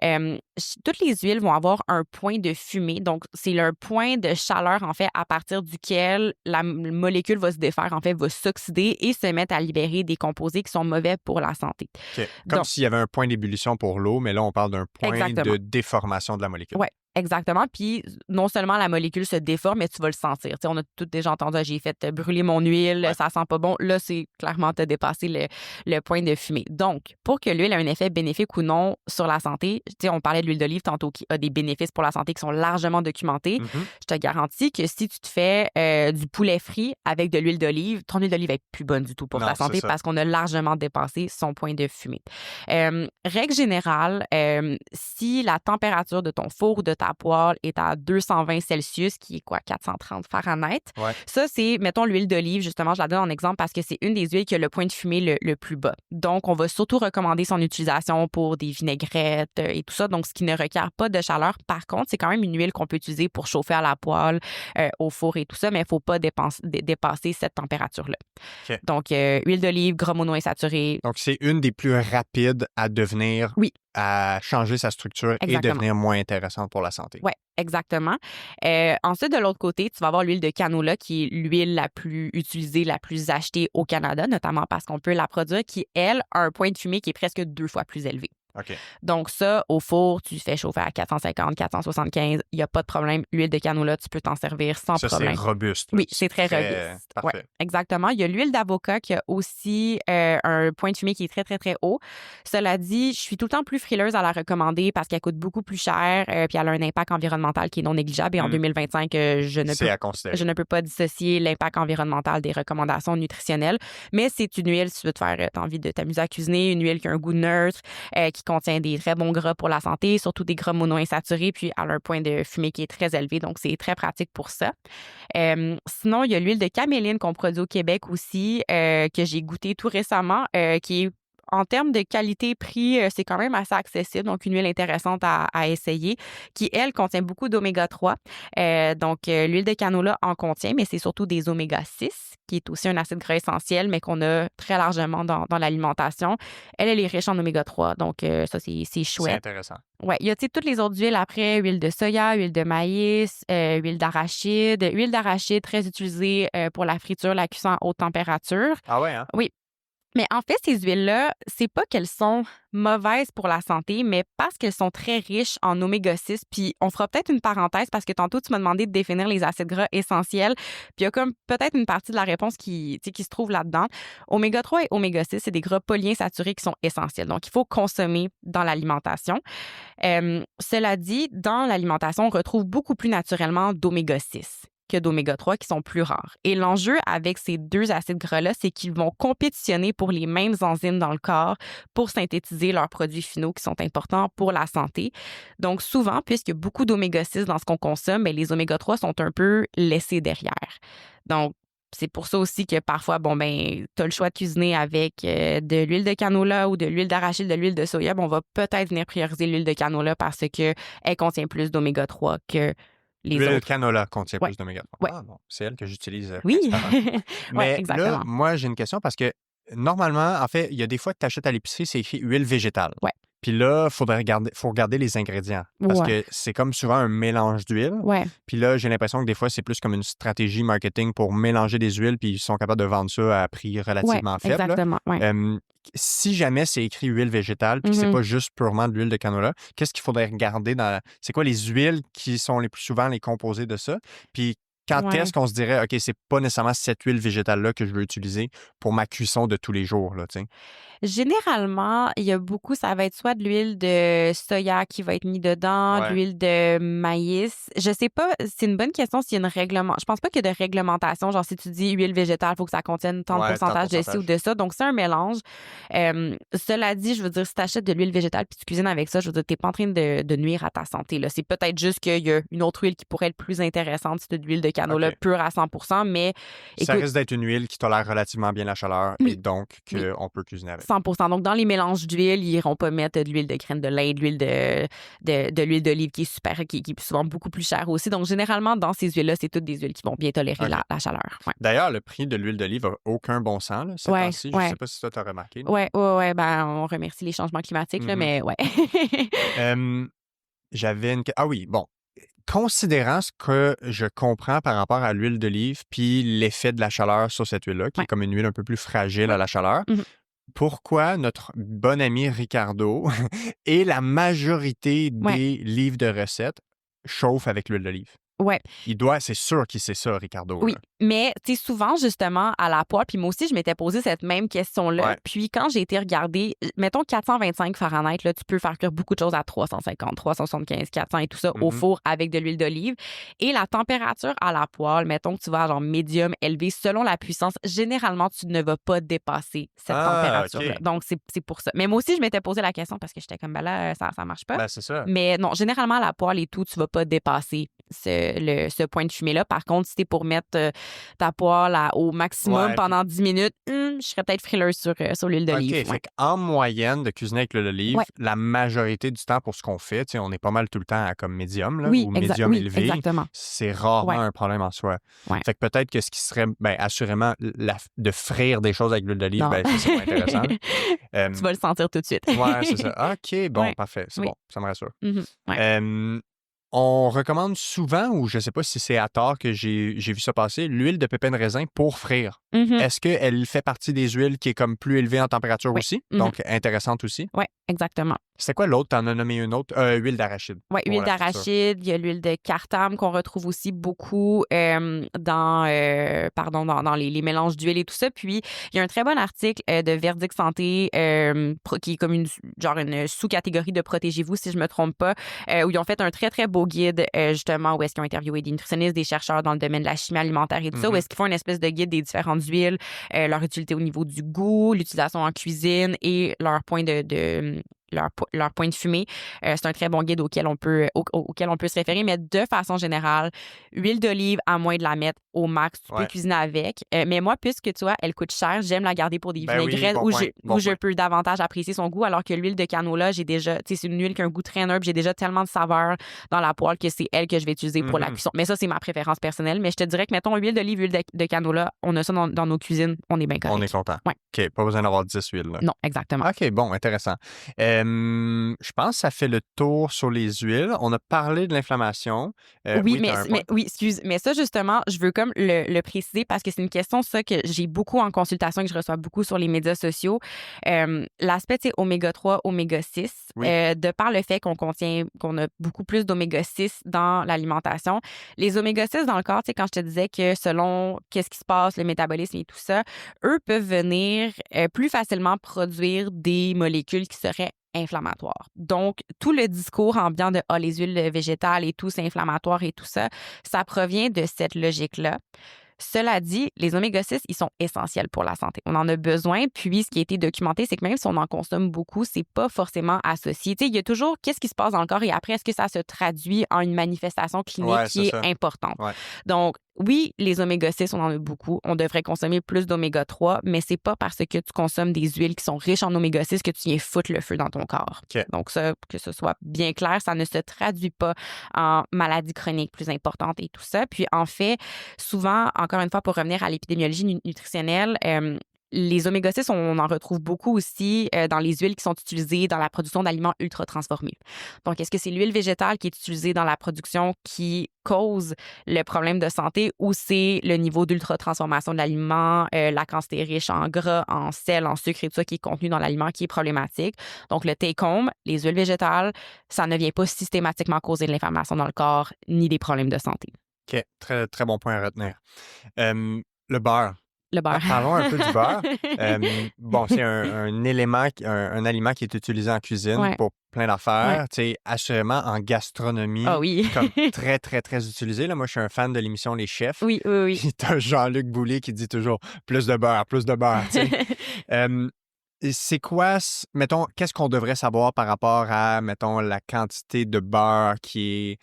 Speaker 2: Toutes les huiles vont avoir un point de fumée. Donc, c'est leur point de chaleur, en fait, à partir duquel la molécule va se défaire, en fait, va s'oxyder et se mettre à libérer des composés qui sont mauvais pour la santé.
Speaker 3: Okay. Comme s'il y avait un point d'ébullition pour l'eau, mais là, on parle d'un point de déformation de la molécule.
Speaker 2: Oui. Exactement. Puis non seulement la molécule se déforme, mais tu vas le sentir. T'sais, on a tous déjà entendu, j'ai fait brûler mon huile, ça sent pas bon. Là, c'est clairement t'as dépassé le point de fumée. Donc, pour que l'huile ait un effet bénéfique ou non sur la santé, on parlait de l'huile d'olive tantôt qui a des bénéfices pour la santé qui sont largement documentés. Je te garantis que si tu te fais du poulet frit avec de l'huile d'olive, ton huile d'olive va être plus bonne du tout pour ta santé parce qu'on a largement dépassé son point de fumée. Règle générale, si la température de ton four ou de ta poêle est à 220 Celsius, qui est quoi, 430 Fahrenheit. Ça, c'est, mettons, l'huile d'olive, justement, je la donne en exemple parce que c'est une des huiles qui a le point de fumée le plus bas. Donc, on va surtout recommander son utilisation pour des vinaigrettes et tout ça, donc ce qui ne requiert pas de chaleur. Par contre, c'est quand même une huile qu'on peut utiliser pour chauffer à la poêle, au four et tout ça, mais il ne faut pas dépasser cette température-là.
Speaker 3: Okay.
Speaker 2: Donc, huile d'olive, gras monoinsaturé.
Speaker 3: Donc, c'est une des plus rapides à devenir, à changer sa structure et devenir moins intéressante pour la santé.
Speaker 2: Oui, exactement. Ensuite, de l'autre côté, tu vas avoir l'huile de canola qui est l'huile la plus utilisée, la plus achetée au Canada, notamment parce qu'on peut la produire, qui, elle, a un point de fumée qui est presque 2 fois plus élevé.
Speaker 3: Okay.
Speaker 2: Donc ça, au four, tu fais chauffer à 450, 475, il n'y a pas de problème. L'huile de canola, tu peux t'en servir sans problème.
Speaker 3: Ça, c'est robuste.
Speaker 2: Oui, c'est très robuste.
Speaker 3: Parfait.
Speaker 2: Ouais, exactement. Il y a l'huile d'avocat qui a aussi un point de fumée qui est très, très, très haut. Cela dit, je suis tout le temps plus frileuse à la recommander parce qu'elle coûte beaucoup plus cher puis elle a un impact environnemental qui est non négligeable. Et en 2025, je ne peux pas dissocier l'impact environnemental des recommandations nutritionnelles. Mais c'est une huile, si tu veux t'as envie de t'amuser à cuisiner, une huile qui a un goût neutre, qui contient des très bons gras pour la santé, surtout des gras monoinsaturés, puis elle a un point de fumée qui est très élevé, donc c'est très pratique pour ça. Sinon, il y a l'huile de caméline qu'on produit au Québec aussi, que j'ai goûté tout récemment, qui est en termes de qualité-prix, c'est quand même assez accessible. Donc, une huile intéressante à essayer qui, elle, contient beaucoup d'oméga 3. Donc, l'huile de canola en contient, mais c'est surtout des oméga 6, qui est aussi un acide gras essentiel, mais qu'on a très largement dans l'alimentation. Elle est riche en oméga 3. Donc, ça, c'est chouette.
Speaker 3: C'est intéressant.
Speaker 2: Oui, il y a toutes les autres huiles après, huile de soya, huile de maïs, huile d'arachide. Huile d'arachide très utilisée pour la friture, la cuisson à haute température.
Speaker 3: Ah ouais, hein?
Speaker 2: Oui. Mais en fait, ces huiles-là, c'est pas qu'elles sont mauvaises pour la santé, mais parce qu'elles sont très riches en oméga 6. Puis on fera peut-être une parenthèse parce que tantôt, tu m'as demandé de définir les acides gras essentiels. Puis il y a comme peut-être une partie de la réponse qui se trouve là-dedans. Oméga 3 et oméga 6, c'est des gras polyinsaturés qui sont essentiels. Donc, il faut consommer dans l'alimentation. Cela dit, dans l'alimentation, on retrouve beaucoup plus naturellement d'oméga 6 que d'oméga 3 qui sont plus rares. Et l'enjeu avec ces deux acides gras-là, c'est qu'ils vont compétitionner pour les mêmes enzymes dans le corps pour synthétiser leurs produits finaux qui sont importants pour la santé. Donc souvent, puisqu'il y a beaucoup d'oméga 6 dans ce qu'on consomme, mais les oméga 3 sont un peu laissés derrière. Donc, c'est pour ça aussi que parfois, tu as le choix de cuisiner avec de l'huile de canola ou de l'huile d'arachide, de l'huile de soya. On va peut-être venir prioriser l'huile de canola parce qu'elle contient plus d'oméga 3 que
Speaker 3: l'huile de canola contient plus d'oméga 3.
Speaker 2: Ouais.
Speaker 3: Ah bon, c'est elle que j'utilise.
Speaker 2: Oui.
Speaker 3: Mais
Speaker 2: exactement.
Speaker 3: là, moi, j'ai une question parce que normalement, en fait, il y a des fois que tu achètes à l'épicerie, c'est écrit huile végétale.
Speaker 2: Ouais.
Speaker 3: Puis là, faut regarder les ingrédients parce que c'est comme souvent un mélange d'huile.
Speaker 2: Ouais.
Speaker 3: Puis là, j'ai l'impression que des fois, c'est plus comme une stratégie marketing pour mélanger des huiles puis ils sont capables de vendre ça à prix relativement faible.
Speaker 2: Exactement.
Speaker 3: Si jamais c'est écrit huile végétale puis c'est pas juste purement de l'huile de canola, qu'est-ce qu'il faudrait regarder c'est quoi les huiles qui sont les plus souvent les composés de ça? Puis Quand est-ce qu'on se dirait, OK, c'est pas nécessairement cette huile végétale-là que je veux utiliser pour ma cuisson de tous les jours, là, tu sais?
Speaker 2: Généralement, il y a beaucoup, ça va être soit de l'huile de soya qui va être mis dedans, de l'huile de maïs. Je sais pas, c'est une bonne question s'il y a une règlement. Je pense pas qu'il y a de réglementation. Genre, si tu dis huile végétale, il faut que ça contienne tant de pourcentage de ci ou de ça. Donc, c'est un mélange. Cela dit, je veux dire, si tu achètes de l'huile végétale puis tu cuisines avec ça, je veux dire, t'es pas en train de nuire à ta santé, là. C'est peut-être juste qu'il y a une autre huile qui pourrait être plus intéressante, c'est de l'huile de canola pure à 100%, mais...
Speaker 3: Ça risque d'être une huile qui tolère relativement bien la chaleur et donc qu'on peut cuisiner avec.
Speaker 2: 100%. Donc, dans les mélanges d'huile, ils iront pas mettre de l'huile de graines de lin, de l'huile de l'huile d'olive qui est super, qui est souvent beaucoup plus chère aussi. Donc, généralement, dans ces huiles-là, c'est toutes des huiles qui vont bien tolérer la chaleur. Ouais.
Speaker 3: D'ailleurs, le prix de l'huile d'olive n'a aucun bon sens, là, ces temps-ci. Je ne sais pas si toi, tu as remarqué.
Speaker 2: Oui, ben, on remercie les changements climatiques, là, mais ouais.
Speaker 3: J'avais une... Ah oui, bon. Considérant ce que je comprends par rapport à l'huile d'olive puis l'effet de la chaleur sur cette huile-là, qui est comme une huile un peu plus fragile à la chaleur, pourquoi notre bon ami Ricardo et la majorité des livres de recettes chauffent avec l'huile d'olive?
Speaker 2: Ouais.
Speaker 3: C'est sûr qu'il sait ça, Ricardo.
Speaker 2: Oui,
Speaker 3: là.
Speaker 2: mais tu sais, souvent, justement, à la poêle, puis moi aussi, je m'étais posé cette même question-là.
Speaker 3: Ouais.
Speaker 2: Puis quand j'ai été regarder, mettons 425 Fahrenheit, là, tu peux faire cuire beaucoup de choses à 350, 375, 400 et tout ça au four avec de l'huile d'olive. Et la température à la poêle, mettons que tu vas à genre médium élevé, selon la puissance, généralement, tu ne vas pas dépasser cette température-là.
Speaker 3: Okay.
Speaker 2: Donc, c'est pour ça. Mais moi aussi, je m'étais posé la question parce que j'étais comme, ben là, ça marche pas.
Speaker 3: Ben, c'est ça.
Speaker 2: Mais non, généralement, à la poêle et tout, tu vas pas dépasser ce point de fumée-là. Par contre, si t'es pour mettre ta poêle au maximum pendant 10 minutes, je serais peut-être frileuse sur l'huile d'olive.
Speaker 3: OK. Fait qu'en moyenne, de cuisiner avec l'huile d'olive, la majorité du temps pour ce qu'on fait, on est pas mal tout le temps à comme médium là, ou médium élevé.
Speaker 2: Exactement.
Speaker 3: C'est rarement un problème en soi. Fait que peut-être que ce qui serait, assurément, de frire des choses avec l'huile d'olive, ça, c'est pas intéressant.
Speaker 2: Tu vas le sentir tout de suite.
Speaker 3: Ouais, c'est ça. OK, bon, parfait. C'est bon, ça me rassure. On recommande souvent, ou je ne sais pas si c'est à tort que j'ai vu ça passer, l'huile de pépins de raisin pour frire. Est-ce qu'elle fait partie des huiles qui est comme plus élevée en température aussi? Donc, intéressante aussi?
Speaker 2: Oui, exactement.
Speaker 3: C'est quoi l'autre? T'en as nommé une autre? Huile d'arachide.
Speaker 2: Oui, huile d'arachide. Il y a l'huile de cartame qu'on retrouve aussi beaucoup dans les mélanges d'huile et tout ça. Puis, il y a un très bon article de Verdict Santé qui est comme une sous-catégorie de Protégez-vous, si je me trompe pas, où ils ont fait un très, très beau guide, justement, où est-ce qu'ils ont interviewé des nutritionnistes, des chercheurs dans le domaine de la chimie alimentaire et tout ça, où est-ce qu'ils font une espèce de guide des différentes huiles, leur utilité au niveau du goût, l'utilisation en cuisine et leur point leur point de fumée. C'est un très bon guide auquel on peut se référer, mais de façon générale, huile d'olive, à moins de la mettre au max, tu peux cuisiner avec. Mais moi, puisque tu vois, elle coûte cher, j'aime la garder pour des vinaigrettes où je peux davantage apprécier son goût, alors que l'huile de canola, c'est une huile qui a un goût très neutre, j'ai déjà tellement de saveur dans la poêle que c'est elle que je vais utiliser pour la cuisson. Mais ça, c'est ma préférence personnelle. Mais je te dirais que, mettons, huile d'olive, huile de canola, on a ça dans nos cuisines, on est bien correct.
Speaker 3: On est content.
Speaker 2: Ouais.
Speaker 3: OK, pas besoin d'avoir 10 huiles. Là.
Speaker 2: Non, exactement.
Speaker 3: OK, bon, intéressant. Je pense que ça fait le tour sur les huiles. On a parlé de l'inflammation.
Speaker 2: Mais ça, justement, je veux comme le préciser parce que c'est une question, ça, que j'ai beaucoup en consultation et que je reçois beaucoup sur les médias sociaux. L'aspect, oméga 3, oméga 6, de par le fait qu'on a beaucoup plus d'oméga 6 dans l'alimentation. Les oméga 6 dans le corps, quand je te disais que selon qu'est-ce qui se passe, le métabolisme et tout ça, eux peuvent venir plus facilement produire des molécules qui seraient inflammatoire. Donc, tout le discours ambiant de les huiles végétales et tout, c'est inflammatoire et tout ça, ça provient de cette logique-là. Cela dit, les oméga-6, ils sont essentiels pour la santé. On en a besoin, puis ce qui a été documenté, c'est que même si on en consomme beaucoup, c'est pas forcément associé. Tu sais, il y a toujours qu'est-ce qui se passe dans le corps et après, est-ce que ça se traduit en une manifestation clinique qui est importante. Ouais. Donc, oui, les oméga-6, on en a beaucoup. On devrait consommer plus d'oméga-3, mais c'est pas parce que tu consommes des huiles qui sont riches en oméga-6 que tu viens foutre le feu dans ton corps. Okay. Donc ça, que ce soit bien clair, ça ne se traduit pas en maladies chroniques plus importantes et tout ça. Puis en fait, souvent, encore une fois, pour revenir à l'épidémiologie nutritionnelle, les oméga-6, on en retrouve beaucoup aussi dans les huiles qui sont utilisées dans la production d'aliments ultra transformés. Donc, est-ce que c'est l'huile végétale qui est utilisée dans la production qui cause le problème de santé ou c'est le niveau d'ultra-transformation de l'aliment, la quantité riche en gras, en sel, en sucre et tout ça qui est contenu dans l'aliment qui est problématique? Donc, le take-home, les huiles végétales, ça ne vient pas systématiquement causer de l'inflammation dans le corps ni des problèmes de santé.
Speaker 3: OK, très, très bon point à retenir. Le beurre.
Speaker 2: Le beurre.
Speaker 3: Parlons un peu du beurre. Bon, c'est un élément, un aliment qui est utilisé en cuisine pour plein d'affaires. Tu sais, assurément en gastronomie, comme très, très, très utilisé. Là, moi, je suis un fan de l'émission Les Chefs.
Speaker 2: Oui.
Speaker 3: Puis t'as Jean-Luc Boulay qui dit toujours « plus de beurre, plus de beurre ». C'est quoi, mettons, qu'est-ce qu'on devrait savoir par rapport à, mettons, la quantité de beurre qui est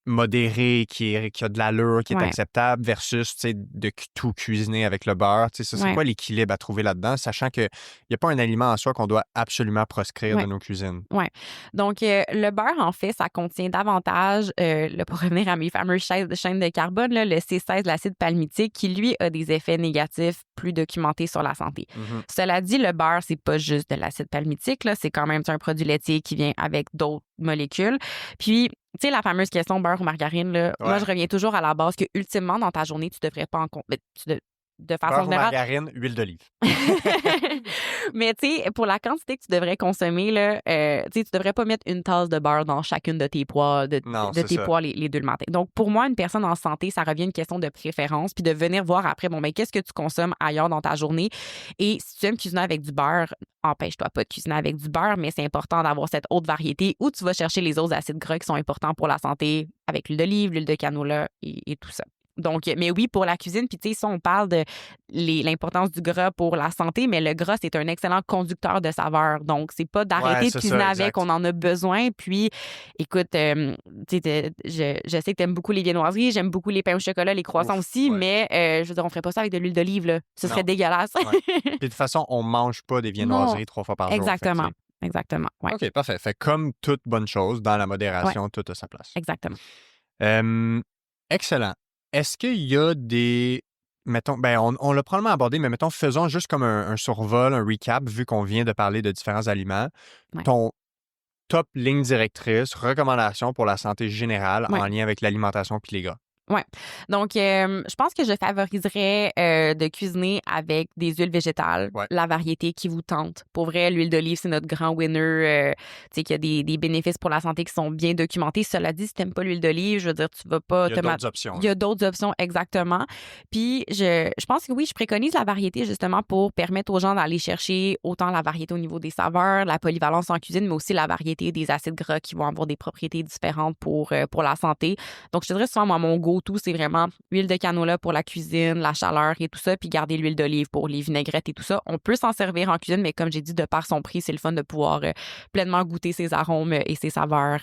Speaker 3: modéré, qui a de l'allure, qui est acceptable, versus de tout cuisiner avec le beurre. C'est quoi l'équilibre à trouver là-dedans, sachant qu'il n'y a pas un aliment en soi qu'on doit absolument proscrire de nos cuisines?
Speaker 2: Oui. Donc, le beurre, en fait, ça contient davantage, pour revenir à mes fameuses chaînes de carbone, là, le C16, l'acide palmitique, qui, lui, a des effets négatifs plus documentés sur la santé. Cela dit, le beurre, c'est pas juste de l'acide palmitique, là, c'est quand même un produit laitier qui vient avec d'autres molécules. Puis, tu sais, la fameuse question beurre ou margarine, là, moi, je reviens toujours à la base que, ultimement, dans ta journée, tu devrais pas en compte. De façon
Speaker 3: beurre
Speaker 2: générale.
Speaker 3: Ou margarine, huile d'olive.
Speaker 2: Mais tu sais, pour la quantité que tu devrais consommer, là, tu devrais pas mettre une tasse de beurre dans chacune de tes pois, pois les 2 le matin. Donc, pour moi, une personne en santé, ça revient à une question de préférence, puis de venir voir après, bon, ben, qu'est-ce que tu consommes ailleurs dans ta journée? Et si tu aimes cuisiner avec du beurre, empêche-toi pas de cuisiner avec du beurre, mais c'est important d'avoir cette haute variété où tu vas chercher les autres acides gras qui sont importants pour la santé avec l'huile d'olive, l'huile de canola et tout ça. Donc, mais oui, pour la cuisine, puis tu sais, ça, on parle de l'importance du gras pour la santé, mais le gras, c'est un excellent conducteur de saveur. Donc, c'est pas d'arrêter de cuisiner avec, on en a besoin. Puis, écoute, tu sais, je sais que tu aimes beaucoup les viennoiseries, j'aime beaucoup les pains au chocolat, les croissants aussi, mais je veux dire, on ferait pas ça avec de l'huile d'olive, là. Ce serait dégueulasse.
Speaker 3: Puis, de toute façon, on mange pas des viennoiseries 3 fois par jour.
Speaker 2: Exactement. Exactement. Ouais.
Speaker 3: OK, parfait. Fait comme toute bonne chose, dans la modération, tout a sa place.
Speaker 2: Exactement.
Speaker 3: Excellent. Est-ce qu'il y a des... Mettons, ben on l'a probablement abordé, mais mettons, faisons juste comme un survol, un recap, vu qu'on vient de parler de différents aliments. Ton top ligne directrice, recommandation pour la santé générale en lien avec l'alimentation puis les gras.
Speaker 2: Oui. Donc, je pense que je favoriserais de cuisiner avec des huiles végétales, la variété qui vous tente. Pour vrai, l'huile d'olive, c'est notre grand winner. Tu sais, qu'il y a des bénéfices pour la santé qui sont bien documentés. Cela dit, si tu n'aimes pas l'huile d'olive, je veux dire, tu vas pas...
Speaker 3: Il y a d'autres options.
Speaker 2: Il y a d'autres options, exactement. Puis, je pense que oui, je préconise la variété justement pour permettre aux gens d'aller chercher autant la variété au niveau des saveurs, la polyvalence en cuisine, mais aussi la variété des acides gras qui vont avoir des propriétés différentes pour la santé. Donc, je te dirais souvent, moi, mon go-to, c'est vraiment huile de canola pour la cuisine, la chaleur et tout ça, puis garder l'huile d'olive pour les vinaigrettes et tout ça. On peut s'en servir en cuisine, mais comme j'ai dit, de par son prix, c'est le fun de pouvoir pleinement goûter ses arômes et ses saveurs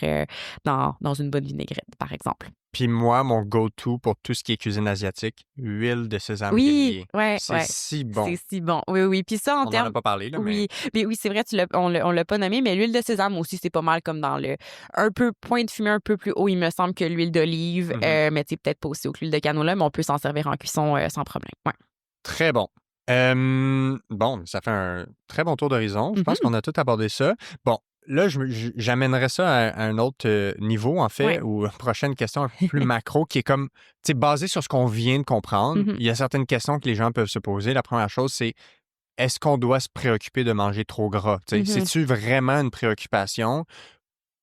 Speaker 2: dans une bonne vinaigrette, par exemple.
Speaker 3: Puis moi, mon go-to pour tout ce qui est cuisine asiatique, huile de sésame grillée. C'est si bon.
Speaker 2: C'est si bon. Oui. Puis ça,
Speaker 3: on n'en a pas parlé, là, mais...
Speaker 2: Mais oui, c'est vrai, on l'a pas nommé, mais l'huile de sésame aussi, c'est pas mal comme dans le... Un peu point de fumée un peu plus haut, il me semble, que l'huile d'olive. Mais tu sais, peut-être pas aussi haut que l'huile de canola, mais on peut s'en servir en cuisson sans problème. Ouais.
Speaker 3: Très bon. Bon, ça fait un très bon tour d'horizon. Je pense qu'on a tout abordé ça. Bon, là, j'amènerais ça à un autre niveau, en fait, ou une prochaine question un peu plus macro, qui est comme, tu sais, basée sur ce qu'on vient de comprendre. Il y a certaines questions que les gens peuvent se poser. La première chose, c'est est-ce qu'on doit se préoccuper de manger trop gras? C'est-tu vraiment une préoccupation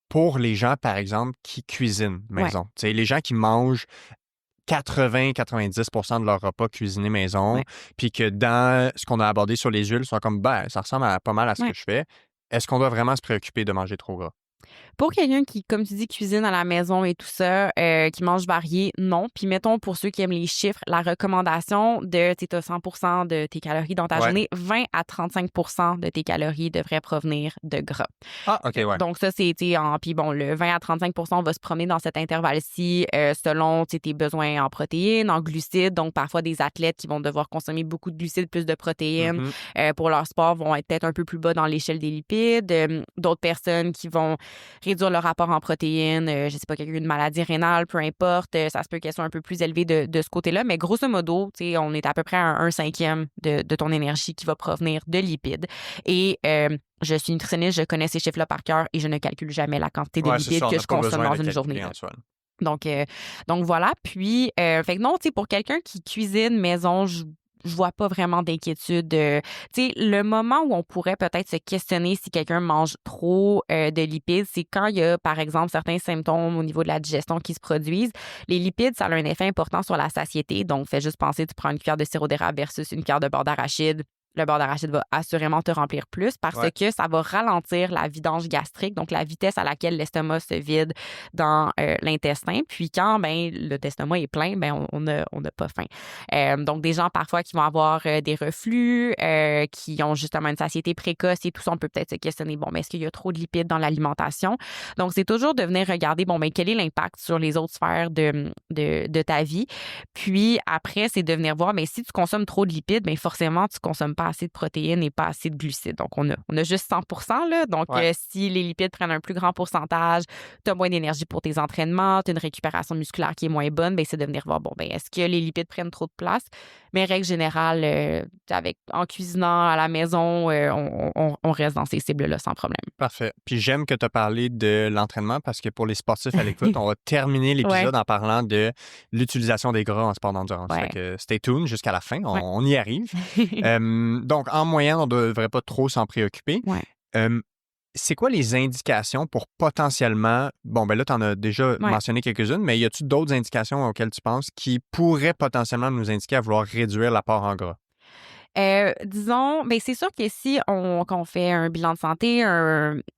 Speaker 3: pour les gens, par exemple, qui cuisinent maison? Les gens qui mangent 80-90% de leur repas cuisiné maison, puis que dans ce qu'on a abordé sur les huiles, sont comme, ça ressemble pas mal à ce que je fais. Est-ce qu'on doit vraiment se préoccuper de manger trop gras?
Speaker 2: Pour quelqu'un qui, comme tu dis, cuisine à la maison et tout ça, qui mange varié, non. Puis mettons, pour ceux qui aiment les chiffres, la recommandation de, tu as 100% de tes calories dans ta journée, 20 à 35% de tes calories devraient provenir de gras.
Speaker 3: Ah, OK,
Speaker 2: Donc ça, c'est, puis bon, le 20 à 35%, on va se promener dans cet intervalle-ci selon tes besoins en protéines, en glucides. Donc parfois, des athlètes qui vont devoir consommer beaucoup de glucides, plus de protéines pour leur sport vont être peut-être un peu plus bas dans l'échelle des lipides. D'autres personnes qui vont réduire leur rapport en protéines, je sais pas, quelqu'un a une maladie rénale, peu importe, ça se peut qu'elles soient un peu plus élevées de ce côté-là, mais grosso modo, on est à peu près à 1/5 de ton énergie qui va provenir de lipides. Et je suis nutritionniste, je connais ces chiffres-là par cœur et je ne calcule jamais la quantité de lipides que je consomme dans une journée. Donc voilà. Puis, fait que non, pour quelqu'un qui cuisine maison, je vois pas vraiment d'inquiétude. Tu sais, le moment où on pourrait peut-être se questionner si quelqu'un mange trop de lipides, c'est quand il y a, par exemple, certains symptômes au niveau de la digestion qui se produisent. Les lipides, ça a un effet important sur la satiété. Donc, fais juste penser, tu prends une cuillère de sirop d'érable versus une cuillère de beurre d'arachide. Le beurre d'arachide va assurément te remplir plus parce que ça va ralentir la vidange gastrique, donc la vitesse à laquelle l'estomac se vide dans l'intestin. Puis quand l'estomac est plein, on n'a pas faim. Donc, des gens parfois qui vont avoir des reflux, qui ont justement une satiété précoce et tout ça, on peut peut-être se questionner, est-ce qu'il y a trop de lipides dans l'alimentation? Donc, c'est toujours de venir regarder, quel est l'impact sur les autres sphères de ta vie. Puis après, c'est de venir voir, si tu consommes trop de lipides, forcément, tu ne consommes pas assez de protéines et pas assez de glucides. Donc, on a juste 100 là. Donc, si les lipides prennent un plus grand pourcentage, tu as moins d'énergie pour tes entraînements, tu as une récupération musculaire qui est moins bonne, c'est de venir voir, est-ce que les lipides prennent trop de place? Mais règle générale, en cuisinant à la maison, on reste dans ces cibles-là sans problème.
Speaker 3: Parfait. Puis j'aime que tu as parlé de l'entraînement parce que pour les sportifs à l'écoute, on va terminer l'épisode en parlant de l'utilisation des gras en sport d'endurance. Fait que stay tuned jusqu'à la fin, on y arrive. Donc, en moyenne, on ne devrait pas trop s'en préoccuper. C'est quoi les indications pour potentiellement... là, tu en as déjà mentionné quelques-unes, mais y a-tu d'autres indications auxquelles tu penses qui pourraient potentiellement nous indiquer à vouloir réduire l'apport en gras?
Speaker 2: Disons, c'est sûr que si qu'on fait un bilan de santé,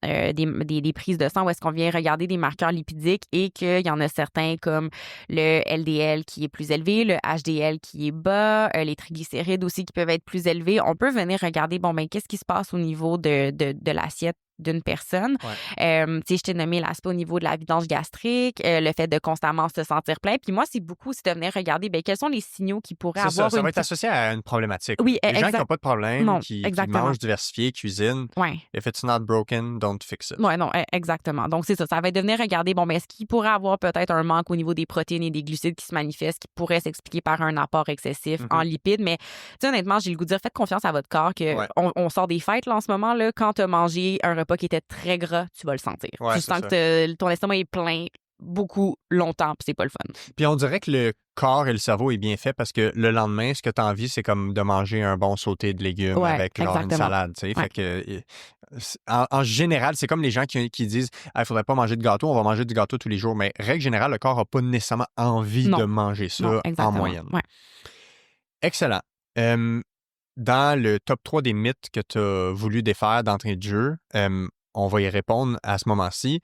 Speaker 2: des prises de sang où est-ce qu'on vient regarder des marqueurs lipidiques et qu'il y en a certains comme le LDL qui est plus élevé, le HDL qui est bas, les triglycérides aussi qui peuvent être plus élevés, on peut venir regarder, qu'est-ce qui se passe au niveau de l'assiette d'une personne. Je t'ai nommé l'aspect au niveau de la vidange gastrique, le fait de constamment se sentir plein. Puis moi, c'est beaucoup de venir regarder quels sont les signaux qui pourraient avoir
Speaker 3: ça va être associé à une problématique.
Speaker 2: Oui,
Speaker 3: les gens qui n'ont pas de problème, qui mangent diversifié, cuisinent. If it's not broken, don't fix it.
Speaker 2: Oui, non, exactement. Donc, c'est ça. Ça va être de venir regarder, est-ce qu'il pourrait avoir peut-être un manque au niveau des protéines et des glucides qui se manifestent, qui pourrait s'expliquer par un apport excessif en lipides. Mais, honnêtement, j'ai le goût de dire, faites confiance à votre corps que on sort des fêtes là, en ce moment. Là, quand tu as mangé un repas qui était très gras, tu vas le sentir. Tu sens que ton estomac est plein beaucoup longtemps, puis c'est pas le fun.
Speaker 3: Puis on dirait que le corps et le cerveau est bien fait parce que le lendemain, ce que tu as envie, c'est comme de manger un bon sauté de légumes avec une salade. Fait que, en général, c'est comme les gens qui disent il faudrait pas manger de gâteau, on va manger du gâteau tous les jours. Mais règle générale, le corps n'a pas nécessairement envie de manger ça en moyenne. Excellent. Dans le top 3 des mythes que tu as voulu défaire d'entrée de jeu, on va y répondre à ce moment-ci.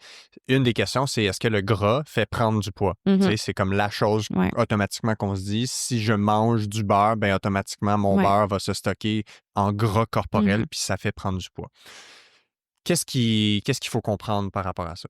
Speaker 3: Une des questions, c'est est-ce que le gras fait prendre du poids? C'est comme la chose automatiquement qu'on se dit. Si je mange du beurre, automatiquement, mon beurre va se stocker en gras corporel, puis ça fait prendre du poids. Qu'est-ce qu'il faut comprendre par rapport à ça?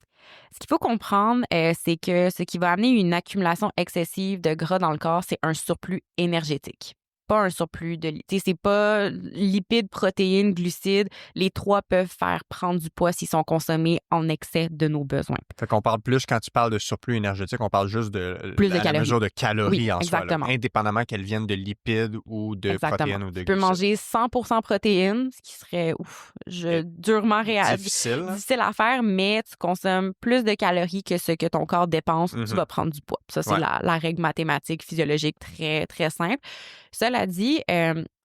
Speaker 2: Ce qu'il faut comprendre, c'est que ce qui va amener une accumulation excessive de gras dans le corps, c'est un surplus énergétique. Pas un surplus de... c'est pas lipides, protéines, glucides. Les trois peuvent faire prendre du poids s'ils sont consommés en excès de nos besoins.
Speaker 3: Fait qu'on parle plus, quand tu parles de surplus énergétique, on parle juste de
Speaker 2: la
Speaker 3: mesure de calories en soi,
Speaker 2: exactement.
Speaker 3: Indépendamment qu'elles viennent de lipides ou de protéines ou de glucides.
Speaker 2: Tu peux manger 100% protéines, ce qui serait durement
Speaker 3: difficile
Speaker 2: à faire, mais tu consommes plus de calories que ce que ton corps dépense, tu vas prendre du poids. Ça, c'est la règle mathématique, physiologique très, très simple. Cela dit,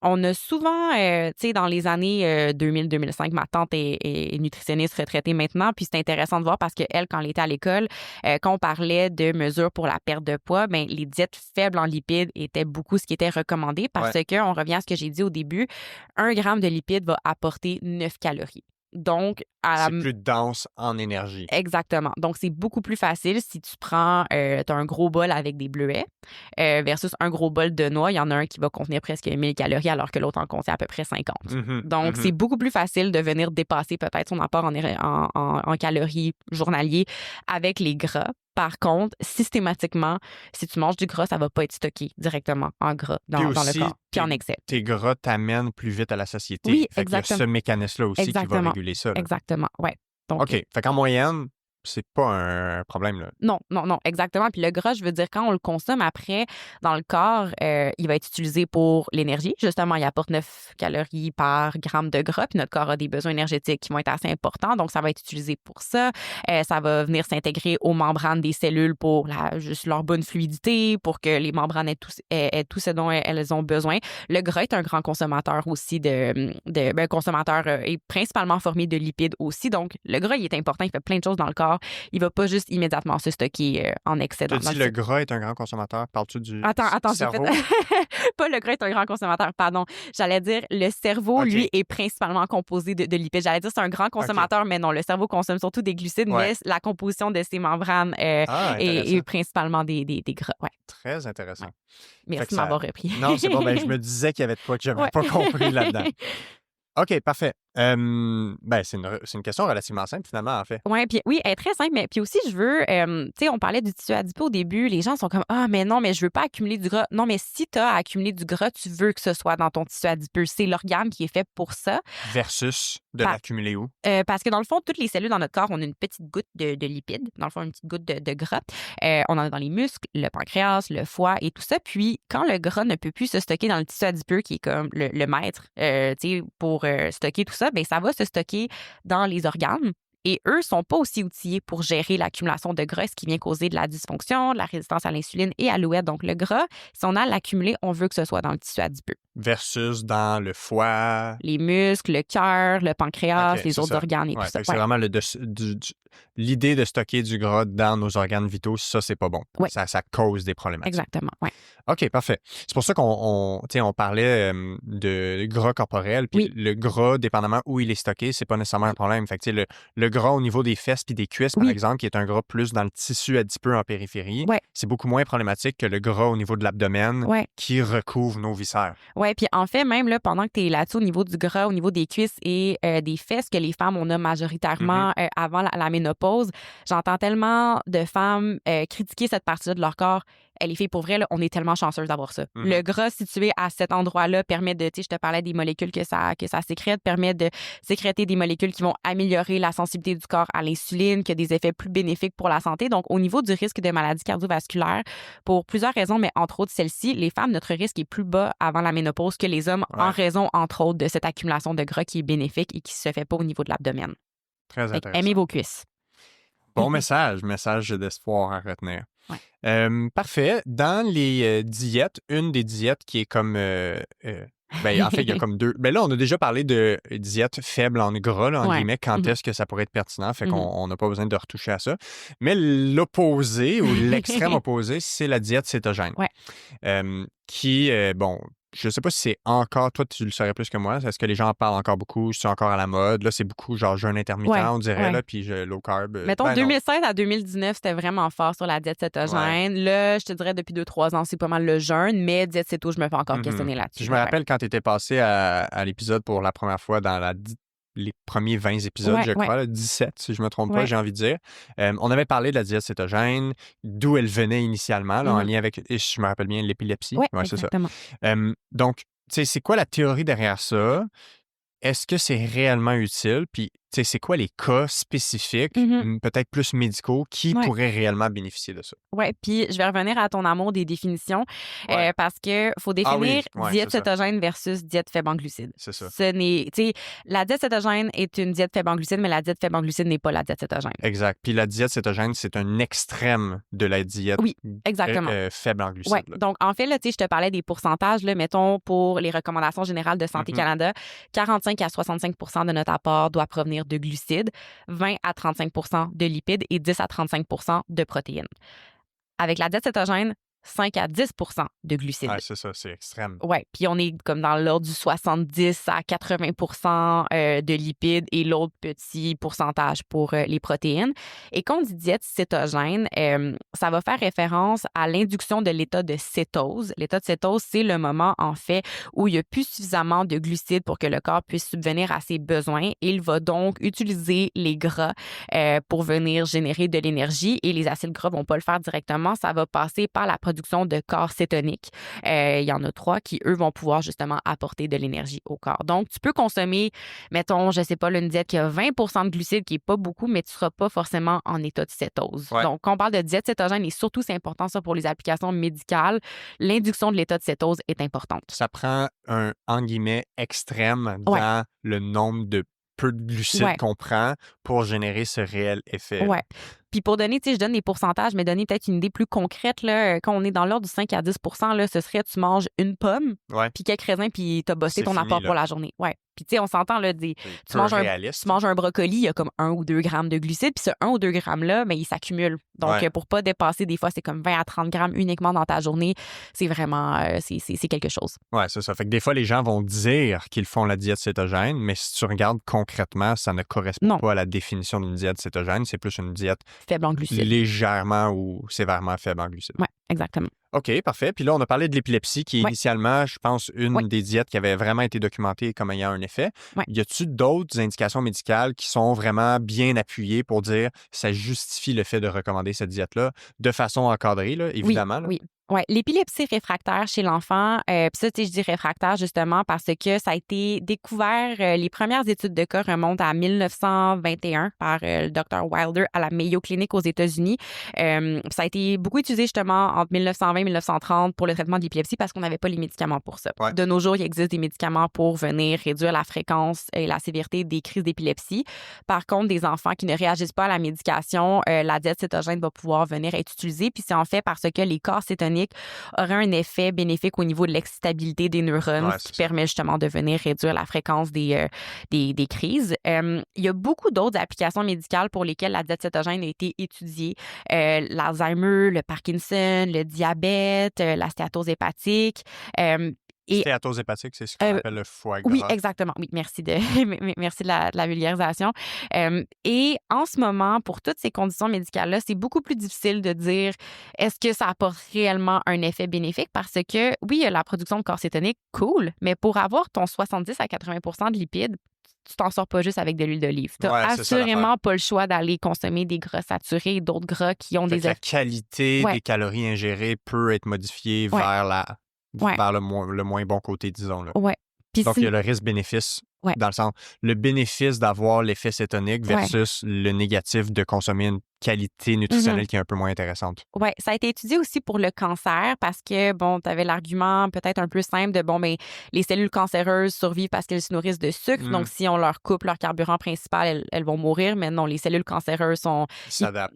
Speaker 2: on a souvent, dans les années 2000-2005, ma tante est nutritionniste retraitée maintenant, puis c'est intéressant de voir parce qu'elle, quand elle était à l'école, quand on parlait de mesures pour la perte de poids, les diètes faibles en lipides étaient beaucoup ce qui était recommandé parce que, on revient à ce que j'ai dit au début, 1 gramme de lipides va apporter 9 calories. Donc,
Speaker 3: c'est plus dense en énergie.
Speaker 2: Exactement. Donc, c'est beaucoup plus facile si tu prends, t'as un gros bol avec des bleuets versus un gros bol de noix. Il y en a un qui va contenir presque 1000 calories alors que l'autre en contient à peu près 50. Donc, c'est beaucoup plus facile de venir dépasser peut-être son apport en calories journalier avec les gras. Par contre, systématiquement, si tu manges du gras, ça ne va pas être stocké directement en gras dans le corps, puis en excès.
Speaker 3: Tes gras t'amènent plus vite à la satiété.
Speaker 2: Oui,
Speaker 3: exactement. Il y a ce mécanisme-là aussi qui va réguler ça.
Speaker 2: Exactement, oui.
Speaker 3: OK. Fait qu'en moyenne, c'est pas un problème, là.
Speaker 2: Non, exactement. Puis le gras, je veux dire, quand on le consomme après, dans le corps, il va être utilisé pour l'énergie. Justement, il apporte 9 calories par gramme de gras, puis notre corps a des besoins énergétiques qui vont être assez importants, donc ça va être utilisé pour ça. Ça va venir s'intégrer aux membranes des cellules pour juste leur bonne fluidité, pour que les membranes aient tout ce dont elles ont besoin. Le gras est un grand consommateur aussi consommateur est principalement formé de lipides aussi, donc le gras, il est important, il fait plein de choses dans le corps. Il va pas juste immédiatement se stocker en excès.
Speaker 3: Tu dis le gras est un grand consommateur. Parles-tu du cerveau?
Speaker 2: Pas le gras est un grand consommateur, pardon. J'allais dire le cerveau, lui, est principalement composé de lipides. J'allais dire c'est un grand consommateur, mais non, le cerveau consomme surtout des glucides, mais la composition de ses membranes est principalement des gras. Ouais.
Speaker 3: Très intéressant.
Speaker 2: Merci de m'avoir repris.
Speaker 3: Non, c'est bon. Je me disais qu'il y avait de quoi que je n'avais pas compris là-dedans. OK, parfait. C'est une question relativement simple, finalement, en fait.
Speaker 2: Oui, elle est très simple, mais puis aussi, je veux, tu sais, on parlait du tissu adipeux au début, les gens sont comme, mais non, mais je veux pas accumuler du gras. Non, mais si tu as accumulé du gras, tu veux que ce soit dans ton tissu adipeux. C'est l'organe qui est fait pour ça.
Speaker 3: Versus de l'accumuler où?
Speaker 2: Parce que dans le fond, toutes les cellules dans notre corps, on a une petite goutte de lipides, dans le fond, une petite goutte de gras. On en a dans les muscles, le pancréas, le foie et tout ça. Puis, quand le gras ne peut plus se stocker dans le tissu adipeux, qui est comme le maître, tu sais, pour stocker tout ça, bien, ça va se stocker dans les organes. Et eux sont pas aussi outillés pour gérer l'accumulation de gras, ce qui vient causer de la dysfonction, de la résistance à l'insuline et à l'ouette. Donc, le gras, si on a l'accumuler, on veut que ce soit dans le tissu adipeux.
Speaker 3: Versus dans le foie.
Speaker 2: Les muscles, le cœur, le pancréas, les autres organes et tout ça.
Speaker 3: C'est vraiment l'idée de stocker du gras dans nos organes vitaux, ça, c'est pas bon. Ça cause des problématiques.
Speaker 2: Exactement, oui.
Speaker 3: OK, parfait. C'est pour ça qu'on parlait de gras corporel, puis le gras, dépendamment où il est stocké, c'est pas nécessairement un problème. Fait que, le gras au niveau des fesses puis des cuisses, par exemple, qui est un gras plus dans le tissu adipeux en périphérie, c'est beaucoup moins problématique que le gras au niveau de l'abdomen qui recouvre nos viscères.
Speaker 2: Oui, puis en fait, même là, pendant que tu es là-dessus au niveau du gras, au niveau des cuisses et des fesses que les femmes, on a majoritairement avant la ménopause, j'entends tellement de femmes critiquer cette partie-là de leur corps. Les filles, pour vrai, là, on est tellement chanceuses d'avoir ça. Le gras situé à cet endroit-là permet de, tu sais, je te parlais des molécules que ça sécrète, permet de sécréter des molécules qui vont améliorer la sensibilité du corps à l'insuline, qui a des effets plus bénéfiques pour la santé. Donc, au niveau du risque de maladies cardiovasculaires, pour plusieurs raisons, mais entre autres celle-ci, les femmes, notre risque est plus bas avant la ménopause que les hommes en raison, entre autres, de cette accumulation de gras qui est bénéfique et qui se fait pas au niveau de l'abdomen.
Speaker 3: Très intéressant.
Speaker 2: Aimez vos cuisses.
Speaker 3: Bon message d'espoir à retenir. Parfait. Dans les diètes, une des diètes qui est comme... en fait, il y a comme deux... là, on a déjà parlé de diète faible en gras, là, en guillemets, quand est-ce que ça pourrait être pertinent. Fait qu'on n'a pas besoin de retoucher à ça. Mais l'opposé ou l'extrême opposé, c'est la diète cétogène. Qui, je sais pas si c'est encore, toi, tu le saurais plus que moi. Est-ce que les gens en parlent encore beaucoup? C'est encore à la mode? Là, c'est beaucoup genre jeûne intermittent, on dirait, là, puis low carb.
Speaker 2: Mettons, 2016 à 2019, c'était vraiment fort sur la diète cétogène. Là, je te dirais, depuis 2-3 ans, c'est pas mal le jeûne, mais diète céto, je me fais encore questionner là-dessus.
Speaker 3: Je me rappelle quand tu étais passé à l'épisode pour la première fois dans les premiers 20 épisodes, je crois, 17, si je ne me trompe pas, j'ai envie de dire. On avait parlé de la diète cétogène, d'où elle venait initialement, là, en lien avec, je me rappelle bien, l'épilepsie.
Speaker 2: Oui,
Speaker 3: c'est ça. Donc, tu sais, c'est quoi la théorie derrière ça? Est-ce que c'est réellement utile? Puis, tu sais, c'est quoi les cas spécifiques, peut-être plus médicaux, qui pourraient réellement bénéficier de ça?
Speaker 2: Oui, puis je vais revenir à ton amour des définitions parce qu'il faut définir diète cétogène versus diète faible en glucides.
Speaker 3: C'est ça.
Speaker 2: La diète cétogène est une diète faible en glucides, mais la diète faible en glucides n'est pas la diète cétogène.
Speaker 3: Exact. Puis la diète cétogène, c'est un extrême de la diète faible en glucides.
Speaker 2: Oui. Donc, en fait, là, je te parlais des pourcentages. Là, mettons, pour les recommandations générales de Santé Canada, 45 à 65 % de notre apport doit provenir de glucides, 20 à 35 % de lipides et 10 à 35 % de protéines. Avec la diète cétogène, 5 à 10 % de glucides.
Speaker 3: C'est ça, c'est extrême.
Speaker 2: Oui, puis on est comme dans l'ordre du 70 à 80 % de lipides et l'autre petit pourcentage pour les protéines. Et quand on dit diète cétogène, ça va faire référence à l'induction de l'état de cétose. L'état de cétose, c'est le moment, en fait, où il n'y a plus suffisamment de glucides pour que le corps puisse subvenir à ses besoins. Il va donc utiliser les gras pour venir générer de l'énergie et les acides gras ne vont pas le faire directement. Ça va passer par la production production de corps cétoniques. Il y en a 3 qui, eux, vont pouvoir justement apporter de l'énergie au corps. Donc, tu peux consommer, mettons, je sais pas, une diète qui a 20 de glucides, qui est pas beaucoup, mais tu seras pas forcément en état de cétose.
Speaker 3: Ouais.
Speaker 2: Donc, quand on parle de diète cétogène, et surtout, c'est important ça pour les applications médicales, l'induction de l'état de cétose est importante.
Speaker 3: Ça prend un, en guillemets, extrême dans le nombre de peu de glucides qu'on prend pour générer ce réel effet.
Speaker 2: Ouais. Puis pour donner, tu sais, je donne des pourcentages, mais donner peut-être une idée plus concrète, là, quand on est dans l'ordre du 5 à 10 là, ce serait tu manges une pomme, puis quelques raisins, puis tu as bossé ton apport pour la journée. Ouais. Puis tu sais, on s'entend, là, tu manges un brocoli, il y a comme 1 ou 2 grammes de glucides, puis ce 1 ou 2 grammes-là, mais il s'accumule. Donc, pour pas dépasser, des fois, c'est comme 20 à 30 grammes uniquement dans ta journée. C'est vraiment, c'est quelque chose.
Speaker 3: Ouais, c'est ça. Fait que des fois, les gens vont dire qu'ils font la diète cétogène, mais si tu regardes concrètement, ça ne correspond pas à la définition d'une diète cétogène. C'est plus une diète
Speaker 2: faible en glucides.
Speaker 3: Légèrement ou sévèrement faible en glucides.
Speaker 2: Oui, exactement.
Speaker 3: OK, parfait. Puis là, on a parlé de l'épilepsie, qui est initialement, je pense, une des diètes qui avait vraiment été documentée comme ayant un effet. Y a-t-il d'autres indications médicales qui sont vraiment bien appuyées pour dire ça justifie le fait de recommander cette diète-là de façon encadrée, là, évidemment?
Speaker 2: Oui. Oui, l'épilepsie réfractaire chez l'enfant, puis ça, tu sais, je dis réfractaire justement parce que ça a été découvert, les premières études de cas remontent à 1921 par le Dr. Wilder à la Mayo Clinic aux États-Unis. Ça a été beaucoup utilisé justement entre 1920 et 1930 pour le traitement de l'épilepsie parce qu'on n'avait pas les médicaments pour ça. De nos jours, il existe des médicaments pour venir réduire la fréquence et la sévérité des crises d'épilepsie. Par contre, des enfants qui ne réagissent pas à la médication, la diète cétogène va pouvoir venir être utilisée. Puis c'est en fait parce que les corps cétoniques aurait un effet bénéfique au niveau de l'excitabilité des neurones, ce qui permet justement de venir réduire la fréquence des crises. Il y a beaucoup d'autres applications médicales pour lesquelles la diète cétogène a été étudiée. L'Alzheimer, le Parkinson, le diabète, la stéatose hépatique.
Speaker 3: Stéatose hépatique, c'est ce qu'on appelle le foie gras.
Speaker 2: Oui, exactement. Oui, merci de la vulgarisation. Et en ce moment, pour toutes ces conditions médicales-là, c'est beaucoup plus difficile de dire est-ce que ça apporte réellement un effet bénéfique parce que, oui, il y a la production de corps cétonique, cool, mais pour avoir ton 70 à 80 de lipides, tu t'en sors pas juste avec de l'huile d'olive. Tu n'as assurément pas le choix d'aller consommer des gras saturés et d'autres gras qui ont des...
Speaker 3: La qualité des calories ingérées peut être modifiée vers vers le moins bon côté, disons. Là. Donc, il y a le risque-bénéfice, dans le sens, le bénéfice d'avoir l'effet cétonique versus le négatif de consommer une qualité nutritionnelle qui est un peu moins intéressante.
Speaker 2: Oui, ça a été étudié aussi pour le cancer parce que, bon, tu avais l'argument peut-être un peu simple de, bon, mais les cellules cancéreuses survivent parce qu'elles se nourrissent de sucre. Donc, si on leur coupe leur carburant principal, elles vont mourir. Mais non, les cellules cancéreuses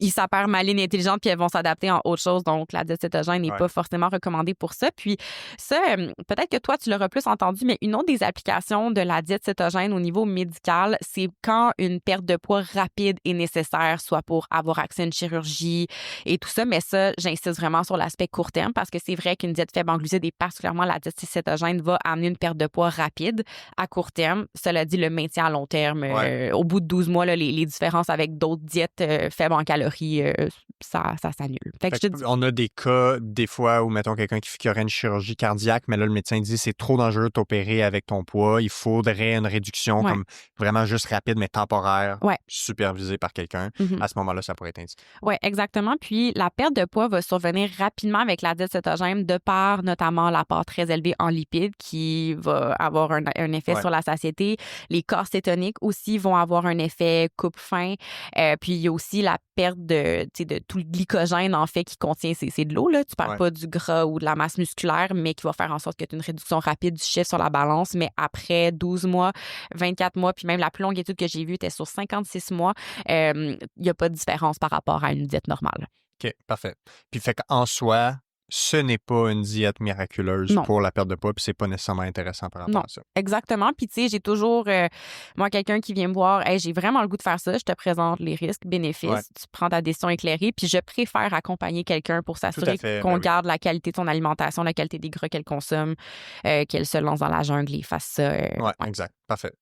Speaker 2: ils s'apparent malines et intelligentes puis elles vont s'adapter en autre chose. Donc, la diète cétogène n'est pas forcément recommandée pour ça. Puis ça, peut-être que toi, tu l'auras plus entendu, mais une autre des applications de la diète cétogène au niveau médical, c'est quand une perte de poids rapide est nécessaire, soit pour avoir accès à une chirurgie et tout ça. Mais ça, j'insiste vraiment sur l'aspect court terme parce que c'est vrai qu'une diète faible en glucides et particulièrement la diète cétogène va amener une perte de poids rapide à court terme. Cela dit, le maintien à long terme, au bout de 12 mois, là, les différences avec d'autres diètes faibles en calories, ça s'annule.
Speaker 3: On a des cas, des fois, où, mettons, quelqu'un qui aurait une chirurgie cardiaque, mais là, le médecin dit c'est trop dangereux de t'opérer avec ton poids. Il faudrait une réduction comme vraiment juste rapide, mais temporaire, supervisée par quelqu'un. À ce moment-là, ça pourrait être indiqué.
Speaker 2: Oui, exactement. Puis, la perte de poids va survenir rapidement avec la diète cétogène de par notamment l'apport très élevé en lipides qui va avoir un effet sur la satiété. Les corps cétoniques aussi vont avoir un effet coupe-faim. Puis, il y a aussi la perte de tout le glycogène, en fait, qui contient, c'est de l'eau, là. Tu parles pas du gras ou de la masse musculaire, mais qui va faire en sorte que tu aies une réduction rapide du chiffre sur la balance. Mais après 12 mois, 24 mois, puis même la plus longue étude que j'ai vue était sur 56 mois, il n'y a pas de différence par rapport à une diète normale.
Speaker 3: OK, parfait. Puis fait qu'en soi, ce n'est pas une diète miraculeuse pour la perte de poids, puis c'est pas nécessairement intéressant par rapport à ça.
Speaker 2: Exactement. Puis tu sais, j'ai toujours, moi, quelqu'un qui vient me voir, hey, j'ai vraiment le goût de faire ça, je te présente les risques, bénéfices, tu prends ta décision éclairée, puis je préfère accompagner quelqu'un pour s'assurer qu'on garde la qualité de son alimentation, la qualité des gras qu'elle consomme, qu'elle se lance dans la jungle et fasse ça.
Speaker 3: Exact. Parfait.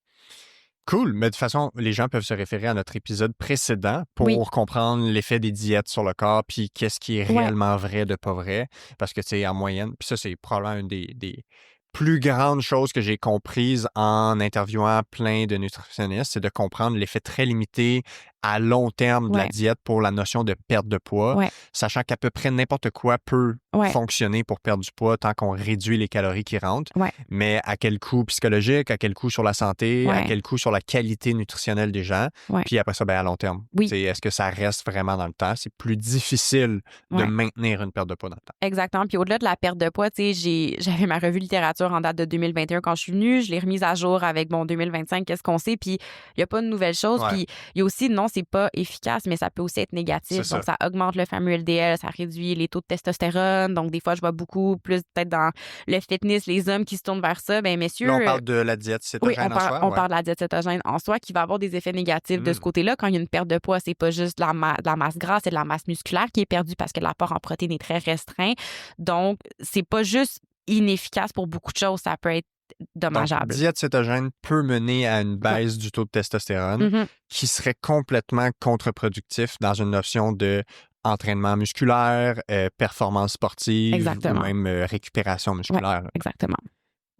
Speaker 3: Cool, mais de toute façon, les gens peuvent se référer à notre épisode précédent pour comprendre l'effet des diètes sur le corps, puis qu'est-ce qui est réellement vrai de pas vrai, parce que tu sais, en moyenne, puis ça, c'est probablement une des plus grandes choses que j'ai comprises en interviewant plein de nutritionnistes, c'est de comprendre l'effet très limité à long terme de la diète pour la notion de perte de poids, sachant qu'à peu près n'importe quoi peut fonctionner pour perdre du poids tant qu'on réduit les calories qui rentrent. Mais à quel coût psychologique, à quel coût sur la santé, à quel coût sur la qualité nutritionnelle des gens. Puis après ça, à long terme. Est-ce que ça reste vraiment dans le temps? C'est plus difficile de maintenir une perte de poids dans le temps.
Speaker 2: Exactement. Puis au-delà de la perte de poids, j'avais ma revue littérature en date de 2021 quand je suis venue. Je l'ai remise à jour avec 2025, qu'est-ce qu'on sait. Puis il n'y a pas de nouvelles choses. Puis il y a aussi, non, c'est pas efficace, mais ça peut aussi être négatif. Donc, ça augmente le fameux LDL, ça réduit les taux de testostérone. Donc, des fois, je vois beaucoup plus peut-être dans le fitness, les hommes qui se tournent vers ça. Bien, messieurs...
Speaker 3: Là, on parle de la diète cétogène
Speaker 2: en soi. On parle de la diète cétogène en soi qui va avoir des effets négatifs de ce côté-là. Quand il y a une perte de poids, c'est pas juste de la masse grasse, c'est de la masse musculaire qui est perdue parce que l'apport en protéines est très restreint. Donc, c'est pas juste inefficace pour beaucoup de choses. Ça peut être dommageable.
Speaker 3: Donc, diète cétogène peut mener à une baisse du taux de testostérone qui serait complètement contre-productif dans une notion de entraînement musculaire, performance sportive ou même récupération musculaire.
Speaker 2: Exactement.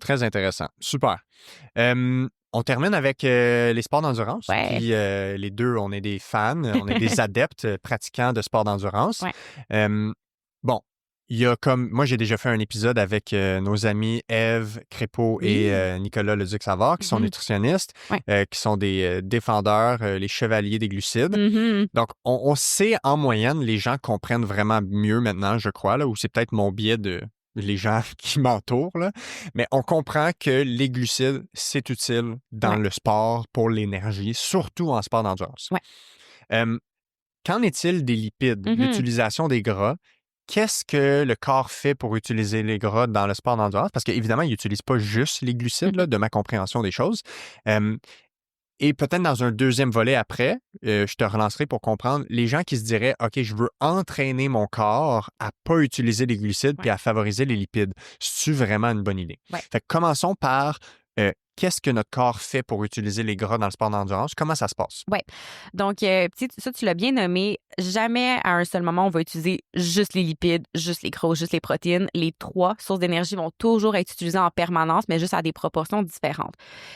Speaker 3: Très intéressant. Super. On termine avec les sports d'endurance. Puis les deux, on est des fans, on est des adeptes pratiquants de sports d'endurance. Bon, il y a moi, j'ai déjà fait un épisode avec nos amis Ève Crépeau et Nicolas Leduc-Savard, qui sont nutritionnistes, qui sont des défendeurs, les chevaliers des glucides. Donc, on sait en moyenne, les gens comprennent vraiment mieux maintenant, je crois, là, ou c'est peut-être mon biais de les gens qui m'entourent, là. Mais on comprend que les glucides, c'est utile dans le sport pour l'énergie, surtout en sport d'endurance. Qu'en est-il des lipides, l'utilisation des gras? Qu'est-ce que le corps fait pour utiliser les gras dans le sport d'endurance? Parce qu'évidemment, il n'utilise pas juste les glucides, là, de ma compréhension des choses. Et peut-être dans un deuxième volet après, je te relancerai pour comprendre les gens qui se diraient « OK, je veux entraîner mon corps à ne pas utiliser les glucides puis à favoriser les lipides. » C'est-tu vraiment une bonne idée? Fait que commençons par qu'est-ce que notre corps fait pour utiliser les gras dans le sport d'endurance? Comment ça se passe?
Speaker 2: Oui. Donc, ça, tu l'as bien nommé. Jamais à un seul moment, on va utiliser juste les lipides, juste les gras, juste les protéines. Les trois sources d'énergie vont toujours être utilisées en permanence, mais juste à des proportions différentes.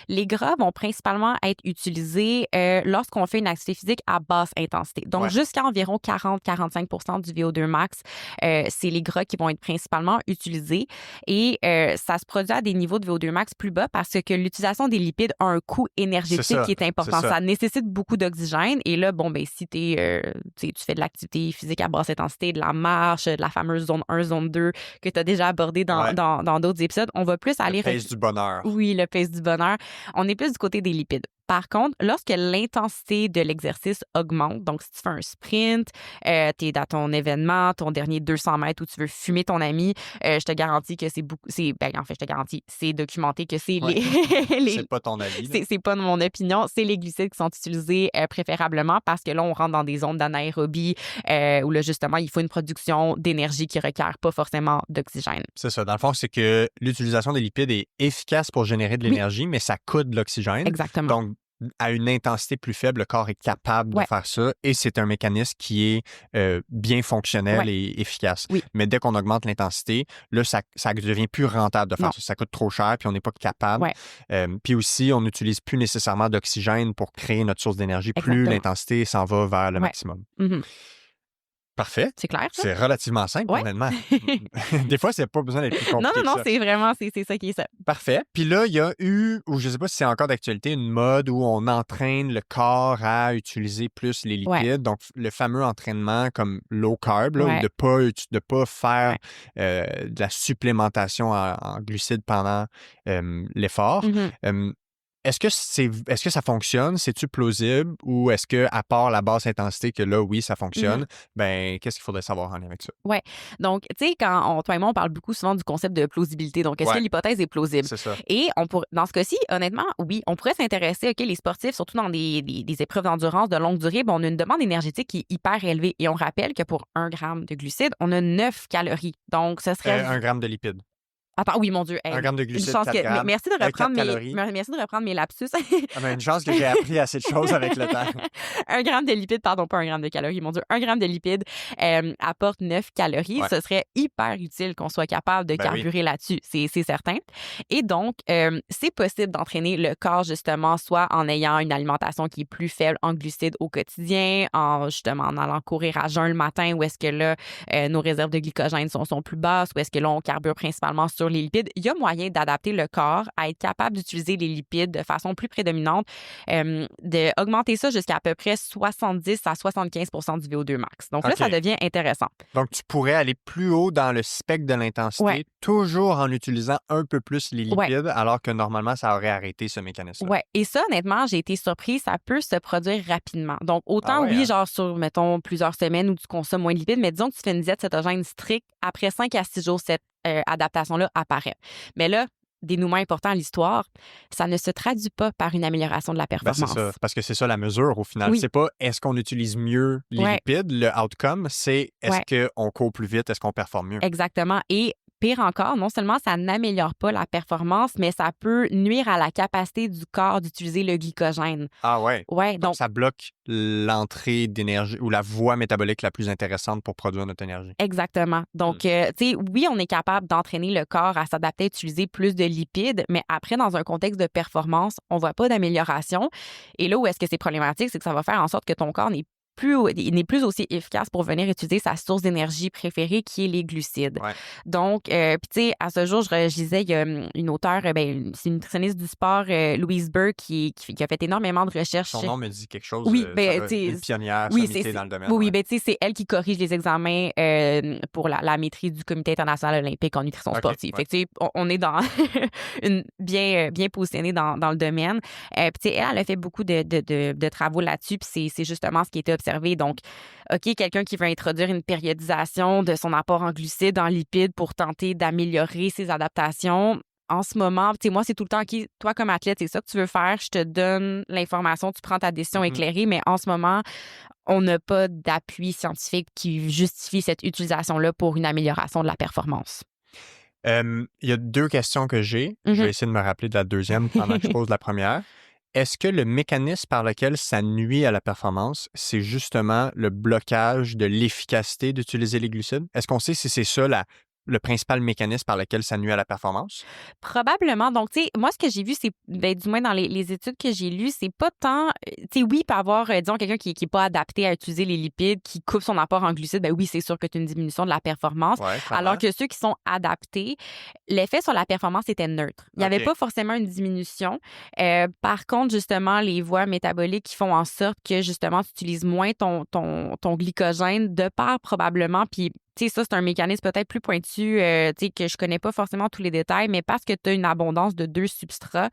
Speaker 2: Les gras vont principalement être utilisés lorsqu'on fait une activité physique à basse intensité. Donc, jusqu'à environ 40-45% du VO2 max, c'est les gras qui vont être principalement utilisés. Et ça se produit à des niveaux de VO2 max plus bas parce que l'utilisation des lipides a un coût énergétique qui est important. Ça nécessite beaucoup d'oxygène. Et là, si tu fais de l'activité physique à basse intensité, de la marche, de la fameuse zone 1, zone 2 que tu as déjà abordé dans d'autres épisodes, on va plus aller...
Speaker 3: Le pace du bonheur.
Speaker 2: Oui, le pace du bonheur. On est plus du côté des lipides. Par contre, lorsque l'intensité de l'exercice augmente, donc si tu fais un sprint, tu es dans ton événement, ton dernier 200 mètres où tu veux fumer ton ami, je te garantis que c'est beaucoup. Je te garantis, c'est documenté que c'est
Speaker 3: c'est pas ton avis.
Speaker 2: C'est pas mon opinion. C'est les glucides qui sont utilisés préférablement parce que là, on rentre dans des zones d'anaérobie où là, justement, il faut une production d'énergie qui requiert pas forcément d'oxygène.
Speaker 3: C'est ça. Dans le fond, c'est que l'utilisation des lipides est efficace pour générer de l'énergie, mais ça coûte de l'oxygène.
Speaker 2: Exactement.
Speaker 3: Donc, à une intensité plus faible, le corps est capable de faire ça et c'est un mécanisme qui est bien fonctionnel et efficace. Mais dès qu'on augmente l'intensité, là, ça devient plus rentable de faire ça. Ça coûte trop cher puis on n'est pas capable. Puis aussi, on n'utilise plus nécessairement d'oxygène pour créer notre source d'énergie. Plus l'intensité s'en va vers le maximum. Parfait.
Speaker 2: C'est clair, ça?
Speaker 3: C'est relativement simple, honnêtement. Des fois, c'est pas besoin d'être plus compliqué.
Speaker 2: Non, c'est vraiment, c'est ça qui est ça.
Speaker 3: Parfait. Puis là, il y a eu, ou je sais pas si c'est encore d'actualité, une mode où on entraîne le corps à utiliser plus les lipides. Donc, le fameux entraînement comme low carb, là, ou de pas faire de la supplémentation en glucides pendant l'effort. Est-ce que ça fonctionne? C'est-tu plausible? Ou est-ce que, à part la basse intensité, que là, oui, ça fonctionne, qu'est-ce qu'il faudrait savoir en lien avec ça?
Speaker 2: Oui. Donc, tu sais, quand toi et moi, on parle beaucoup souvent du concept de plausibilité. Donc, est-ce que l'hypothèse est plausible?
Speaker 3: C'est ça.
Speaker 2: Et dans ce cas-ci, honnêtement, oui, on pourrait s'intéresser, OK, les sportifs, surtout dans des épreuves d'endurance de longue durée, on a une demande énergétique qui est hyper élevée. Et on rappelle que pour 1 gramme de glucides, on a 9 calories. Donc, ce serait...
Speaker 3: 1 gramme de lipides.
Speaker 2: Attends, oui, mon Dieu.
Speaker 3: 1 gramme de glucides,
Speaker 2: chance
Speaker 3: 4 grammes.
Speaker 2: Merci de
Speaker 3: calories.
Speaker 2: merci de reprendre mes lapsus.
Speaker 3: Une chance que j'ai appris assez de choses avec le temps.
Speaker 2: 1 gramme de lipides, pardon, pas 1 gramme de calories, mon Dieu. 1 gramme de lipides apporte 9 calories. Ce serait hyper utile qu'on soit capable de carburer là-dessus, c'est certain. Et donc, c'est possible d'entraîner le corps, justement, soit en ayant une alimentation qui est plus faible en glucides au quotidien, justement, en allant courir à jeun le matin, où est-ce que là, nos réserves de glycogène sont plus basses, où est-ce que là, on carbure principalement sur les lipides. Il y a moyen d'adapter le corps à être capable d'utiliser les lipides de façon plus prédominante, d'augmenter ça jusqu'à peu près 70 à 75 du VO2 max. Donc là, ça devient intéressant.
Speaker 3: Donc, tu pourrais aller plus haut dans le spectre de l'intensité, toujours en utilisant un peu plus les lipides, alors que normalement, ça aurait arrêté ce mécanisme.
Speaker 2: Oui, et ça, honnêtement, j'ai été surprise, ça peut se produire rapidement. Donc, autant, genre sur, mettons, plusieurs semaines où tu consommes moins de lipides, mais disons que tu fais une diète cétogène stricte, après 5 à 6 jours, cette adaptation-là apparaît. Mais là, dénouement important à l'histoire, ça ne se traduit pas par une amélioration de la performance.
Speaker 3: C'est ça, parce que c'est ça la mesure au final. C'est pas est-ce qu'on utilise mieux les lipides, le outcome, c'est est-ce qu'on court plus vite, est-ce qu'on performe mieux.
Speaker 2: Exactement. Et pire encore, non seulement ça n'améliore pas la performance, mais ça peut nuire à la capacité du corps d'utiliser le glycogène.
Speaker 3: Ah ouais?
Speaker 2: Ouais, donc
Speaker 3: ça bloque l'entrée d'énergie ou la voie métabolique la plus intéressante pour produire notre énergie.
Speaker 2: Exactement. Donc, tu sais, oui, on est capable d'entraîner le corps à s'adapter à utiliser plus de lipides, mais après, dans un contexte de performance, on voit pas d'amélioration. Et là où est-ce que c'est problématique, c'est que ça va faire en sorte que ton corps n'est plus aussi efficace pour venir utiliser sa source d'énergie préférée qui est les glucides. Donc, puis tu sais, à ce jour, je lisais, il y a une auteure, c'est une nutritionniste du sport, Louise Burke, qui a fait énormément de recherches.
Speaker 3: Son nom me dit quelque chose.
Speaker 2: Oui,
Speaker 3: une pionnière sommitée dans le domaine.
Speaker 2: Oui, ben tu sais, c'est elle qui corrige les examens pour la maîtrise du Comité international olympique en nutrition sportive. Fait que tu sais, on est dans bien positionné dans le domaine. Puis tu sais, elle a fait beaucoup de travaux là-dessus, puis c'est justement ce qui était observé. Donc, OK, quelqu'un qui veut introduire une périodisation de son apport en glucides, en lipides pour tenter d'améliorer ses adaptations. En ce moment, tu sais, moi, c'est tout le temps, OK, toi, comme athlète, c'est ça que tu veux faire, je te donne l'information, tu prends ta décision éclairée, mais en ce moment, on n'a pas d'appui scientifique qui justifie cette utilisation-là pour une amélioration de la performance.
Speaker 3: Il y a 2 questions que j'ai. Je vais essayer de me rappeler de la deuxième pendant que je pose la première. Est-ce que le mécanisme par lequel ça nuit à la performance, c'est justement le blocage de l'efficacité d'utiliser les glucides? Est-ce qu'on sait si c'est ça le principal mécanisme par lequel ça nuit à la performance?
Speaker 2: Probablement. Donc, tu sais, moi, ce que j'ai vu, c'est, du moins dans les études que j'ai lues, c'est pas tant, tu sais, oui, il peut avoir, disons, quelqu'un qui est pas adapté à utiliser les lipides, qui coupe son apport en glucides, ben oui, c'est sûr que tu as une diminution de la performance. Alors que ceux qui sont adaptés, l'effet sur la performance était neutre. Il n'y avait pas forcément une diminution. Par contre, justement, les voies métaboliques qui font en sorte que, justement, tu utilises moins ton glycogène de part probablement, puis tu sais, ça, c'est un mécanisme peut-être plus pointu, tu sais, que je connais pas forcément tous les détails, mais parce que tu as une abondance de 2 substrats,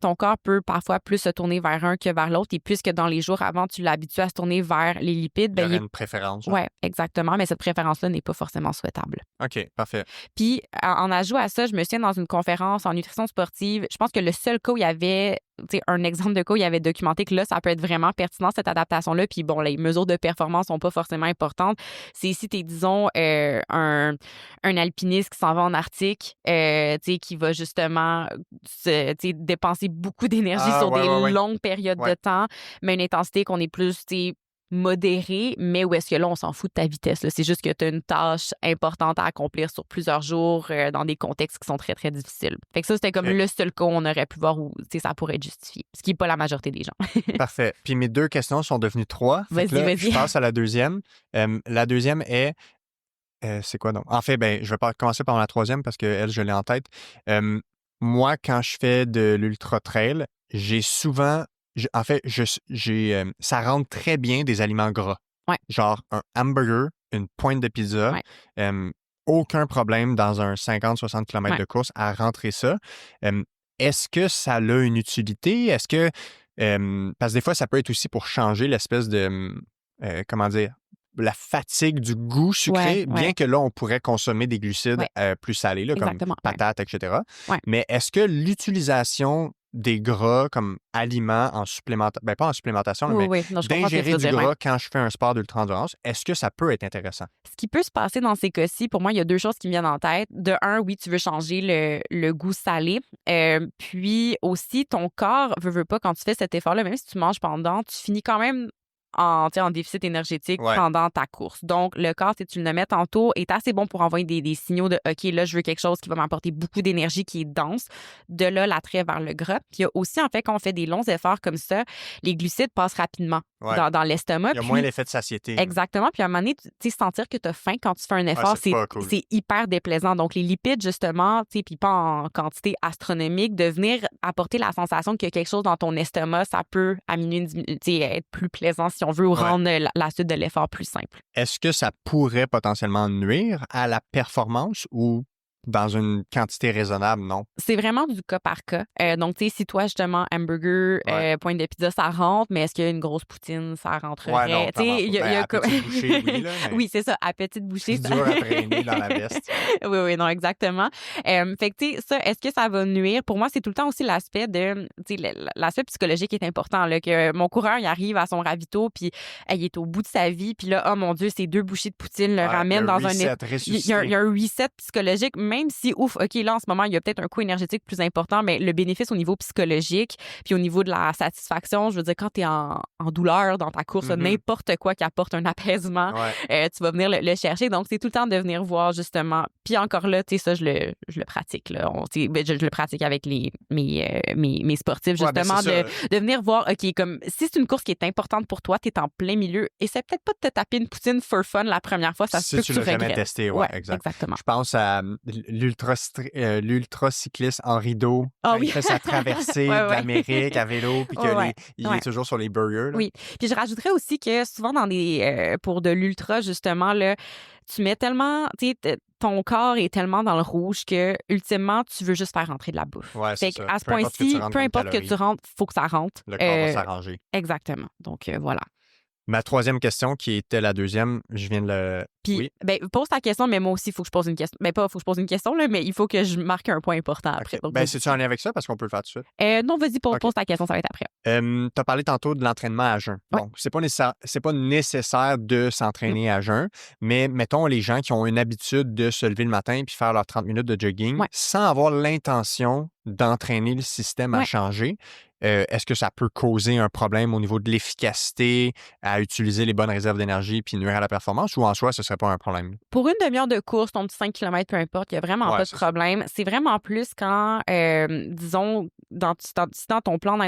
Speaker 2: ton corps peut parfois plus se tourner vers un que vers l'autre. Et puisque dans les jours avant, tu l'habitues à se tourner vers les lipides,
Speaker 3: il y aurait une préférence.
Speaker 2: Oui, exactement, mais cette préférence-là n'est pas forcément souhaitable.
Speaker 3: OK, parfait.
Speaker 2: Puis, en ajout à ça, je me souviens dans une conférence en nutrition sportive, je pense que le seul cas où il y avait un exemple de cas où il avait documenté que là, ça peut être vraiment pertinent, cette adaptation-là. Puis bon, les mesures de performance sont pas forcément importantes. C'est si t'es, disons, un alpiniste qui s'en va en Arctique, qui va justement dépenser beaucoup d'énergie sur des longues périodes de temps, mais une intensité qu'on est plus, modéré, mais où est-ce que là, on s'en fout de ta vitesse? Là? C'est juste que tu as une tâche importante à accomplir sur plusieurs jours dans des contextes qui sont très, très difficiles. Fait que ça, c'était comme le seul cas où on aurait pu voir où ça pourrait être justifié, ce qui n'est pas la majorité des gens.
Speaker 3: Parfait. Puis mes 2 questions sont devenues 3.
Speaker 2: Vas-y.
Speaker 3: Je passe à la deuxième. La deuxième est... c'est quoi donc? En fait, je vais commencer par la troisième parce qu'elle, je l'ai en tête. Moi, quand je fais de l'ultra-trail, j'ai souvent... ça rentre très bien des aliments gras. Genre un hamburger, une pointe de pizza. Aucun problème dans un 50-60 km de course à rentrer ça. Est-ce que ça a une utilité? Est-ce que... parce que des fois, ça peut être aussi pour changer l'espèce de... comment dire? La fatigue du goût sucré, bien que là, on pourrait consommer des glucides plus salés, là, comme patates, etc. Mais est-ce que l'utilisation des gras comme aliments en supplémentation, ben pas en supplémentation,
Speaker 2: Oui,
Speaker 3: mais
Speaker 2: oui. Non, je comprends ce que tu
Speaker 3: d'ingérer
Speaker 2: veux
Speaker 3: du
Speaker 2: dire, ouais.
Speaker 3: gras quand je fais un sport d'ultra-endurance, est-ce que ça peut être intéressant?
Speaker 2: Ce qui peut se passer dans ces cas-ci, pour moi, il y a 2 choses qui me viennent en tête. De un, oui, tu veux changer le goût salé. Puis aussi, ton corps veut pas, quand tu fais cet effort-là, même si tu manges pendant, tu finis quand même en déficit énergétique
Speaker 3: Ouais.
Speaker 2: pendant ta course. Donc, le corps, si tu le nommais tantôt, est assez bon pour envoyer des signaux de OK, là, je veux quelque chose qui va m'apporter beaucoup d'énergie, qui est dense. De là, l'attrait vers le gras. Puis il y a aussi, en fait, quand on fait des longs efforts comme ça, les glucides passent rapidement
Speaker 3: Ouais.
Speaker 2: dans l'estomac.
Speaker 3: Il y a moins l'effet de satiété.
Speaker 2: Exactement. Puis à un moment donné, tu sais, sentir que tu as faim quand tu fais un effort,
Speaker 3: c'est pas cool.
Speaker 2: c'est hyper déplaisant. Donc, les lipides, justement, tu sais, puis pas en quantité astronomique, de venir apporter la sensation qu'il y a quelque chose dans ton estomac, ça peut être plus plaisant, si on veut, ou rendre la suite de l'effort plus simple.
Speaker 3: Est-ce que ça pourrait potentiellement nuire à la performance ou dans une quantité raisonnable, non?
Speaker 2: C'est vraiment du cas par cas. Donc, tu sais, si toi, justement, hamburger, pointe de pizza, ça rentre, mais est-ce qu'il y a une grosse poutine, ça rentrerait?
Speaker 3: Ouais, non,
Speaker 2: Tu sais, il y a
Speaker 3: à petite bouchée, oui, là, mais
Speaker 2: oui, c'est ça, à petite bouchée.
Speaker 3: c'est dur à traîner dans la veste.
Speaker 2: Oui, oui, non, exactement. Fait que, tu sais, ça, est-ce que ça va nuire? Pour moi, c'est tout le temps aussi l'aspect de, tu sais, l'aspect psychologique est important, là, que mon coureur, il arrive à son ravito, puis il est au bout de sa vie, puis là, oh mon Dieu, ces 2 bouchées de poutine le ramènent dans un... Il y a un reset psychologique, même si, ouf, OK, là, en ce moment, il y a peut-être un coût énergétique plus important, mais le bénéfice au niveau psychologique, puis au niveau de la satisfaction, je veux dire, quand tu es en douleur dans ta course, n'importe quoi qui apporte un apaisement, tu vas venir le chercher. Donc, c'est tout le temps de venir voir, justement. Puis encore là, tu sais, ça, je le pratique, là. Je le pratique avec mes sportifs, justement, de venir voir, OK, comme si c'est une course qui est importante pour toi, tu es en plein milieu, et c'est peut-être pas de te taper une poutine for fun la première fois, ça se peut que tu regrettes. Si tu l'as jamais
Speaker 3: testé,
Speaker 2: exactement.
Speaker 3: Je pense à l'ultra-cycliste Henri Do, il fait sa traversée d'Amérique à vélo, puis qu'il est toujours sur les burgers. Là.
Speaker 2: Oui. Puis je rajouterais aussi que souvent dans pour de l'ultra, justement, là, tu mets tellement, tu sais, ton corps est tellement dans le rouge que, ultimement, tu veux juste faire rentrer de la bouffe.
Speaker 3: Ouais, c'est ça.
Speaker 2: À ce point-ci, peu importe que tu rentres, il faut que ça rentre.
Speaker 3: Le corps va s'arranger.
Speaker 2: Exactement. Donc, voilà.
Speaker 3: Ma troisième question, qui était la deuxième, je viens de le...
Speaker 2: Puis, pose ta question, mais moi aussi, il faut que je pose une question. Pas, il faut que je pose une question, là, mais il faut que je marque un point important après.
Speaker 3: Okay. Donc, c'est-tu en lien avec ça? Parce qu'on peut le faire tout de
Speaker 2: suite. Non, vas-y, pose ta question, ça va être après.
Speaker 3: Tu as parlé tantôt de l'entraînement à jeun.
Speaker 2: Ouais.
Speaker 3: Bon, c'est pas nécessaire de s'entraîner à jeun, mais mettons les gens qui ont une habitude de se lever le matin puis faire leurs 30 minutes de jogging sans avoir l'intention d'entraîner le système à changer. Est-ce que ça peut causer un problème au niveau de l'efficacité à utiliser les bonnes réserves d'énergie puis nuire à la performance, ou en soi, ce ne serait pas un problème?
Speaker 2: Pour une demi-heure de course, ton petit 5 km, peu importe, il n'y a vraiment pas de problème. C'est vraiment plus quand, disons, dans ton plan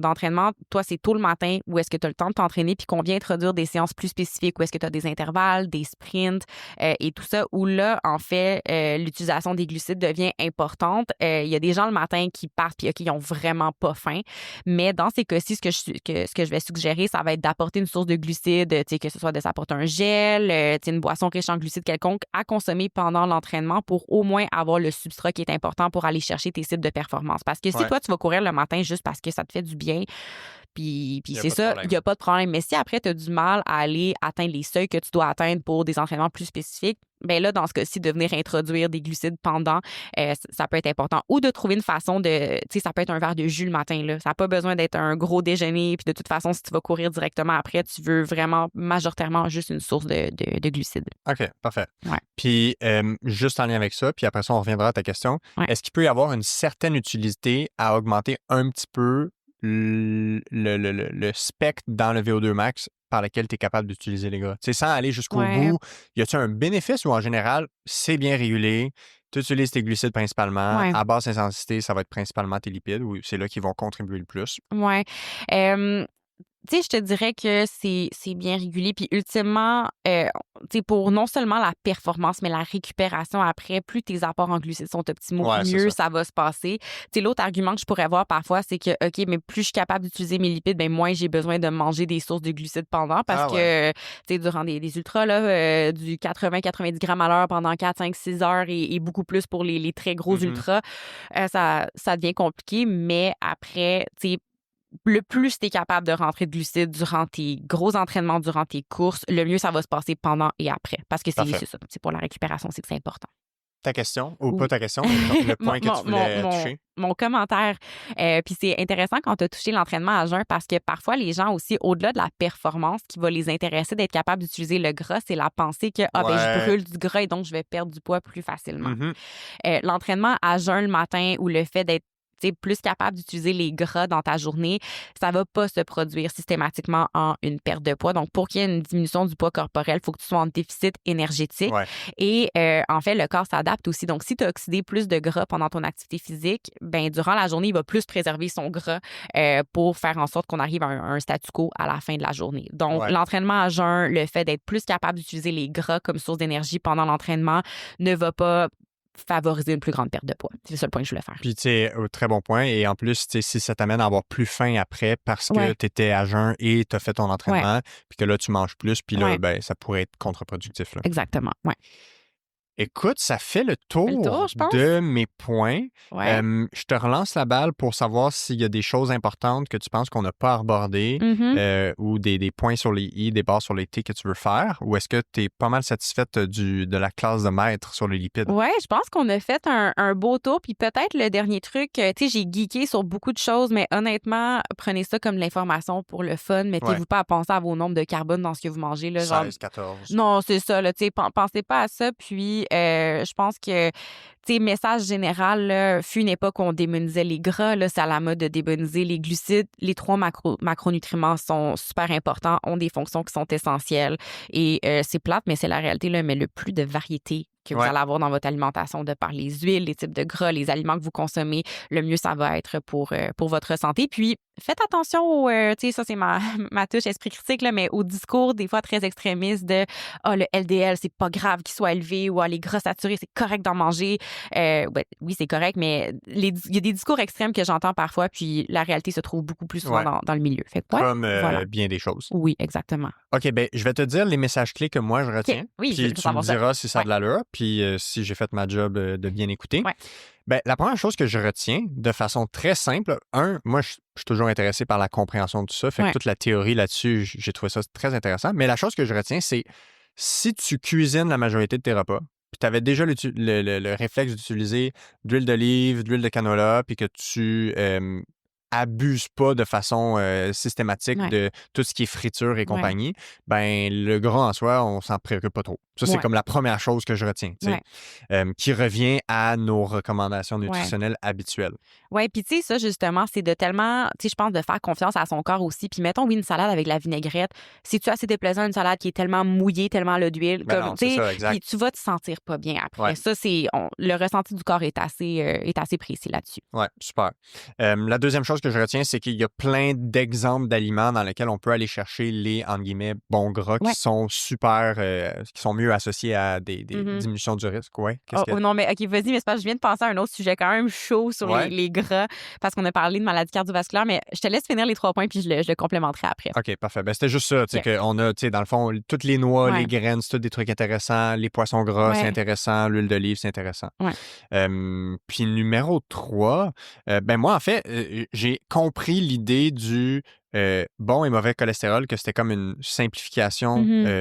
Speaker 2: d'entraînement, toi, c'est tôt le matin, où est-ce que tu as le temps de t'entraîner puis qu'on vient introduire des séances plus spécifiques, où est-ce que tu as des intervalles, des sprints et tout ça, où là, en fait, l'utilisation des glucides devient importante. Il y a des gens le matin qui partent puis ils n'ont vraiment pas faim. Mais dans ces cas-ci, ce que je vais suggérer, ça va être d'apporter une source de glucides, que ce soit de s'apporter un gel, une boisson riche en glucides quelconque à consommer pendant l'entraînement pour au moins avoir le substrat qui est important pour aller chercher tes cibles de performance. Parce que si toi, tu vas courir le matin juste parce que ça te fait du bien, puis c'est ça, il n'y a pas de problème. Mais si après, tu as du mal à aller atteindre les seuils que tu dois atteindre pour des entraînements plus spécifiques, bien là, dans ce cas-ci, de venir introduire des glucides pendant, ça peut être important. Ou de trouver une façon de, tu sais, ça peut être un verre de jus le matin, là. Ça n'a pas besoin d'être un gros déjeuner. Puis de toute façon, si tu vas courir directement après, tu veux vraiment majoritairement juste une source de glucides.
Speaker 3: OK, parfait.
Speaker 2: Ouais.
Speaker 3: Puis, juste en lien avec ça, puis après ça, on reviendra à ta question.
Speaker 2: Ouais.
Speaker 3: Est-ce qu'il peut y avoir une certaine utilité à augmenter un petit peu le spectre dans le VO2 max par lequel tu es capable d'utiliser les gras? Sans aller jusqu'au bout, y a-t-il un bénéfice ou en général, c'est bien régulé? Tu utilises tes glucides principalement. À basse intensité, ça va être principalement tes lipides, ou c'est là qu'ils vont contribuer le plus?
Speaker 2: Oui. Tu sais, je te dirais que c'est bien régulé. Puis ultimement, tu sais, pour non seulement la performance, mais la récupération après, plus tes apports en glucides sont optimaux, mieux ça va se passer. Tu sais, l'autre argument que je pourrais voir parfois, c'est que, OK, mais plus je suis capable d'utiliser mes lipides, bien moins j'ai besoin de manger des sources de glucides pendant, parce que, tu sais, durant des ultras, là, du 80-90 grammes à l'heure pendant 4, 5, 6 heures et beaucoup plus pour les très gros ultras, ça devient compliqué. Mais après, tu sais, le plus tu es capable de rentrer de glucides durant tes gros entraînements, durant tes courses, le mieux ça va se passer pendant et après. Parce que c'est ça. C'est pour la récupération, c'est que c'est important.
Speaker 3: Ta question, ou pas ta question, mais le point que tu voulais toucher.
Speaker 2: Mon commentaire. Puis c'est intéressant quand tu as touché l'entraînement à jeun parce que parfois, les gens aussi, au-delà de la performance qui va les intéresser d'être capable d'utiliser le gras, c'est la pensée que ben, je brûle du gras et donc je vais perdre du poids plus facilement. L'entraînement à jeun le matin ou le fait d'être plus capable d'utiliser les gras dans ta journée, ça va pas se produire systématiquement en une perte de poids. Donc, pour qu'il y ait une diminution du poids corporel, il faut que tu sois en déficit énergétique. Et en fait, le corps s'adapte aussi. Donc, si tu as oxydé plus de gras pendant ton activité physique, ben durant la journée, il va plus préserver son gras pour faire en sorte qu'on arrive à un statu quo à la fin de la journée. Donc, l'entraînement à jeun, le fait d'être plus capable d'utiliser les gras comme source d'énergie pendant l'entraînement ne va pas favoriser une plus grande perte de poids. C'est le seul point que je voulais faire.
Speaker 3: Puis, tu sais, très bon point. Et en plus, tu sais, si ça t'amène à avoir plus faim après parce que tu étais à jeun et tu as fait ton entraînement, puis que là, tu manges plus, puis là, ben, ça pourrait être contre-productif. Là.
Speaker 2: Exactement, oui.
Speaker 3: Écoute, ça fait le tour de mes points. Je te relance la balle pour savoir s'il y a des choses importantes que tu penses qu'on n'a pas abordées ou des points sur les i, des barres sur les t que tu veux faire, ou est-ce que tu es pas mal satisfaite de la classe de maître sur les lipides?
Speaker 2: Oui, je pense qu'on a fait un beau tour. Puis peut-être le dernier truc, tu sais, j'ai geeké sur beaucoup de choses, mais honnêtement, prenez ça comme de l'information pour le fun. Mettez-vous pas à penser à vos nombres de carbone dans ce que vous mangez. Là,
Speaker 3: 16, 14.
Speaker 2: Non, c'est ça. Tu sais, pensez pas à ça. Puis je pense que, tu sais, message général, là, fut une époque où on démonisait les gras. Là, c'est à la mode de démoniser les glucides. Les 3 macronutriments sont super importants, ont des fonctions qui sont essentielles. Et c'est plate, mais c'est la réalité, là, mais le plus de variété que vous allez avoir dans votre alimentation, de par les huiles, les types de gras, les aliments que vous consommez, le mieux ça va être pour votre santé. Puis, faites attention au, tu sais, ça c'est ma touche esprit critique, là, mais au discours des fois très extrémiste de « Ah, le LDL, c'est pas grave qu'il soit élevé » ou « Ah, les gras saturés, c'est correct d'en manger. » Oui, c'est correct, mais il y a des discours extrêmes que j'entends parfois, puis la réalité se trouve beaucoup plus souvent dans le milieu. Fait que,
Speaker 3: comme bien des choses.
Speaker 2: Oui, exactement.
Speaker 3: OK, ben je vais te dire les messages clés que moi je retiens.
Speaker 2: Oui,
Speaker 3: puis tu me diras si ça a de l'allure, puis si j'ai fait ma job de bien écouter. Ben, la première chose que je retiens de façon très simple, moi, je suis toujours intéressé par la compréhension de tout ça. Fait que toute la théorie là-dessus, j'ai trouvé ça très intéressant. Mais la chose que je retiens, c'est si tu cuisines la majorité de tes repas, puis tu avais déjà le réflexe d'utiliser de l'huile d'olive, de l'huile de canola, puis que tu abuse pas de façon systématique de tout ce qui est friture et compagnie, ben le gras en soi, on s'en préoccupe pas trop. Ça, c'est comme la première chose que je retiens, qui revient à nos recommandations nutritionnelles habituelles.
Speaker 2: Oui, puis tu sais, ça, justement, c'est de tellement, tu sais, je pense de faire confiance à son corps aussi. Puis mettons, oui, une salade avec la vinaigrette, c'est-tu assez déplaisant, une salade qui est tellement mouillée, tellement l'eau d'huile, comme, tu sais, puis tu vas te sentir pas bien après. Ça, c'est, le ressenti du corps est assez précis là-dessus.
Speaker 3: Oui, super. La deuxième chose que je retiens, c'est qu'il y a plein d'exemples d'aliments dans lesquels on peut aller chercher les, entre guillemets, bons gras qui sont super, qui sont mieux associés à des diminutions du risque.
Speaker 2: Non, mais OK, vas-y, mais c'est parce que je viens de penser à un autre sujet quand même chaud sur les gras, parce qu'on a parlé de maladies cardiovasculaires, mais je te laisse finir les 3 points, puis je le complémenterai après.
Speaker 3: OK, parfait. Ben, c'était juste ça, tu sais, qu'on a, tu sais, dans le fond, toutes les noix, les graines, c'est tout des trucs intéressants, les poissons gras, c'est intéressant, l'huile d'olive, c'est intéressant. Puis numéro 3, ben moi, en fait, j'ai compris l'idée du bon et mauvais cholestérol, que c'était comme une simplification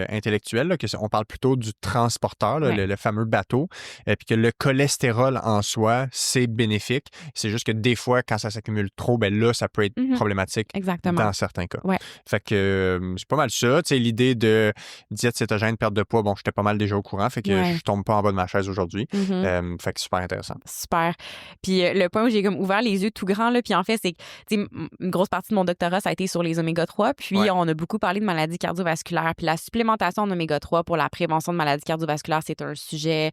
Speaker 3: intellectuelle, là, on parle plutôt du transporteur, là, le fameux bateau, puis que le cholestérol en soi, c'est bénéfique. C'est juste que des fois, quand ça s'accumule trop, ben là, ça peut être problématique dans certains cas. Fait que c'est pas mal ça. Tu sais, l'idée de diète cétogène, perte de poids, bon, j'étais pas mal déjà au courant, fait que je tombe pas en bas de ma chaise aujourd'hui. Fait que super intéressant.
Speaker 2: Super. Puis le point où j'ai comme ouvert les yeux tout grands, là, puis en fait, c'est que une grosse partie de mon doctorat, ça a été sur les oméga 3, puis on a beaucoup parlé de maladies cardiovasculaires, puis la supplémentation en oméga 3 pour la prévention de maladies cardiovasculaires, c'est un sujet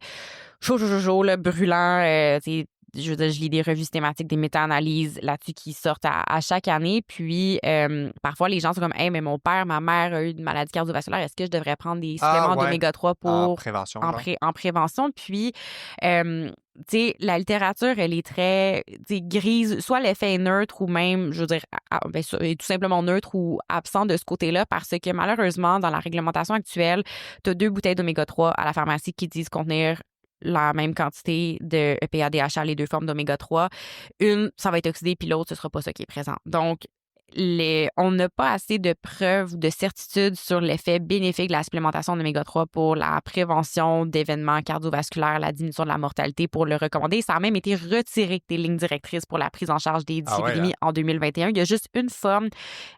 Speaker 2: chaud, là, brûlant. Je veux dire, je lis des revues systématiques, des méta-analyses là-dessus qui sortent à chaque année. Puis, parfois, les gens sont comme « Hey, mais mon père, ma mère a eu une maladie cardiovasculaire. Est-ce que je devrais prendre des suppléments d'oméga 3 pour...
Speaker 3: en prévention?
Speaker 2: En prévention. » Puis, tu sais, la littérature, elle est très grise. Soit l'effet est neutre ou même, je veux dire, est tout simplement neutre ou absent de ce côté-là parce que malheureusement, dans la réglementation actuelle, tu as 2 bouteilles d'oméga 3 à la pharmacie qui disent contenir la même quantité de EPA, DHA, les 2 formes d'oméga 3. Une, ça va être oxydé, puis l'autre, ce sera pas ça qui est présent. Donc, on n'a pas assez de preuves ou de certitudes sur l'effet bénéfique de la supplémentation d'oméga 3 pour la prévention d'événements cardiovasculaires, la diminution de la mortalité, pour le recommander. Ça a même été retiré des lignes directrices pour la prise en charge des dyslipidémies en 2021. Il y a juste une forme,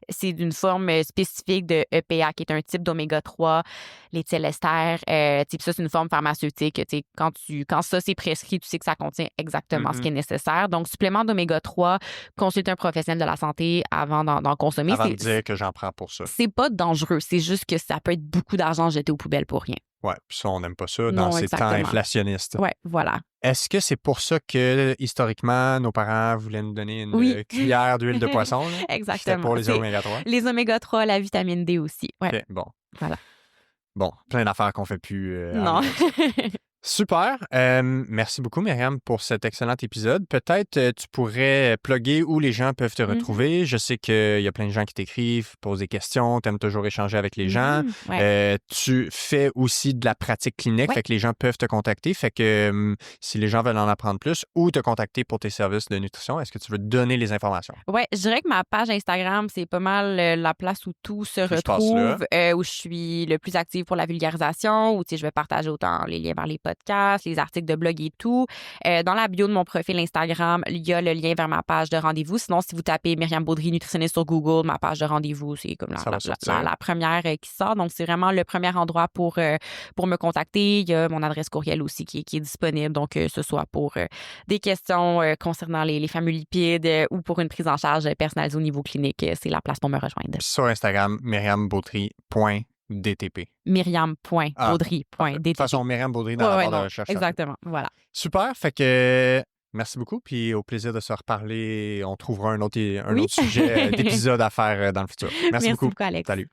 Speaker 2: c'est d'une forme spécifique de EPA, qui est un type d'oméga 3, l'éthylester. Ça, c'est une forme pharmaceutique. Quand ça, c'est prescrit, tu sais que ça contient exactement ce qui est nécessaire. Donc, supplément d'oméga 3, consulter un professionnel de la santé avant d'en consommer.
Speaker 3: Avant de dire que j'en prends pour ça.
Speaker 2: C'est pas dangereux. C'est juste que ça peut être beaucoup d'argent jeté aux poubelles pour rien.
Speaker 3: Oui, puis ça, on n'aime pas ça dans ces temps inflationnistes.
Speaker 2: Oui, voilà.
Speaker 3: Est-ce que c'est pour ça que, historiquement, nos parents voulaient nous donner une cuillère d'huile de poisson? Là?
Speaker 2: Exactement.
Speaker 3: C'était pour les oméga 3?
Speaker 2: Les oméga 3, la vitamine D aussi. Ouais.
Speaker 3: OK, bon.
Speaker 2: Voilà.
Speaker 3: Bon, plein d'affaires qu'on fait plus.
Speaker 2: Non.
Speaker 3: Super. Merci beaucoup, Myriam, pour cet excellent épisode. Peut-être tu pourrais plugger où les gens peuvent te retrouver. Je sais qu'il y a plein de gens qui t'écrivent, posent des questions, tu aimes toujours échanger avec les gens. Tu fais aussi de la pratique clinique, fait que les gens peuvent te contacter. Fait que si les gens veulent en apprendre plus ou te contacter pour tes services de nutrition, est-ce que tu veux donner les informations?
Speaker 2: Oui, je dirais que ma page Instagram, c'est pas mal la place où tout se retrouve, où je suis le plus active pour la vulgarisation, où je vais partager autant les liens vers les podcasts, les articles de blog et tout. Dans la bio de mon profil Instagram, il y a le lien vers ma page de rendez-vous. Sinon, si vous tapez Myriam Beaudry, nutritionniste sur Google, ma page de rendez-vous, c'est comme la première qui sort. Donc, c'est vraiment le premier endroit pour me contacter. Il y a mon adresse courriel aussi qui est disponible. Donc, que ce soit pour des questions concernant les fameux lipides ou pour une prise en charge personnalisée au niveau clinique, c'est la place pour me rejoindre.
Speaker 3: Sur Instagram, myriambaudry.dtp.
Speaker 2: Myriam.baudry.dtp.
Speaker 3: De toute façon, Myriam Beaudry dans la barre de recherche.
Speaker 2: Exactement, voilà.
Speaker 3: Super, fait que merci beaucoup, puis au plaisir de se reparler. On trouvera un autre sujet d'épisode à faire dans le futur. Merci beaucoup,
Speaker 2: Alex.
Speaker 3: Salut.